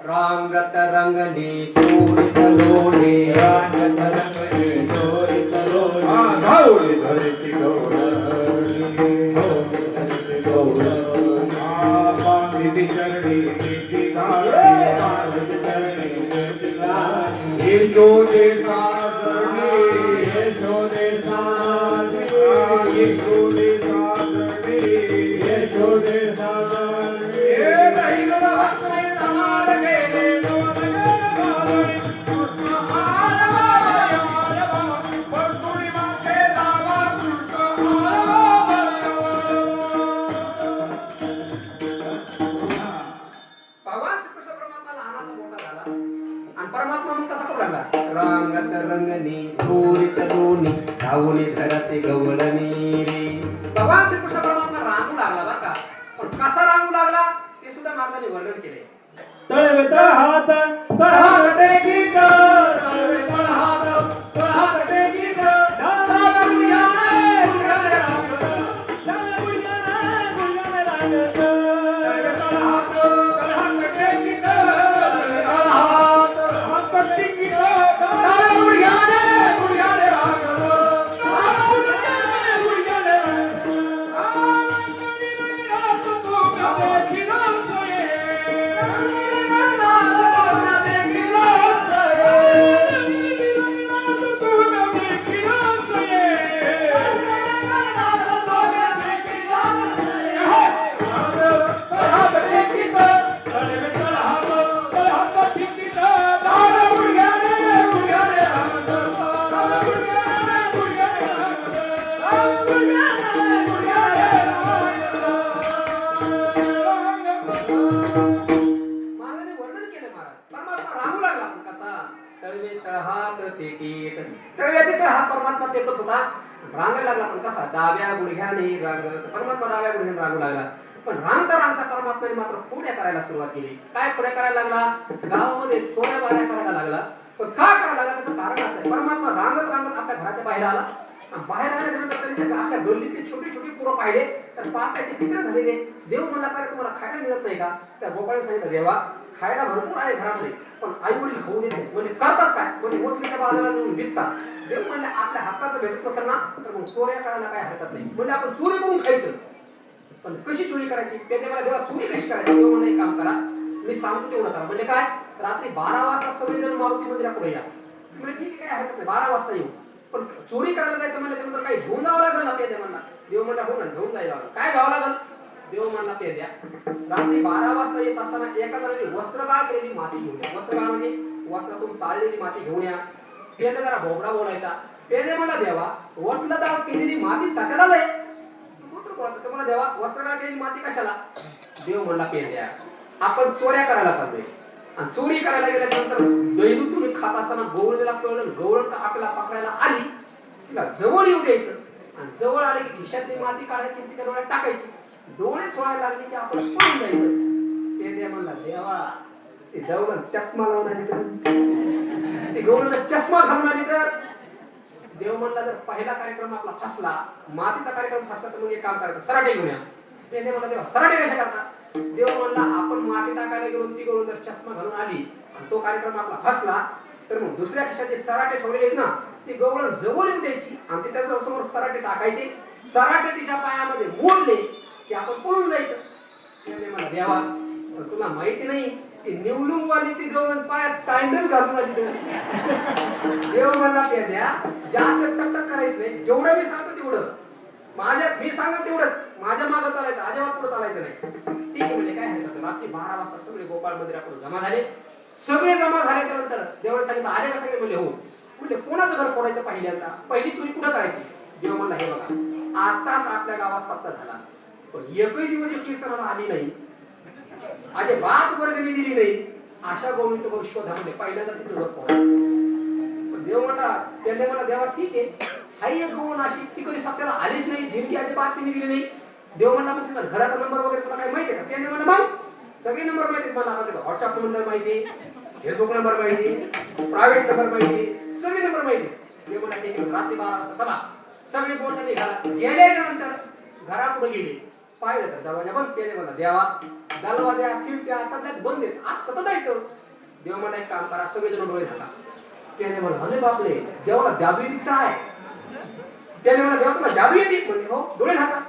[SPEAKER 1] रंगत रंगली चोरित लोढे
[SPEAKER 2] रंगत रंगली चोरित लोढे धावली धरती गौरवी चरणी यशोदे साधने यशोदे साधने यशोदे साधने यशोदे साधने नाही गला भक्तने तमाल केले रंगत रंगनी चोरित लोणी धावणी धरते गवळणी रे भगवान श्रीकृष्ण परमात्मा रांगू लागला बरं का पण कसा रांगू लागला ते सुद्धा महाराजांनी वर्णन केले तळवेत हात
[SPEAKER 1] तळहात गीत तळवेत हात गीत रांगायला लागला पण कसा डाव्या गुडघ्याने परमात्मा डाव्या गुडघ्याने रांगू लागला पण रांगता रांगता परमात्म्याने मात्र पुण्य करायला सुरुवात केली काय पुण्य करायला लागला गावामध्ये थोड्या बाऱ्या करायला लागला पण का करायला लागला त्याचं कारण असं आहे परमात्मा रांगत रांगत आपल्या घराच्या बाहेर आला बाहेर आल्यानंतर त्यांनी त्याच्या आपल्या गल्लीतली छोटी छोटी पुरं पाहिले तर पाहतायचे तिकडे झालेले देव म्हणला काय तुम्हाला खायला मिळत नाही का त्या गोपाळने सांगितलं देवा खायला भरपूर आहे घरामध्ये पण आई वडील खाऊ देत नाही म्हणजे करतात काय म्हणजे मोठीच्या बाजाराला नेऊन विकतात
[SPEAKER 2] देव म्हणले आपल्या हाताचं भेटत नसेल ना तर मग चोऱ्या करायला काय हरकत नाही. म्हणजे आपण चोरी करून खायचं, पण कशी चोरी करायची ते मला देवा चोरी कशी करायची. देव म्हणले एक काम करा, मी सांगतो तेवढं करा. म्हणजे काय, रात्री 12 वाजता सगळेजण मारुती मंदिरापुढे या. म्हणजे ठीक आहे, काय हरकत नाही, 12 वाजता येऊ. पण चोरी करायला जायचं म्हणजे त्यानंतर काही घेऊन जावं लागेल ना पेद्या म्हणला. देव म्हणला हो ना, घेऊन जायला काय घ्यावं लागेल. देव म्हणला पेद्या रात्री 12 वाजता येत असताना एका जणांनी वस्त्रगाळ केलेली माती घेऊन या. वस्त्रगाळ म्हणजे वस्त्रातून चाललेली माती घेऊन या. पेद्या जरा भोबडा बोलायचा. पेद्या मला देवा वस्त्रगाळ केलेली माती टाकायला लय तुम्हाला देवा वस्त्रगाळ केलेली माती कशाला. देव म्हणला पेद्या आपण चोऱ्या करायला चाललोय आणि चोरी करायला गेल्यानंतर दैवत तुम्ही खात असताना गवळणीला कळलं, गवळण आपल्याला पकडायला आली, तिला जवळ येऊ द्यायचं आणि जवळ आले की खिशातली माती काढायची तिच्या डोळ्यात टाकायची. डोळे सोडायला लागले की आपण पळून जायचं. ते द्या म्हणला देवा ते जवळ चष्मा लावून आली तर ते गवळण चष्मा घालून आली तर. देव म्हणला जर पहिला कार्यक्रम आपला फसला, मातीचा कार्यक्रम फसला तर मग एक काम करायचं, सराटे घेऊन या. ते म्हणला देवा सराटे कशा करता. देव म्हणला आपण माती टाकायला गेलो, ती गवळण जर चष्मा घालून आली आणि तो कार्यक्रम आपला फसला तर मग दुसऱ्या खिशात जे सराटे ठेवलेले आहेत ना ती गवळण जवळ येऊ द्यायची आणि तिच्या समोर सराटे टाकायचे. सराटे तिच्या पायामध्ये मोडले की आपण पळून जायचं. ते म्हणला देवा तुला माहिती नाही ती निवडून वाली ती गवळण पायात टायंडल घालून आली. देव म्हणला पेद्या जास्त टकटक करायचं नाही, जेवढं मी सांगतो तेवढं मी सांगतो तेवढंच, माझ्या मागं चालायचं, अजिबात पुढे चालायचं नाही. ठीक आहे म्हणजे काय हरकत. रात्री 12 वाजता सगळे गोपाळ मंदिराकडे जमा झाले. सगळे जमा झाल्याच्या नंतर देवाने सांगितलं आले का सगळे. म्हणजे हो. म्हणजे कोणाचं घर फोडायचं पहिल्यांदा, पहिली चोरी कुठं करायची. देव म्हणला हे बघा आताच आपल्या गावात सप्ता झाला पण एकही दिवस कीर्तनाला आली नाही, अजिबात वर्गणी दिली नाही, अशा गोविंद वर शोधामध्ये पहिल्यांदा तिथं घर फोडायचं. देव म्हणला त्यांनी मला देवा ठीक आहे हाई एक गवळण अशी ती कधी सप्त्याला आलीच नाही, झेंडी अजिबात तिने दिली नाही. देव म्हणला मग तुला घराचा नंबर वगैरे तुला काय माहिती आहे का. त्याने म्हणलं मग सगळे नंबर माहिती मला. व्हॉट्सअप नंबर माहिती, फेसबुक नंबर माहिती, प्रायव्हेट नंबर माहिती, सगळे नंबर माहिती. देव म्हणला ठीक आहे रात्री 12 वाजता चला. सगळे बोलता निघाला. गेल्याच्या नंतर घरापुढे गेले, पाहिलं तर दरवाजा बंद. त्याने म्हणला देवा दरवाजा खिडक्या सगळ्यात बंद आहेत, आज कसं जायचं. देव म्हणला एक काम करा सगळेजण डोळे झाका. त्याने म्हणलं अरे बापले देवाला जादू येते काय. त्याने म्हणला देवा तुला जादू येते. म्हणजे हो डोळे झाका.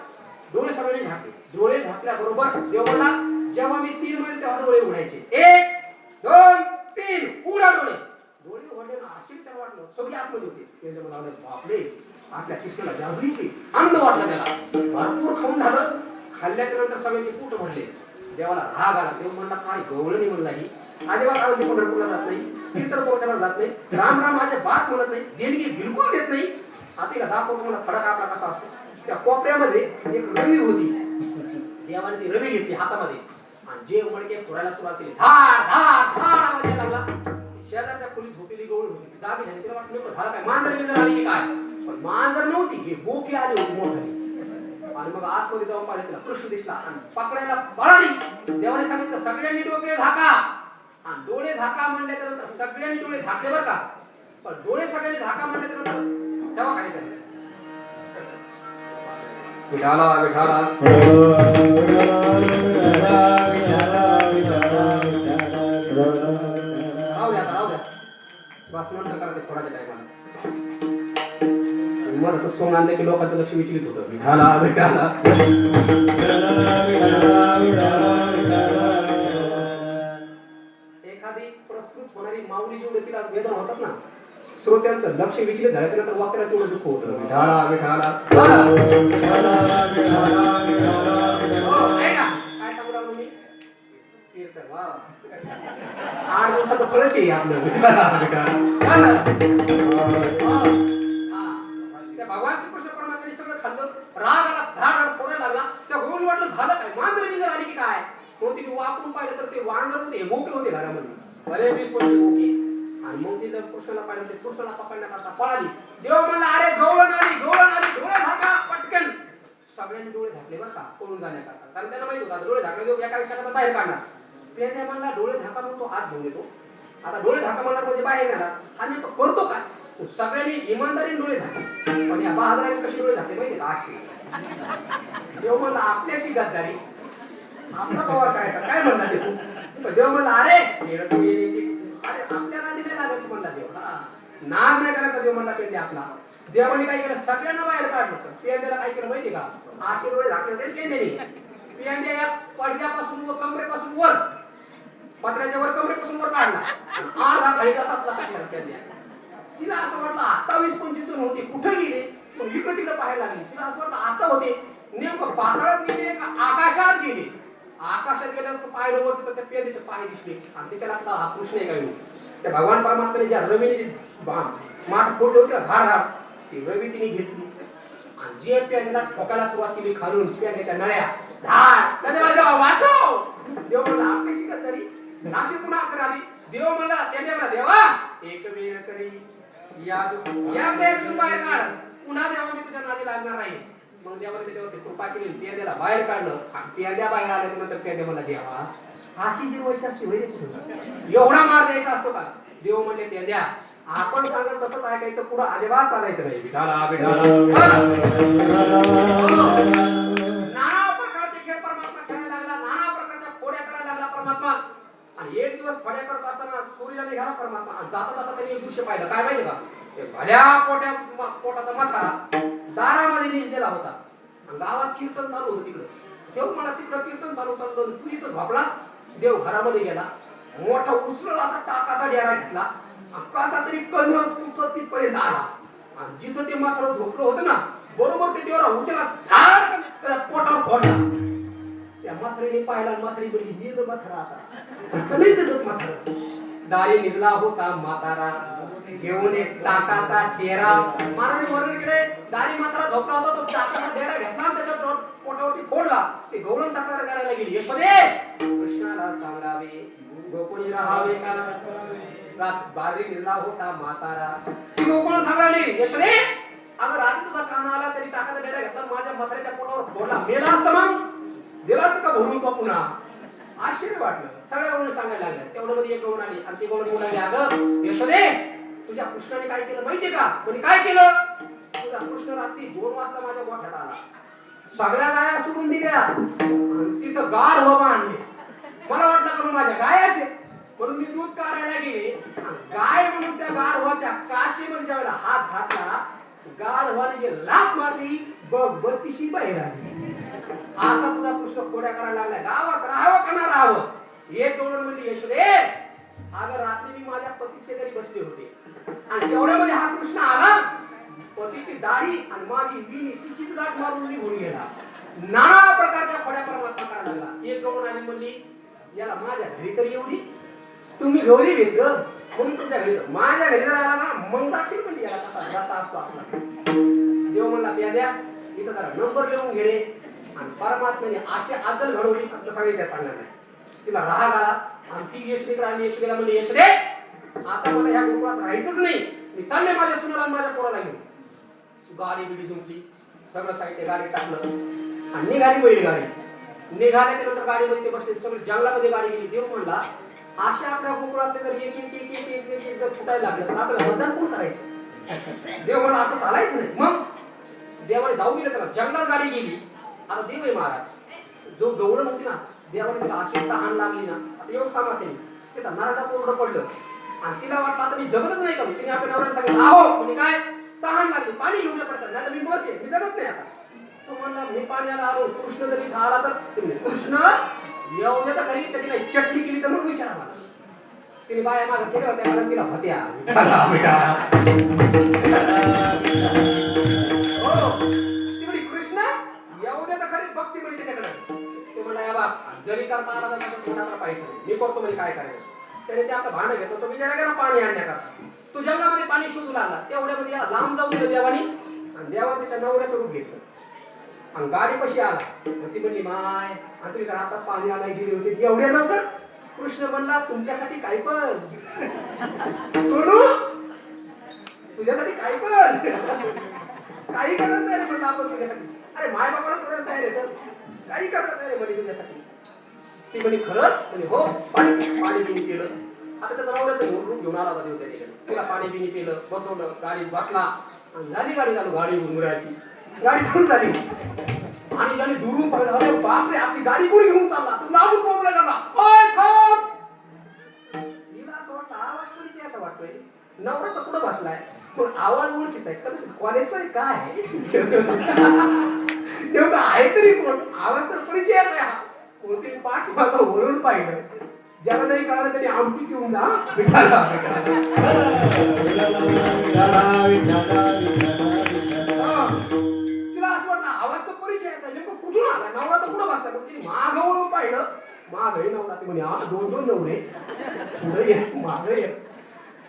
[SPEAKER 2] डोळे सगळे झाकले. डोळे झाकल्याबरोबर देव म्हणला जेव्हा मी 3 महिने तेव्हा डोळे उघडायचे. 1 2 3 उघडा डोळे. डोळे उघडले ना आश्चर्य वाटलं, सगळे आतमध्ये होते. त्याने म्हणला बापले आपल्या शिष्याला जादू येते. आनंद वाटला त्याला. भरपूर खाऊन झालं. खाल्ल्याच्या नंतर सगळ्यांचे पोट भरले. देवाला राग आला. देव म्हणला काय गवळणी म्हणला ही अजिबात आमची पंढरपूरला जात नाही, कीर्तन पोहोचायला जात नाही, राम राम माझे बात म्हणत नाही, देणगी बिलकुल देत नाही. आता तिला दाखवतो मला थडा आपला कसा असतो. त्या कोपऱ्यामध्ये एक रवी होती. देवाने ती रवी घेतली हातामध्ये आणि जे मडके फोडायला सुरुवात केली. धाड धाड धाड आवाज यायला लागला. शेजारच्या खोलीत झोपलेली गवळ होती, जागी झाली. तिला वाटलं झालं काय मांजर बिंजर आली की काय, पण मांजर नव्हती, ही बोकी आली होती मोठी. आणि मग आतमध्ये जाऊन पाहिलं तिला कृष्ण दिसला आणि पकडायला पळाली. देवाने सांगितलं सगळ्यांनी डोळे झाका. आणि डोळे झाका म्हणल्याच्या नंतर सगळ्यांनी डोळे झाकले बरं का. पण डोळे सगळ्यांनी झाका म्हणल्याच्या नंतर तेव्हा काय झालं. विठाला विठाला राहू द्या बस नंतर करा ते थोड्याच्या टायमाला. मला तर सोंग आणलं की लोकांचं लक्ष विचलित होतं. विठाला विठाला एखादी प्रस्तुत होणारी माऊली जेवढे तिला वेदना होतात ना श्रोत्यांचं लक्ष विचलित झालं त्यानंतर वाक्याला तेवढं दुःख होतं. विठाला विठाला काय सांगू लागलो मी कीर्तन. वा 8 दिवसाचं फळच आहे आपलं. विठाला विठाला भगवान श्रीकृष्ण परमात्म्याने सगळं खाल्लं. राग आला, धाड फोडायला लागला. त्या गोल वाटलं झालं काय, मांजर बिंजर आली की काय. मग तिने वापरून पाहिलं तर ते वांजर होते, मोके होते घरामध्ये. भले 20 पडले मोके. आणि मग तिला कृष्णाला पाहिलं ते कृष्णाला पकडण्याकरता पळाली. देव म्हणला अरे गवळण आली गवळण आली, डोळे झाका पटकन. सगळ्यांनी डोळे झाकले बरं का पळून जाण्याकरता, कारण त्यांना माहित होता डोळे झाकले देव एका विषयाला बाहेर काढणार. त्याने म्हणला डोळे झाका म्हणून तो हात घेऊन येतो. आता डोळे झाका म्हणणार म्हणजे बाहेर येणार आणि तो करतो काय. सगळ्यांनी इमानदारीने डोळे झाकले. पण या बहादराने कशी डोळे झाकले माहिती का अशी. देव म्हणला आपल्याशी गद्दारी आपला पवार करायचा काय म्हणला देव. देव म्हणला अरे अरे आपल्या नादी नाही लागायचं म्हणला देव. हा नाद नाही करायचा देव म्हणला पेंद्या आपला. देवाने काय केलं सगळ्यांना बाहेर काढलं. पेंद्याला काय केलं माहिती का? आशे डोळे झाकले होते पेंद्याने. पेंद्या या पडद्यापासून व कमरेपासून वर पत्र्याच्या वर कमरेपासून वर काढला. आज हा खाली कसातला टाकला पेंद्या. तिला असं वाटलं आता 20-25 जण होते कुठे गेले. इकडे तिकडे पाहायला लागली. तिला असं वाटलं आता होते नेमकं पाताळात गेले का आकाशात गेले. आकाशात गेल्यावर पाहिलं वरती तर त्या पेंद्याचे पाय दिसले आणि त्याच्या लागला हा कृष्ण आहे काय. त्या भगवान परमात्म्याने ज्या रवीने माठ फोडले होते झाड ती रवी तिने घेतली आणि जे पेंद्याला ठोकायला सुरुवात केली खालून पेंद्याच्या नळ्या झाड वाचव. देव म्हणला आपली शिकत तरी नाशिक पुन्हा अकरा आली. देव म्हणला पेंद्या म्हणला देवा एक वेळ तरी या बाहेर काढ. पुन्हा देवा मी तुझ्या नादी लागणार नाही. मग देवाने त्याच्यावरती कृपा केली. पेंद्याला बाहेर काढलं. पेंद्या बाहेर आल्यानंतर पेंद्या म्हणला देवा अशी जिरवायची असते वैरे कुठे एवढा मार द्यायचा असतो का. देव म्हणले पेंद्या आपण सांगत तसंच ऐकायचं पुढं अजिबात चालायचं नाही. नाना प्रकारचे खेळ परमात्मा खेळायला लागला. नाना प्रकारच्या खोड्या करायला लागला परमात्मा. आणि एक दिवस खोड्या करत असताना चोरीला निघाला परमात्मा. आणि जाता जाता त्यांनी एक दृश्य पाहिलं. काय माहिती का? भल्या पोटाचा माथा दारामध्ये निजलेला होता आणि गावात कीर्तन चालू होतं. तिकडं देव मला तिकडं कीर्तन चालू चालू तू इथं झोपलास. देव घरामध्ये गेला. मोठा उसळ असा टाकाचा डेरा घेतला. कसा तरी कण तुटत तिथपर्यंत आला आणि जिथं ते मात्र झोपलं होतं ना बरोबर ते डेरा उचलला त्याच्या पोटावर फोडला. त्या मात्रेने पाहिला. मात्री बोलली हे माथरा आता कमीच मात्र दारी निघला होता म्हातारा घेऊन एक टाकाचा डेरा. महाराज वर्णन केले दारी मात्रा झोपला होता. तो टाकाचा डेरा घेतला त्याच्या पोटावरती फोडला. ते गौरव तक्रार करायला गेली. यशोदे कृष्णाला सांगावे गोकुळी राहावे का. रात बारी निघला होता म्हातारा. ती गोकुळ सांगावी यशोदे अगं रात्री तुझा कान आला तरी टाकाचा डेरा घेतला माझ्या म्हाताऱ्याच्या पोटावर फोडला. मेला असतं मग दिला असतं का भरून तो पुन्हा. आश्चर्य वाटलं. सगळ्या गौरी सांगायला लागल्या. तेवढं मध्ये एक गौर आली आणि ती गौर बोलायला अगं यशोदे तुझ्या कृष्णाने काय केलं माहितीये का. कोणी काय केलं. तुझा कृष्ण रात्री 2 वाजता माझ्या गोठ्यात आला. सगळ्या गाया सोडून दिल्या तिथं गाढ हवा आणली. मला वाटलं का माझ्या गायाचे म्हणून मी दूध काढायला गेले. गाय म्हणून त्या गाढवाच्या काशीमध्ये ज्यावेळेला हात घातला गाढवाने जे लाथ मारली बघ बत्तीशी बाहेर आली. असा तुझा कृष्ण खोड्या करायला लागला. गावात राहावं का ना राहावं. एक गौर म्हणली यशोदे अगं रात्री मी माझ्या पती शेजारी बसले होते आणि तेवढ्यामध्ये हा कृष्ण आला. पतीची दाढी आणि माझी विणी तिचीच गाठ मारून निघून गेला. नाना प्रकारच्या खोड्या परमात्मा करायला लागला. एक गौर आली म्हणली याला माझ्या घरी तरी एवढी तुम्ही गौरी भेट ग म्हणून तुमच्या घरी माझ्या घरी जर आला ना मग दाखील म्हणजे याला कसा जाता असतो आपला. देव म्हणला द्या इथं जरा नंबर लिहून घे रे. आणि परमात्म्याने अशी आदल घडवली फक्त सगळी सांगणार नाही. तिला राग आला आणि ती यशोदेकडे आली. यशोदेला म्हणजे यशोदे आता मला ह्या गोकुळात राहायचंच नाही. मी चालले माझ्या सुनाला माझ्या पोराला घेऊन. गाडी बिडी जुंपली सगळं साहित्य गाडी टाकलं आणि निघाली बैलगाडी. निघाल्याच्या नंतर गाडीमध्ये ते बसले. सगळं जंगलामध्ये गाडी गेली. देव म्हणला अशा आपल्या गोकुळातले जर एक एक एक एक एक एक जर फुटायला लागलं तर आपल्याला मतदान कोण करायचं. देव म्हणला असं चालायचं नाही. मग देवाने जाऊ गेलं त्याला. जंगलात गाडी गेली. आता देव आहे महाराज जो गौरव होती ना देवाने तिला अशी तहान लागली ना. आता योग सांगा त्यांनी त्याचा नरडा कोरडं पडलं आणि तिला वाटलं आता मी जगतच नाही का. तिने आपल्या नवऱ्याला सांगितलं आहो म्हणजे काय तहान लागली पाणी घेऊन पडतात नाही तर मी मरते मी जगत नाही आता. तो म्हणला मी पाण्याला आलो. कृष्ण जरी आला तर कृष्ण येऊ दे तर खरी त्याची नाही चटणी केली तर मग विचारा मला. तिने बाया मागं केल्या होत्या कारण तिला होत्या कृष्ण येऊ दे तर खरी भक्ती म्हणजे त्याच्याकडे. ते म्हणला या बाप जरी करता आला तर कोणाला पाहिजे मी करतो म्हणजे काय करायचं. त्याने ते आपलं भांडं घेतो तो विचारा गेला पाणी आणण्याकरता. तो जंगलामध्ये पाणी शोधू लागला. तेवढ्यामध्ये याला लांब जाऊ दिलं देवानी आणि देवाने त्याच्या नवऱ्याचं रूप घेतलं आणि गाडी कशी आला. ती म्हणली माय आणि तुम्ही आता पाणी आणायला गेली होती एवढ्या लवकर. कृष्ण म्हणला तुमच्यासाठी काय पण सोनू तुझ्यासाठी काय पण काही करत नाही म्हणलं आपण तुझ्यासाठी. अरे माय बाबाला सोडायला तयार आहे काही करत नाही म्हणे तुझ्यासाठी. ती म्हणे खरंच म्हणे हो पाणी बिणी केलं. आता त्याचा नवऱ्याचं रूप घेऊन आला होता त्याच्याकडे. तिला पाणी बिणी केलं बसवलं गाडी बसला आणि झाली गाडी चालू. गाडी घुंगरायची गाडी चालू झाली आणि त्याने दुरून पाहिलं अरे बापरे आपली गाडी पुरी घेऊन चालला. तू लांबून बोंबला लागला ओय थांब. हिला असं वाटतं आवाज कोणीची याचा वाटतोय नवरा तर पुढं बसलाय पण आवाज ओळखीचा आहे कदाचित कॉलेजचा आहे काय नेमकं आहे तरी कोण आवाज तर परिचयाचा आहे हा कोणतरी पाठीमागं वरून पाहिलं ज्याला नाही कळालं त्यांनी आमटी घेऊन जा विठाला तिला असं वाटलं आवाज तर परिचयाचा आहे नेमकं कुठून आला नवरा तर पुढं बसला पण तिने मागं वरून पाहिलं मागही नवरा ते म्हणे हा दोन दोन नवरे पुढे ये मागं ये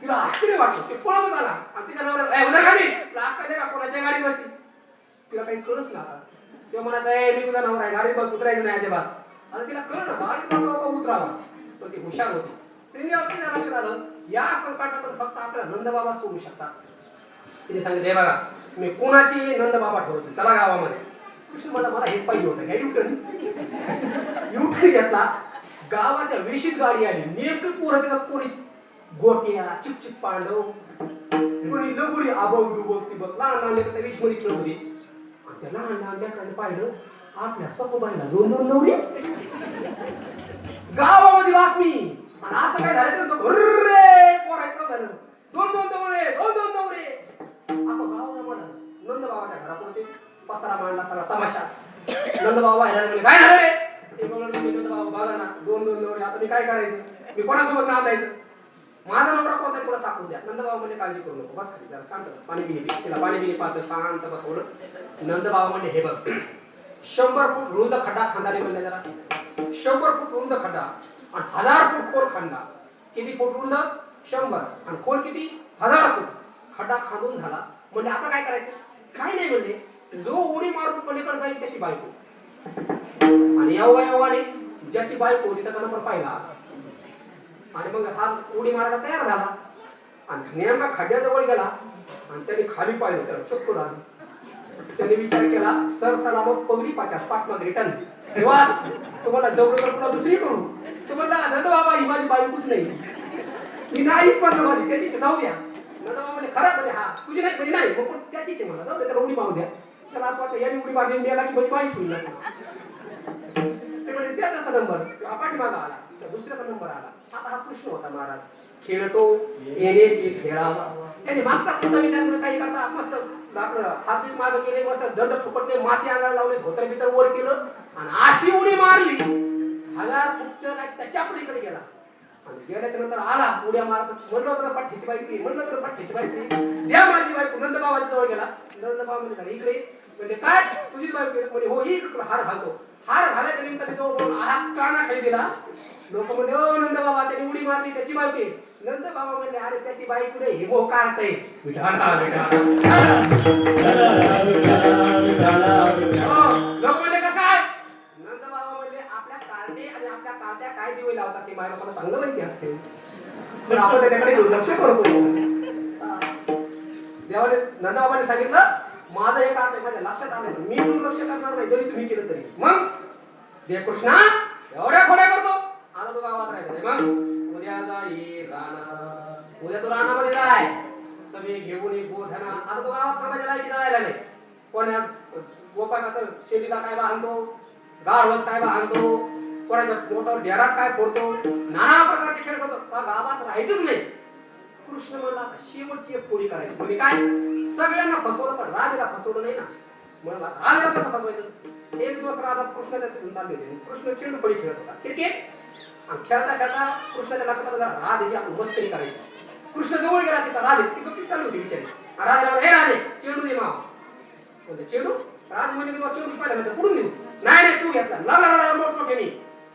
[SPEAKER 2] तिला आश्चर्य वाटलं ते पळतच आला आणि तिच्या नवऱ्याला उद्या खाली लाग का कोणाच्या गाडी बसली तिला काही कळच ना आता तेव्हा म्हणायचं मी तुझा नवरा आहे गाडीत बस उतरायचं नाही अजिबात आता तिला कळलं ना गाडीत बसावं का उतरावा पण ती हुशार होती तिने तिच्या लक्षात आलं या संकटातून फक्त आपल्या नंदबाबा सोडू शकतात तिने सांगितलं हे बघा मी कोणाची नंदबाबा ठेवते चला गावामध्ये कृष्ण मला हेच पाहिजे होतं काय युटर्न घेतला गावाच्या वेशीत गाडी आली नेमकी पोरं तिला कोणी गोट्या चिकचिक पांडव कोणी लगुडी आबव डुबव ती बघ लहान लहान लेकरं त्या विषमध्ये खेळत होती आणि त्या लहान लहान लेकरांनी पाहिलं आपल्या सखोबाईला दोन दोन नवरे गावामध्ये बातमी आणि असं काय झालं तर रे पोरायचं झालं दोन दोन नवरे दोन दोन नवरे आता गावामध्ये नंदबाबाच्या घरापुढे पसारा मांडला सगळा तमाशा नंदबाबा बाहेर गेले काय झालं रे ते बोलले नंदबाबा बघा ना दोन दोन नवरे आता मी काय करायचं मी कोणासोबत नांदायचं माझा नवरा कोणता तुला सापडू द्या नंदबाबा म्हणजे काळजी करू नको बस खाली जरा शांत पाणी पिणे तिला पाणी पिणे पाहतो शांत बसवलं नंदबाबा म्हणजे हे बघ 100 फूट रुंद खड्डा खांदारी म्हणले जरा 100 फूट रुंद खड्डा आणि 1000 फूट खोल खड्डा किती फूट रुंद 100 आणि खोल किती 1000 फूट खड्डा खांदून झाला म्हणजे आता काय करायचं काही नाही म्हणजे जो उडी मारून पलीकडे जाईल त्याची बायको आणि यव्वाने ज्याची बायको होती त्याचा नंबर पाहिला आणि मग हा उडी मारायला तयार झाला आणि नेमका खड्ड्याजवळ गेला आणि त्याने खाली पाहिलं त्याला चक्कर आली त्याने विचार केला सर सलामत पगडी 50 पाठमग रिटर्न निवास तुम्हाला जवळ तर तुला दुसरी करू तुम्हाला नंदबाबा ही माझी बायकोच नाही मी नाही पण माझी त्याची जाऊ द्या नंदबाबा म्हणजे खरं म्हणजे हा तुझी नाही म्हणजे नाही मग त्याचीच आहे मला जाऊ द्या त्याला उडी मारू द्या त्याला असं वाटतं याने उडी मारली गेला की माझी बाईच होईल ते म्हणजे त्याचा नंबर पाठीमागा आला दुसऱ्याचा नंबर आला आता हा कृष्ण होता महाराज खेळतो येण्याचे खेळावा त्याने मागचा पुढचा विचार काही करता मस्त आपलं हात बीत मागं केले मस्त दंड फुपटले माती अंगाला लावले धोतर बितर वर केलं आणि अशी उडी मारली 1000 फूट काय त्याच्या पलीकडे गेला आणि गेल्याच्या नंतर आला उड्या मारत म्हणलं तर पाठीची बाईक म्हणलं तर पाठीची बाईक द्या माझी बाईक नंदबाबाच्या जवळ गेला नंदबाबा म्हणजे इकडे म्हणजे काय तुझी बाईक म्हणजे हो ही हार घालतो हार घालायच्या निमित्ताने जवळ आहा काना खाली दिला लोक म्हणजे ओ नंदबाबा त्याने उडी मारली त्याची बायको नंदबाबा म्हणले अरे त्याची बायको रे हे भो काढतय लोक म्हणले का काय नंदबाबा म्हणले आपल्या कारणे आणि आपल्या कारत्या काय दिवे लावतात ते मला चांगलं माहिती असते पण आपण त्याच्याकडे दुर्लक्ष करतो देवाने नंदबाबाने सांगितलं माझं हे काम माझ्या लक्षात आलं मी दुर्लक्ष करणार नाही जरी तुम्ही केलं तरी मग दे कृष्णा एवढ्या खोड्या करतो आता तो गावात राहायचं नाही मग उद्या जाई राणा उद्या तो रानामध्ये जाय सगळे घेऊन एक गोधना आता तो गावात थांबायच्या लायकी जायला नाही कोण्या गोपाळाचं शेतीला काय बांधतो गाढवस काय बांधतो कोणाच्या मोठावर डेराच काय फोडतो नाना प्रकारचे खेळ करतो त्या गावात राहायचंच नाही कृष्ण म्हणला शेवटची एक पोळी करायची म्हणजे काय सगळ्यांना फसवलं पण राजाला फसवलं नाही ना म्हणला राजाला कसं फसवायचं एक दिवस राजा कृष्णाच्या तिथून चालले होते कृष्ण चेंडू पडी खेळत होता क्रिकेट आणि खेळता खेळता कृष्णाच्या लक्षात आलं राधेची आपण मस्करी करायची कृष्ण जवळ गेला तिचा राधे ती गप्पी चालू होती बिचारी राजाला हे राधे चेंडू दे माव म्हणजे चेंडू राज म्हणजे मी चेंडू पाहिला नंतर पुढून देऊ नाही नाही तू घेतला ला मोठमोठ्याने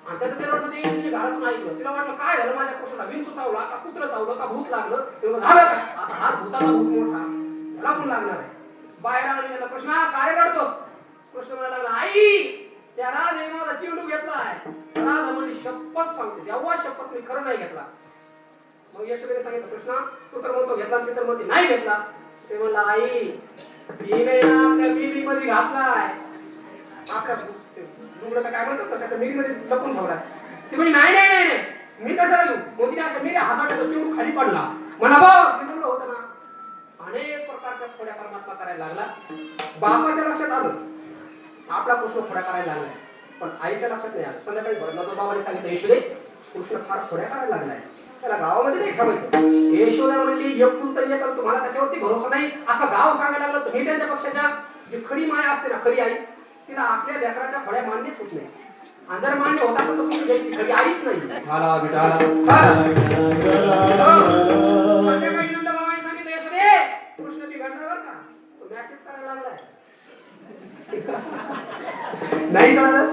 [SPEAKER 2] आणि त्याचं ते वाटतं ते घरातून ऐकलं तिला वाटलं काय झालं माझ्या कृष्णाला विंचू चावला का कुत्र चावलं का भूत लागलं तेव्हा झालं का आता हा भूताचा भूत मोठा त्याला पण लागणार आहे बाहेर आला त्याला कृष्णा काय रडतोस कृष्ण म्हणाला आई त्या राजे माझा चेंडू घेतलाय राजा म्हणजे शपथ सांगते जेव्हा शपथ मी खरं नाही घेतला मग यशोदेने सांगितलं कृष्णा तू तर म्हणतो घेतला ते तर म्हणते नाही घेतला ते म्हणला आई हिने आपल्या मिरीमध्ये घातलाय आपल्या डुंगराचं काय म्हणतात ना त्याच्या मिरीमध्ये लपून ठेवलाय ते म्हणजे नाही नाही नाही नाही मी कशाला घेऊ मग तिने असं मिरी हाताचा चेंडू खाली पडला म्हणा भाऊ मी म्हणलं होतं ना अनेक प्रकारच्या खोड्या परमात्मा करायला लागला बापाच्या लक्षात आलं आपला कृष्ण खोड्या करायला लागलाय पण आईच्या लक्षात नाही आलं संध्याकाळी बाबाने सांगितलं यशोदे कृष्ण फार खोड्या करायला लागलाय त्याला गावामध्ये नाही ठेवायचं. यशोदा म्हणली एकूण तरी एक, तुम्हाला त्याच्यावरती भरोसा नाही, अख्खा गाव सांगायला लागलं तुम्ही त्यांच्या पक्षाच्या. जी खरी माया असते ना, खरी आई, तिला आपल्या लेकराच्या फळ्या मान्यच होत नाही. आणि जर मान्य होत असेल तर समजून ती खरी आईच नाही. संध्याकाळी नंदबाबांनी सांगितलं यशोदे कृष्ण बिघडणार बरं का, तो मॅसेज करायला लागलाय. नाही कळलं,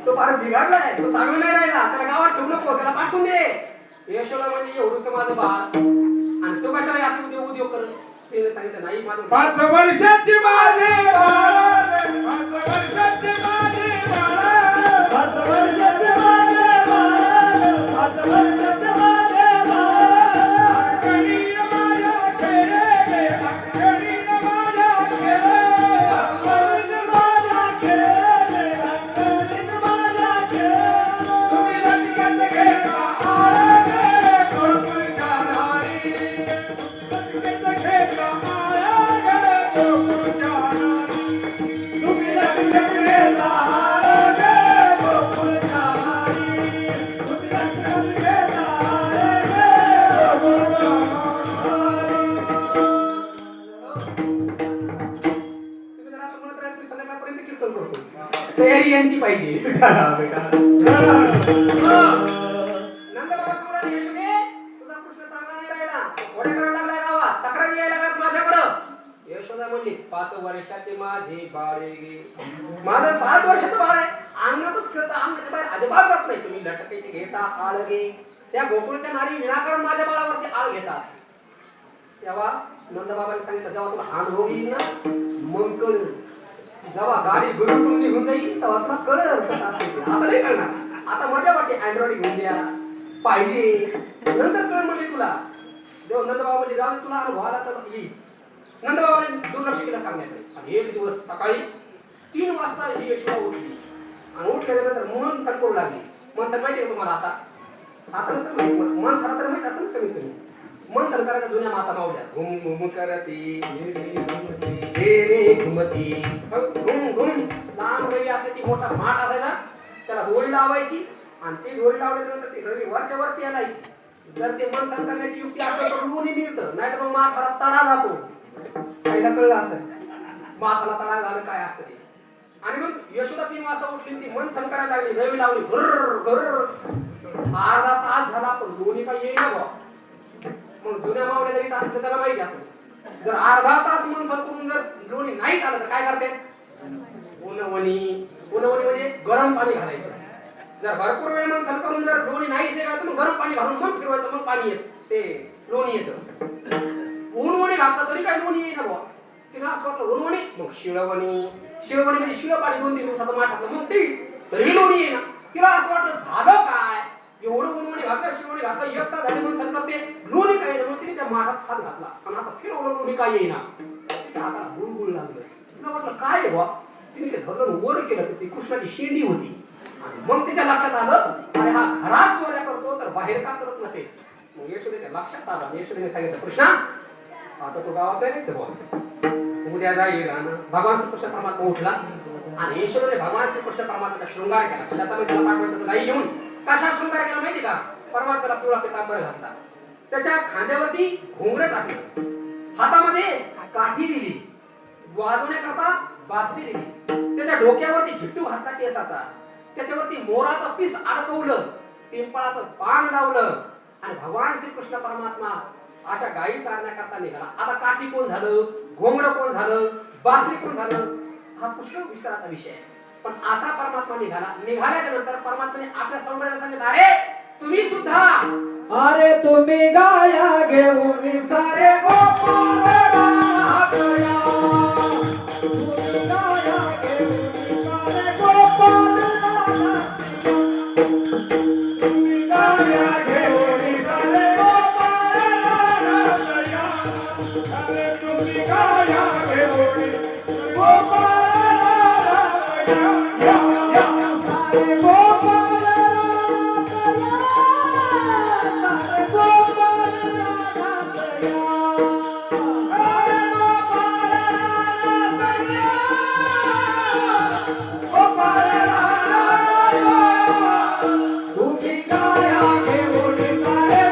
[SPEAKER 2] तो फार बिघडलाय, तो चांगला नाही राहिला, त्याला गावात ठेवू नको, त्याला पाठवून दे. यशोदा म्हणजे एवढंसं माझं बाळ, आणि तो कशाला असं उद्योग करत. तिने सांगितलं नाही माझं
[SPEAKER 3] 5 वर्षाची माझे बाळ, 5 वर्षाची माझे बाळ, 5 वर्षाची माझे बाळ, 5 वर्षाची माझे बाळ. अंगणी माया खेळे, अंगणी माया खेळे, अंगणी माया खेळे, अंगणी माया खेळे. तुम्ही रंगीत घेता आळे गोकुळ जाणारी, रंगीत घेता आळे गोकुळ जाणारी. तुम्ही रंगीत घेता आळे गोकुळ जाणारी, तुम्ही रंगीत घेता आळे गोकुळ जाणारी.
[SPEAKER 2] तुम्ही जरा असं म्हणत राहा, तुम्ही संध्याकाळपर्यंत कीर्तन करतो. तयारी यांची पाहिजे. बेटा नंदबाबा म्हणाले यशोदे तुझा कृष्ण चांगला नाही राहिला, घोड्या करायला लागलाय गावात, तक्रारी यायला लागल्यात माझ्याकडं. यशोदा म्हणली 5 वर्षाचे माझे बाळे गे. माझं 5 वर्षाचं बाळ आहे, अंगणातच खेळता, अंगणाच्या बाहेर अजिबात जात नाही. तुम्ही लटकेचे घेता आळ गे. त्या गोकुळच्या नारी विनाकारण माझ्या बाळावरती आळ घेतात. तेव्हा नंदबाबांनी सांगितलं जेव्हा तुला अनुभव येईल ना मग कळ, जेव्हा गाडी गुरुकुल निघून जाईल तेव्हा तुला कळलं. आता नाही कळणार, आता माझ्या वाटते अँड्रॉइड घेऊन द्या पाहिजे, नंतर कळ म्हणजे तुला. देव नंदबाबा म्हणजे जाऊ दे, तुला अनुभव आला तर येईल. नंदबाबाने दुर्लक्ष केलं सांगण्याकडे. आणि एक दिवस सकाळी 3 वाजता ही यशोदा उठली, आणि उठल्यानंतर मन थर करू लागली. मन तर माहिती आहे तुम्हाला, आता नसेल माहिती, मन थरा तर माहिती असेल ना कमीत कमी. मन थर करायच्या जुन्या माता मावल्या, घुम घुम करती रे रे घुमती, घुम घुम. लहान रवी असायची, मोठा माठ असायचा, त्याला दोरी लावायची, आणि ती दोरी लावल्यानंतर ती रवी वरच्या वर पेलायची. जर ते मन थर करण्याची युक्ती असेल तर लोणी मिळतं, नाही तर मग माठाला तडा जातो. पहिला कळलं असेल माताला तडा झालं काय असतं ते. आणि मग यशोदा 3 वाजता उठली, ती मन थर करायला लागली, रवी लावली, घर्र घर्र. अर्धा तास झाला पण लोणी काही येईना बा. मग जुन्या मावल्या जरी असं तर त्याला माहिती असेल, जर अर्धा तास मंथन करून जर लोणी नाही आलं तर काय करते, उन्हवणी. उन्हवणी म्हणजे गरम पाणी घालायचं. जर भरपूर वेळ मंथन करून जर लोणी नाहीच निघालं तर मग गरम पाणी घालून मग फिरवायचं, मग पाणी येत, ते लोणी येतं. उन्हवणी घातलं तरी काय लोणी येईना बुवा. तिला असं वाटलं उन्हवणी, मग शिळवणी. शिळवणी म्हणजे शिळं पाणी 2-3 दिवसाचं माठातलं, मग ती तरी लोणी येईना. तिला असं वाटलं झालं काय, एवढं उन्हवणी घातलं, शिळवणी घातलं, 1 तास झाली मंथन करते, लोणी काय येईना. मग तिने त्या माठात हात घातला आणि असं फिरवलं, लोणी काय येईना. तिच्या हाताला गुळगुळ लागलं. तिला वाटलं काय बुवा. तिने ते धरलं वर केलं तर ती कृष्णाची शेंडी होती. आणि मग तिच्या लक्षात आलं, अरे हा घरात चोऱ्या करतो तर बाहेर का करत नसेल. मग यशोदेच्या लक्षात आलं. यशोदेने सांगितलं कृष्णा आता तो गावात जायचं बुवा, उद्या जाईल. भगवान श्रीकृष्ण परमात्मा उठला आणि यशोदेने भगवान श्रीकृष्ण परमात्माचा शृंगार केला. त्याला पाठवायचं गाई घेऊन. कशा शृंगार केला माहिती का, परमात्म्याला पिवळा पितांबर घातला, त्याच्या खांद्यावरती घोंगडं टाकलं, हातामध्ये काठी दिली, वाजवण्याकरता बासरी दिली, त्याच्या डोक्यावरती झिट्टू घातला केसाचा, त्याच्यावरती मोराचं पीस अडकवलं, पिंपळाचं पान लावलं. आणि भगवान श्रीकृष्ण परमात्मा अशा गायी चारण्याकरता निघाला. आता काठी कोण झालं, घोंगडं कोण झालं, बासरी कोण झालं, हा पुष्कळ विचाराचा विषय आहे. पण असा परमात्मा निघाला. निघाल्याच्या नंतर परमात्माने आपल्या सौंदर्याला सांगितलं, अरे तुम्ही सुद्धा,
[SPEAKER 3] अरे तुम्ही गाया घेऊन सारे गोकुळ राहतया. तुम्ही गाया घेऊन सारे गोकुळ राहतया. तुम्ही गाया घेऊन सारे गोकुळ राहतया. अरे तुम्ही गाया घेऊन गोकुळ राहतया. या या सारे गोकुळ राहतया. सारे गोकुळ राहतया. अरे गोकुळ राहतया. गोकुळ राहतया. तुम्ही गाया घेऊन सारे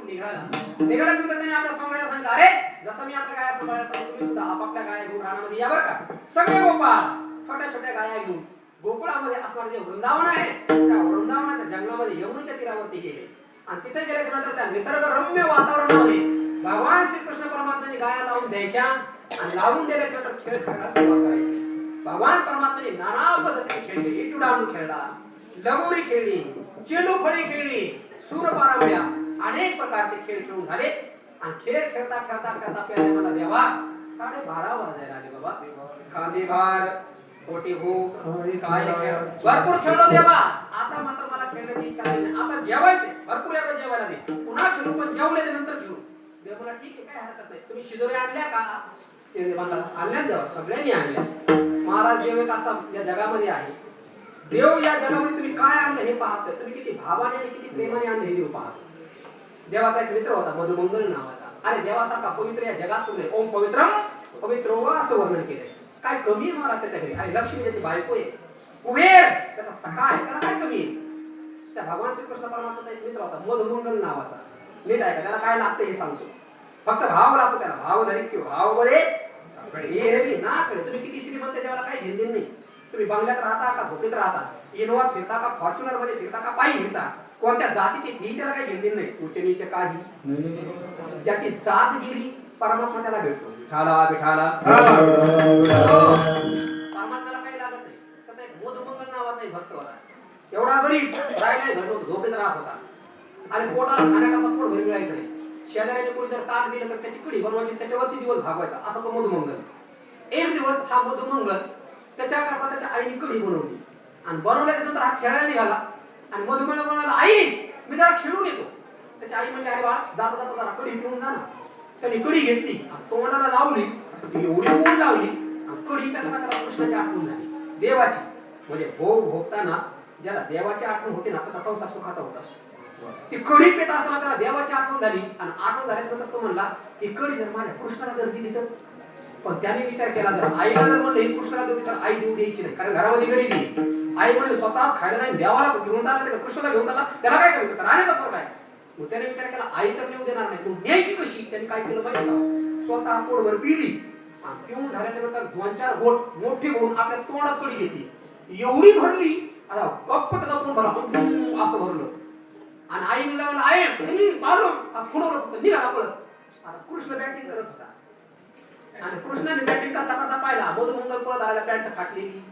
[SPEAKER 2] घेऊन निघाला की त्याने आपल्या सांभाळायला सांगितलं, अरे जसं मी आता गाया सांभाळायचं तुम्ही सुद्धा आपापल्या गाया घेऊन रानामध्ये या बरं का. सगळे गोपाळ छोट्या छोट्या गाया घेऊन गोकुळामध्ये असणारे जे वृंदावन आहे त्या वृंदावनाच्या जंगलामध्ये यमुनेच्या तीरावरती गेले आणि तिथे गेल्याच्या नंतर त्या निसर्गरम्य वातावरणामध्ये भगवान श्रीकृष्ण परमात्म्याने गाया लावून द्यायच्या आणि लावून दिल्याच्या नंतर खेळ खेळायला सुरुवात करायची. भगवान परमात्म्याने नाना पद्धतीने खेळले, इटुडांडू खेळला, लगोरी खेळली, चेंडू फळी खेळली, सूरपारंब्या अनेक प्रकारचे खेळ खेळून झाले आणि खेळ खेळता खेळता खेळता प्याले मला देवा 12:30 वाजायला आले बाबा. खांदे भार पोटी भूक काय खेळ भरपूर खेळलो देवा. आता मात्र मला खेळण्याची इच्छा नाही, आता जेवायचे भरपूर आता जेवायला दे, पुन्हा खेळू पण जेवल्याच्या नंतर खेळू. देव मला ठीक आहे काय हरकत नाही. तुम्ही शिदोरी आणल्या का? ते मला आणल्या देवा, सगळ्यांनी आणल्या. महाराज देव एक असा या जगामध्ये आहे. देव या जगामध्ये तुम्ही काय आणलं हे पाहतोय, तुम्ही किती भावाने आणि किती प्रेमाने आणलं हे देव पाहतो. देवाचा एक मित्र होता मधुमंगल नावाचा. अरे देवासारखा पवित्र या जगात तुम्ही ओम पवित्रम पवित्र असं वर्णन केलंय. काय कमी आहे महाराज त्याच्या घरी? आणि लक्ष्मी त्याची बायको आहे, कुबेर त्याचा सखा आहे, त्याला काय कमी आहे? त्या भगवान श्रीकृष्ण परमात्माचा एक मित्र होता मधुमंगल नावाचा. नीट आहे का? त्याला काय लागतं हे सांगतो. फक्त भाव लागतो त्याला. भाव धरी किंवा भाव बरे हे ना कडे. तुम्ही किती श्रीमंत देवाला काही घेणं नाही. तुम्ही बंगल्यात राहता का झोपडीत राहता, इनोवा फिरता का फॉर्च्युनर मध्ये फिरता का पायी फिरता, कोणत्या जातीचे ही त्याला काही घेणं नाही. उच्च नीच काही ज्याची जात गेली परमात्मा त्याला भेटतो. विठाला विठाला परमात्म्याला काही लागत नाही. त्याचा एक मधुमंगल नावाचा एक भक्त होता. एवढा गरीब राहिला घडतो, झोपडीत राहत होता आणि पोटाला खाण्याकरता पोट भरून मिळायचं नाही. शेजाऱ्याने कोणी जर ताक दिलं तर त्याची कढी बनवायची, त्याच्यावरती दिवस भागवायचा. असा तो मधुमंगल. एक दिवस हा मधुमंगल त्याच्याकरता त्याच्या आईने कढी बनवली आणि बनवल्याच्या नंतर हा खेळायला निघाला आणि मधुमंगल म्हणाला, आई मी जरा खेळून येतो. त्याची आई म्हणली, अरे बाळा जाता जाता जरा कढी पिऊन जा ना. त्याने कढी घेतली आणि तोंडाला लावली, एवढी ऊन लावली आणि कढी प्यायला त्याला कृष्णाची आठवण झाली, देवाची. म्हणजे भोग भोगताना ज्याला देवाची आठवण होते ना त्याचा संसार सुखाचा होत असतो. ती कढी पेट असताना त्याला देवाची आठवण झाली आणि आठवण झाल्यानंतर तो म्हणला, ही कढी जर माझ्या कृष्णाला जर दिली तर. पण त्याने विचार केला, जर आईला जर म्हणलं ही कृष्णाला देऊ तर आई देऊ द्यायची नाही, कारण घरामध्ये गरीबी आहे. आई म्हणजे स्वतःच खायला नाही, देवाला घेऊन चालला तर कृष्णाला घेऊन चालला, त्याला काय कमी राहण्याचा फरक आहे. मग त्याने विचार केला आई तर नेऊ देणार नाही, तू न्यायची कशी? त्याने काय केलं माहिती का? स्वतः पोटभर पिली आणि पिऊन झाल्याच्या नंतर 2-4 घोट मोठी होऊन आपल्या तोंडात कढी घेतली, एवढी भरली आता गप्प त्याचा तोंड भरला असं भरलं. आणि आई म्हणला, आई मारलो पुढं निघाला पळत. आता कृष्ण बॅटिंग करत होता आणि कृष्णाने बॅटिंग करता करता पाहिला मधुमंगल पळत आला, पॅन्ट फाटलेली,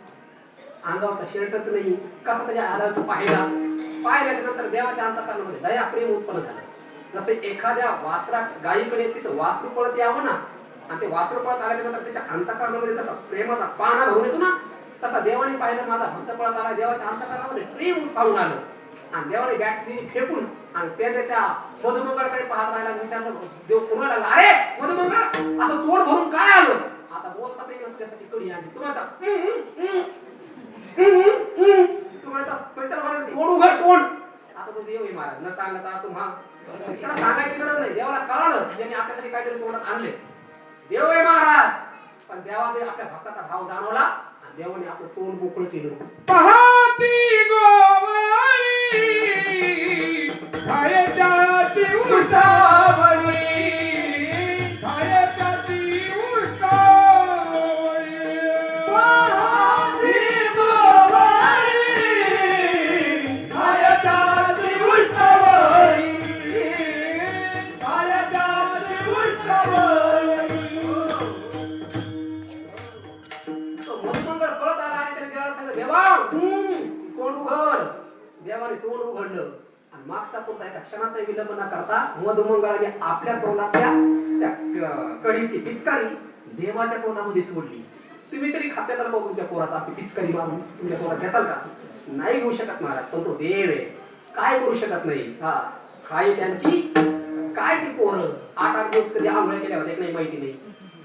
[SPEAKER 2] अंगावर शर्टच नाही, कसा त्याच्या आला तो पाहिल्याच्या नंतर देवाच्या अंतःकरणामध्ये दया प्रेम उत्पन्न झालं. जसे एखाद्या वासरा गायीकडे तिचं वासरू पळत यावं ना आणि ते वासरू पळत आल्याच्या नंतर त्याच्या अंतःकरणामध्ये जसा प्रेमाचा पाना भरून येतो ना, तसा देवाने पाहिलं माझा भक्त पळत आला, देवाच्या अंतःकरणामध्ये प्रेम पाहून आलं आणि देवाने बॅट फेकून आणि त्याच्या मधुमंगळाकडे पाहत राहिला. विचारलं देव पुन्हा लागला, अरे मधुमंगळ आता तोंड भरून काय आलं? आता बोलता ते तुझ्यासाठी कढी आणली. तुम्हाला तोंड उघड तोंड. आता तो देव आहे महाराज, न सांगता तुम्हा त्याला सांगायची गरज नाही. देवाला कळालं ज्यांनी आपल्यासाठी काहीतरी तोंडात आणले. देव आहे महाराज, पण देवाने आपल्या भक्ताचा भाव जाणवला आणि देवाने आपलं तोंड मोकळं केलं.
[SPEAKER 3] पहाती गोवाळी खायच्याची उसावळी, खायच्याची उसावळी. पहाती गोवाळी खायच्याची उसावळी, खायच्याची उसावळी.
[SPEAKER 2] मधुमंगळ पळत आला आणि त्याने देवाला सांगितलं, देवा तोंड उघड. देवाने तोंड उघडलं आणि मागचा पुरता एका क्षणाचा विलंब न करता मधुमंगळाने आपल्या तोंडातल्या त्या कढीची पिचकारी देवाच्या तोंडामध्ये सोडली. तुम्ही तरी खात्याला बघून तुमच्या पोराचा अशी पिचकारी मारून तुमच्या पोरात घ्याल का? नाही घेऊ शकत महाराज, पण तो देव आहे, काय करू शकत नाही. हा काय त्यांची काय ती पोरं 8-8 दिवस कधी आंघोळ्या केल्या होत्या नाही माहिती नाही,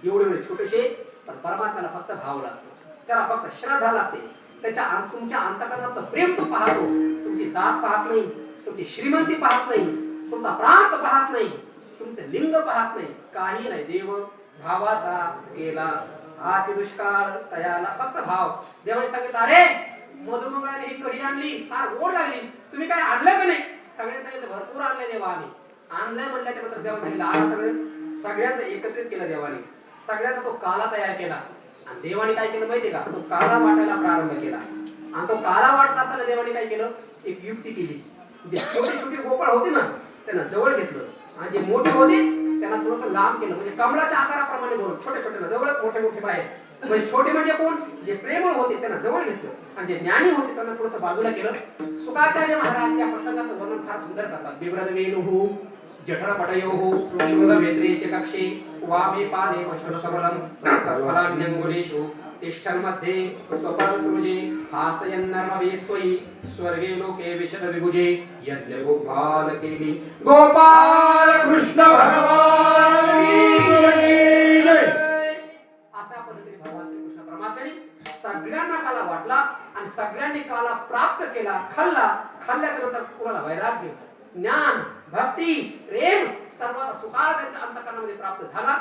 [SPEAKER 2] एवढे छोटेसे. पण परमात्म्याला फक्त भाव लागतो, त्याला फक्त श्रद्धा लागते. त्याच्या तुमच्या अंतःकरणात प्रेम तो पाहतो. तुमची जात पाहत नाही, तुमची श्रीमंती पाहत नाही, तुमचा प्रांत पाहत नाही, तुमचे लिंग पाहत नाही, काही नाही. देव भावाचा गेला हाती दुष्काळ तयाला फक्त भाव. देवाने सांगितलं, अरे मधुमंगळाने ही कढी आणली, फार गोड लागली, तुम्ही काय आणलं का नाही? सगळे सांगितलं भरपूर आणले देवा आम्ही. आणलंय म्हणल्याच्या नंतर देवा सांगितलं आता सगळ्यांचं एकत्रित केलं देवाने. सगळ्याचा तो काला तयार केला आणि देवाने काय केलं माहितीये का, तो काला वाटायला प्रारंभ केला. आणि तो काला वाटत असताना देवाने काय केलं, एक युक्ती केली. जे छोटे छोटे गोपाळ होते ना त्यांना जवळ घेतलं आणि जे मोठे होते त्यांना थोडंसं लांब केलं. म्हणजे कमळाच्या आकाराप्रमाणे बोलून छोटे छोटे जवळच मोठे मोठे बाहेर. म्हणजे छोटे म्हणजे कोण, जे प्रेमळ होते त्यांना जवळ घेतलं आणि जे ज्ञानी होते त्यांना थोडंसं बाजूला केलं. सुखाचार्य महाराज या प्रसंगाचं वर्णन फार सुंदर करतात. बिभ्रद वेणुः जठरपटयोः शृंगवेत्रेचे कक्षे वामे पाने वशनकमलं तत्फलान्यंगुलेषु तिष्ठन्मध्ये स्वपरसृजे हासयन्नर्मवेस्वयि स्वर्गे लोके विशद विभुजे यज्ञ गोपाल केली गोपाल कृष्ण भगवान की जय. अशा पद्धतीने भगवान श्रीकृष्ण परमात्म्याने सगळ्यांना काला वाटला आणि सगळ्यांनी काला प्राप्त केला, खाल्ल्याच्या नंतर कोणाला वैराग्य, ज्ञान, भक्ती, प्रेम सर्व सुखा त्यांच्या अंतःकरणामध्ये प्राप्त झाला.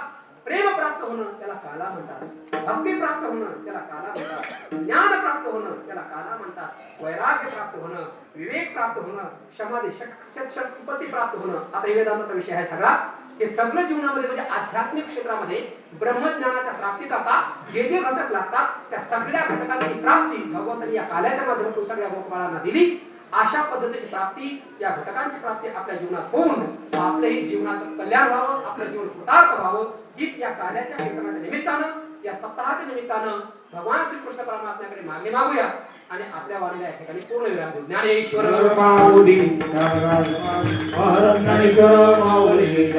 [SPEAKER 2] प्रेम प्राप्त होणं त्याला काला म्हणतात, भक्ती प्राप्त होणं त्याला काला म्हणतात, ज्ञान प्राप्त होणं त्याला काला म्हणतात, वैराग्य प्राप्त होणं, विवेक प्राप्त होणं, समाधी शक्ती प्राप्त होणं. आता हे वेदांताचा विषय आहे सगळा. हे सगळं जीवनामध्ये म्हणजे आध्यात्मिक क्षेत्रामध्ये ब्रह्मज्ञानाच्या प्राप्तीकरता जे जे घटक लागतात त्या सगळ्या घटकांची प्राप्ती भगवंतांनी या काल्याच्या माध्यमातून सगळ्या गोपाळांना दिली. अशा पद्धतीची प्राप्ती, या घटकांची प्राप्ती आपल्या जीवनात होऊन आपल्याही जीवनाचं कल्याण व्हावं, आपलं जीवन कृतार्थ व्हावं हीच या काल्याच्या कीर्तनाच्या निमित्तानं, या सप्ताहाच्या निमित्तानं भगवान श्रीकृष्ण परमात्म्याकडे मागणी मागूया आणि आपल्या वाणीला या ठिकाणी पूर्ण विराम देऊ. ज्ञानेश्वर
[SPEAKER 3] माऊली महाराज माऊली हे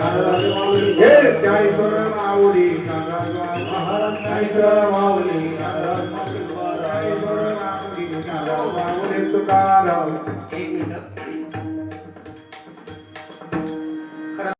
[SPEAKER 3] ज्ञानेश्वर माऊली महाराज माऊली तुकाराम.
[SPEAKER 2] एक मिनिट